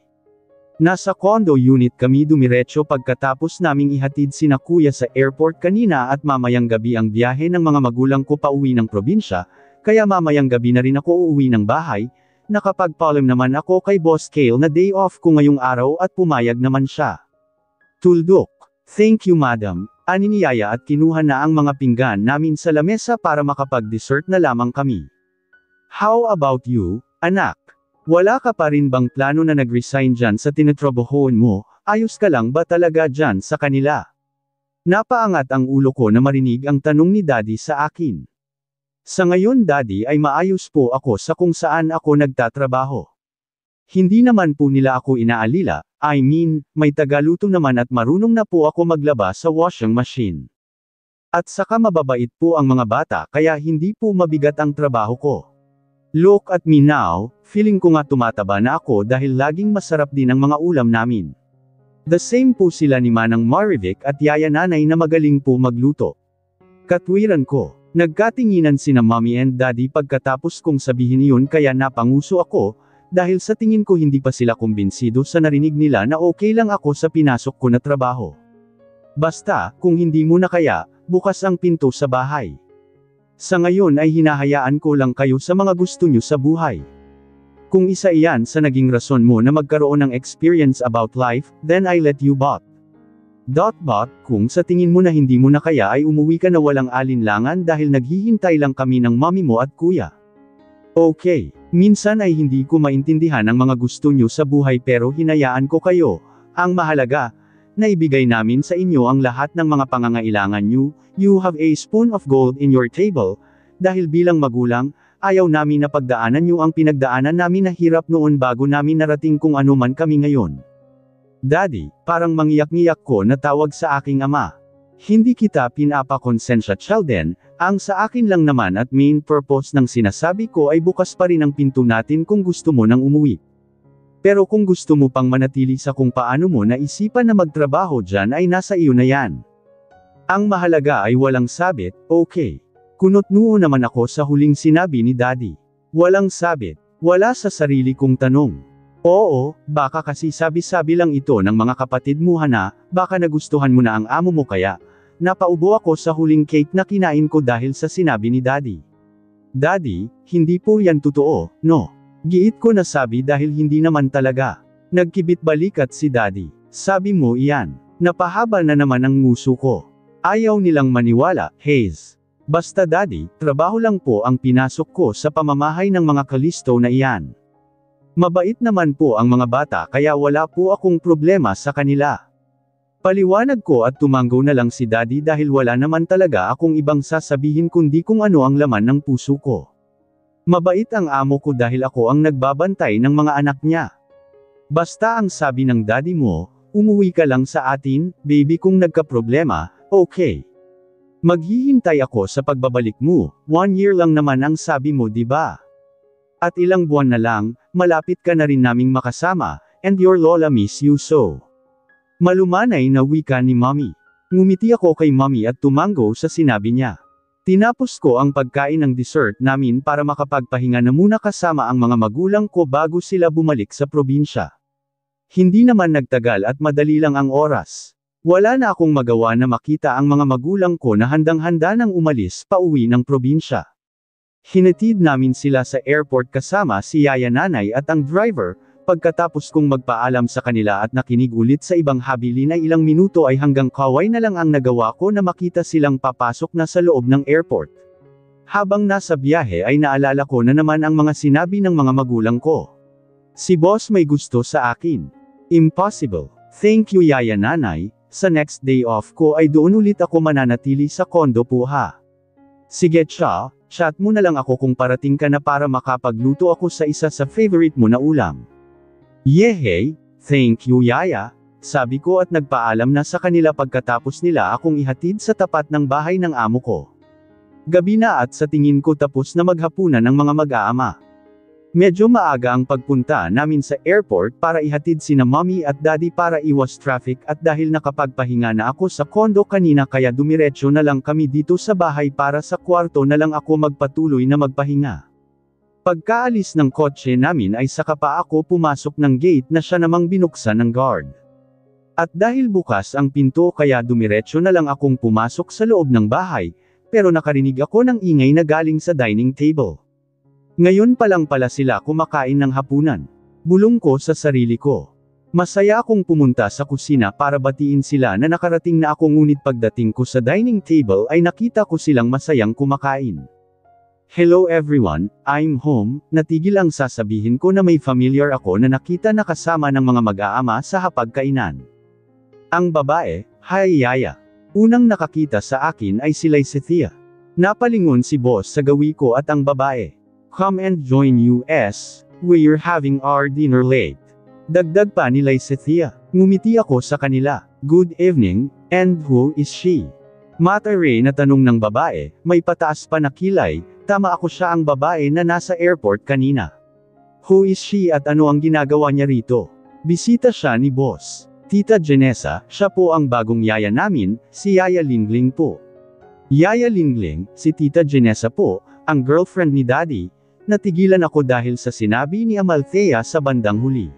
Nasa condo unit kami dumiretso pagkatapos naming ihatid sina kuya sa airport kanina at mamayang gabi ang biyahe ng mga magulang ko pauwi ng probinsya, kaya mamayang gabi na rin ako uuwi ng bahay, nakapagpaalam naman ako kay Boss Kale na day off ko ngayong araw at pumayag naman siya. Tuldok. Thank you madam, ani ni yaya at kinuha na ang mga pinggan namin sa lamesa para makapag-dessert na lamang kami. How about you, anak? Wala ka pa rin bang plano na nag-resign dyan sa tinatrabahoan mo, ayos ka lang ba talaga dyan sa kanila? Napaangat ang ulo ko na marinig ang tanong ni Daddy sa akin. Sa ngayon Daddy ay maayos po ako sa kung saan ako nagtatrabaho. Hindi naman po nila ako inaalila, I mean, may tagaluto naman at marunong na po ako maglaba sa washing machine. At saka mababait po ang mga bata kaya hindi po mabigat ang trabaho ko. Look at me now, feeling ko nga tumataba na ako dahil laging masarap din ang mga ulam namin. The same po sila ni Manang Marivic at Yaya Nanay na magaling po magluto. Katwiran ko, nagkatinginan sina Mommy and Daddy pagkatapos kong sabihin iyon kaya napanguso ako, dahil sa tingin ko hindi pa sila kumbinsido sa narinig nila na okay lang ako sa pinasok ko na trabaho. Basta, kung hindi mo na kaya, bukas ang pinto sa bahay. Sa ngayon ay hinahayaan ko lang kayo sa mga gusto nyo sa buhay. Kung isa iyan sa naging rason mo na magkaroon ng experience about life, then I let you bot. Kung sa tingin mo na hindi mo na kaya ay umuwi ka na walang alinlangan dahil naghihintay lang kami ng mommy mo at kuya. Okay, minsan ay hindi ko maintindihan ang mga gusto nyo sa buhay pero hinayaan ko kayo. Ang mahalaga, naibigay namin sa inyo ang lahat ng mga pangangailangan nyo. You have a spoon of gold in your table, dahil bilang magulang, ayaw namin na pagdaanan nyo ang pinagdaanan namin na hirap noon bago namin narating kung ano man kami ngayon. Daddy, parang mangiyak-ngiyak ko na tawag sa aking ama. Hindi kita pinapakonsensya Sheldon, ang sa akin lang naman at main purpose ng sinasabi ko ay bukas pa rin ang pinto natin kung gusto mo nang umuwi. Pero kung gusto mo pang manatili sa kung paano mo naisipan na magtrabaho dyan ay nasa iyo na yan. Ang mahalaga ay walang sabit, okay. Kunot-noo naman ako sa huling sinabi ni Daddy. Walang sabit, wala sa sarili kong tanong. Oo, baka kasi sabi-sabi lang ito ng mga kapatid mo na, baka nagustuhan mo na ang amo mo kaya. Napaubo ako sa huling cake na kinain ko dahil sa sinabi ni Daddy. Daddy, hindi po yan totoo, no. Giit ko na sabi dahil hindi naman talaga. Nagkibit balikat si Daddy. Sabi mo iyan. Napahaba na naman ang nguso ko. Ayaw nilang maniwala, Hayes. Basta Daddy, trabaho lang po ang pinasok ko sa pamamahay ng mga kalisto na iyan. Mabait naman po ang mga bata kaya wala po akong problema sa kanila. Paliwanag ko at tumanggo na lang si Daddy dahil wala naman talaga akong ibang sasabihin kundi kung ano ang laman ng puso ko. Mabait ang amo ko dahil ako ang nagbabantay ng mga anak niya. Basta ang sabi ng Daddy mo, umuwi ka lang sa atin, baby kung nagka-problema, okay. Maghihintay ako sa pagbabalik mo, 1 year lang naman ang sabi mo diba? At ilang buwan na lang, malapit ka na rin naming makasama, and your lola miss you so. Malumanay na wika ni Mommy. Ngumiti ako kay Mommy at tumanggo sa sinabi niya. Tinapos ko ang pagkain ng dessert namin para makapagpahinga na muna kasama ang mga magulang ko bago sila bumalik sa probinsya. Hindi naman nagtagal at madali lang ang oras. Wala na akong magawa na makita ang mga magulang ko na handang-handa nang umalis pauwi ng probinsya. Hinatid namin sila sa airport kasama si Yaya Nanay at ang driver, pagkatapos kong magpaalam sa kanila at nakinig ulit sa ibang habilin ay ilang minuto ay hanggang kaway na lang ang nagawa ko na makita silang papasok na sa loob ng airport. Habang nasa biyahe ay naalala ko na naman ang mga sinabi ng mga magulang ko. Si boss may gusto sa akin. Impossible. Thank you Yaya Nanay, sa next day off ko ay doon ulit ako mananatili sa kondo po ha. Sige Cha, chat mo na lang ako kung parating ka na para makapagluto ako sa isa sa favorite mo na ulam. Yehey, thank you Yaya, sabi ko at nagpaalam na sa kanila pagkatapos nila akong ihatid sa tapat ng bahay ng amo ko. Gabi na at sa tingin ko tapos na maghapunan ng mga mag-aama. Medyo maaga ang pagpunta namin sa airport para ihatid sina Mommy at Daddy para iwas traffic at dahil nakapagpahinga na ako sa kondo kanina kaya dumiretso na lang kami dito sa bahay para sa kwarto na lang ako magpatuloy na magpahinga. Pagkaalis ng kotse namin ay saka pa ako pumasok ng gate na siya namang binuksan ng guard. At dahil bukas ang pinto kaya dumiretso na lang akong pumasok sa loob ng bahay, pero nakarinig ako ng ingay na galing sa dining table. Ngayon pa lang pala sila kumakain ng hapunan. Bulong ko sa sarili ko. Masaya akong pumunta sa kusina para batiin sila na nakarating na ako ngunit pagdating ko sa dining table ay nakita ko silang masayang kumakain. Hello everyone, I'm home, natigil ang sasabihin ko na may familiar ako na nakita na kasama ng mga mag-aama sa hapagkainan. Ang babae, hi Yaya. Unang nakakita sa akin ay si Lycethia. Napalingon si boss sa gawi ko at ang babae. Come and join us, we're having our dinner late. Dagdag pa ni Lycethia. Ngumiti ako sa kanila. Good evening, and who is she? Matare na tanong ng babae, may pataas pa na kilay, tama ako siya ang babae na nasa airport kanina. Who is she at ano ang ginagawa niya rito? Bisita siya ni boss. Tita Janessa, siya po ang bagong yaya namin, si Yaya Lingling po. Yaya Lingling, si Tita Janessa po, ang girlfriend ni Daddy. Natigilan ako dahil sa sinabi ni Amalthea sa bandang huli.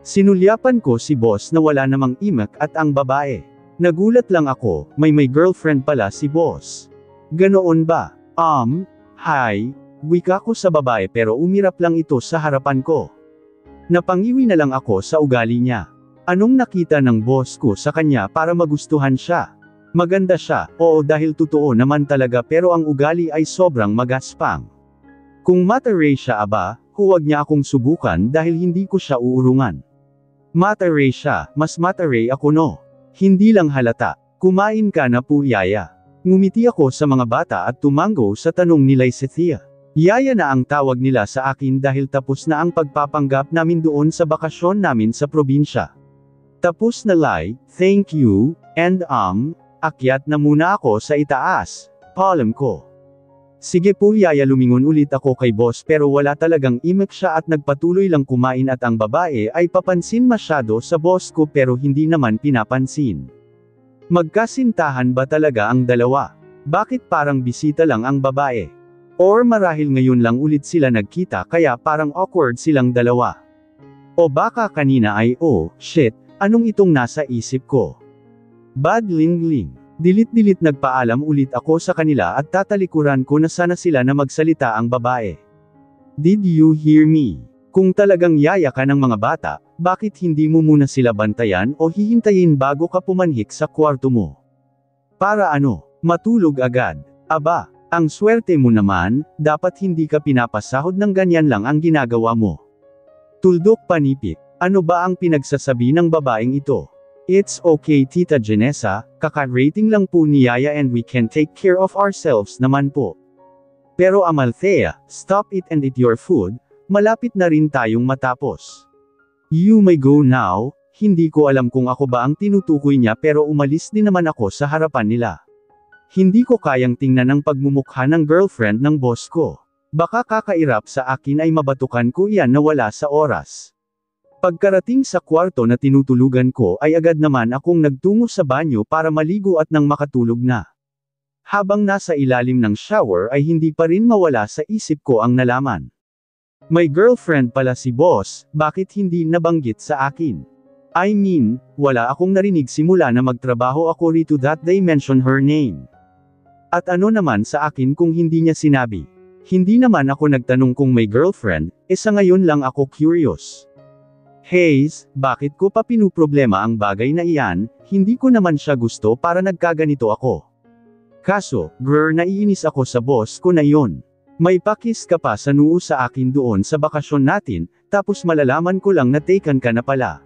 Sinulyapan ko si boss na wala namang imak at ang babae. Nagulat lang ako, may girlfriend pala si boss. Ganoon ba? Hi, wika ko sa babae pero umirap lang ito sa harapan ko. Napangiwi na lang ako sa ugali niya. Anong nakita ng boss ko sa kanya para magustuhan siya? Maganda siya, oo dahil totoo naman talaga pero ang ugali ay sobrang magaspang. Kung mataray siya aba, huwag niya akong subukan dahil hindi ko siya uurungan. Mataray siya, mas mataray ako no. Hindi lang halata, kumain ka na po yaya. Ngumiti ako sa mga bata at tumango sa tanong ni Lysethia. Yaya na ang tawag nila sa akin dahil tapos na ang pagpapanggap namin doon sa bakasyon namin sa probinsya. Tapos na thank you, and akyat na muna ako sa itaas, paalam ko. Sige po yaya lumingon ulit ako kay boss pero wala talagang imek siya at nagpatuloy lang kumain at ang babae ay papansin masyado sa boss ko pero hindi naman pinapansin. Magkasintahan ba talaga ang dalawa? Bakit parang bisita lang ang babae? Or marahil ngayon lang ulit sila nagkita kaya parang awkward silang dalawa? O baka kanina ay shit, anong itong nasa isip ko? Bad lingling. Dilit-dilit nagpaalam ulit ako sa kanila at tatalikuran ko na sana sila na magsalita ang babae. Did you hear me? Kung talagang yaya ka ng mga bata, bakit hindi mo muna sila bantayan o hihintayin bago ka pumanhik sa kwarto mo? Para ano? Matulog agad. Aba, ang swerte mo naman, dapat hindi ka pinapasahod ng ganyan lang ang ginagawa mo. Tuldok panipit. Ano ba ang pinagsasabi ng babaeng ito? It's okay Tita Janessa, kaka-rating lang po ni Yaya and we can take care of ourselves naman po. Pero Amalthea, stop it and eat your food, malapit na rin tayong matapos. You may go now, hindi ko alam kung ako ba ang tinutukoy niya pero umalis din naman ako sa harapan nila. Hindi ko kayang tingnan ang pagmumukha ng girlfriend ng boss ko. Baka kakairap sa akin ay mabatukan ko iyan na wala sa oras. Pagkarating sa kwarto na tinutulugan ko ay agad naman akong nagtungo sa banyo para maligo at nang makatulog na. Habang nasa ilalim ng shower ay hindi pa rin mawala sa isip ko ang nalaman. May girlfriend pala si boss, bakit hindi nabanggit sa akin? I mean, wala akong narinig simula na magtrabaho ako rito that they mention her name. At ano naman sa akin kung hindi niya sinabi? Hindi naman ako nagtanong kung may girlfriend, sa ngayon lang ako curious. Hayes, bakit ko pa pinuproblema ang bagay na iyan, hindi ko naman siya gusto para nagkaganito ako. Kaso, naiinis ako sa boss ko na iyon. May pakis ka pa sa noo sa akin doon sa bakasyon natin, tapos malalaman ko lang na taken ka na pala.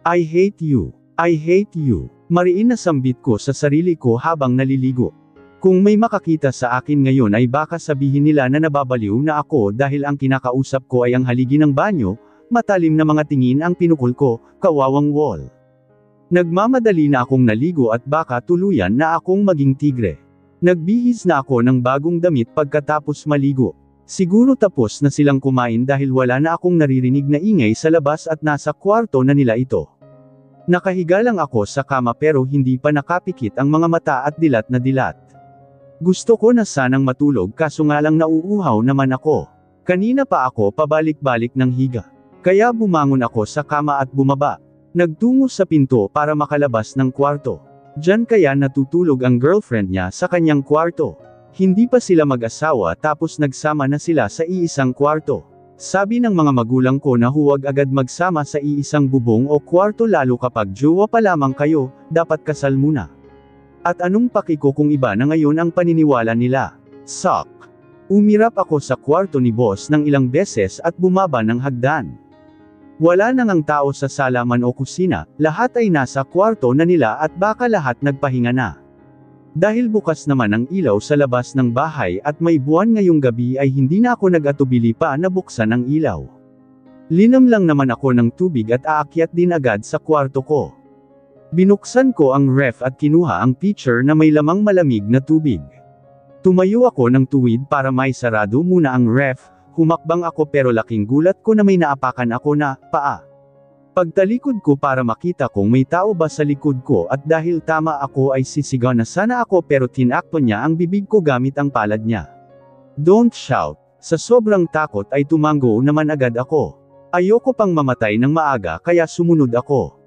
I hate you. I hate you. Mariin na sambit ko sa sarili ko habang naliligo. Kung may makakita sa akin ngayon ay baka sabihin nila na nababaliw na ako dahil ang kinakausap ko ay ang haligi ng banyo, matalim na mga tingin ang pinukol ko, kawawang wall. Nagmamadali na akong naligo at baka tuluyan na akong maging tigre. Nagbihis na ako ng bagong damit pagkatapos maligo. Siguro tapos na silang kumain dahil wala na akong naririnig na ingay sa labas at nasa kwarto na nila ito. Nakahiga lang ako sa kama pero hindi pa nakapikit ang mga mata at dilat na dilat. Gusto ko na sanang matulog kaso nga lang nauuhaw naman ako. Kanina pa ako pabalik-balik ng higa. Kaya bumangon ako sa kama at bumaba. Nagtungo sa pinto para makalabas ng kwarto. Diyan kaya natutulog ang girlfriend niya sa kanyang kwarto. Hindi pa sila mag-asawa tapos nagsama na sila sa iisang kwarto. Sabi ng mga magulang ko na huwag agad magsama sa iisang bubong o kwarto lalo kapag jowa pa lamang kayo, dapat kasal muna. At anong paki ko kung iba na ngayon ang paniniwala nila? Suck. Umirap ako sa kwarto ni boss ng ilang beses at bumaba ng hagdan. Wala nang ang tao sa salaman o kusina, lahat ay nasa kwarto na nila at baka lahat nagpahinga na. Dahil bukas naman ang ilaw sa labas ng bahay at may buwan ngayong gabi ay hindi na ako nag-atubili pa na buksan ang ilaw. Linam lang naman ako ng tubig at aakyat din agad sa kwarto ko. Binuksan ko ang ref at kinuha ang pitcher na may lamang malamig na tubig. Tumayo ako ng tuwid para may sarado muna ang ref. Humakbang ako pero laking gulat ko na may naapakan ako na paa. Pagtalikod ko para makita kung may tao ba sa likod ko at dahil tama ako ay sisigaw na sana ako pero tinakpan niya ang bibig ko gamit ang palad niya. Don't shout. Sa sobrang takot ay tumango naman agad ako. Ayoko pang mamatay ng maaga kaya sumunod ako.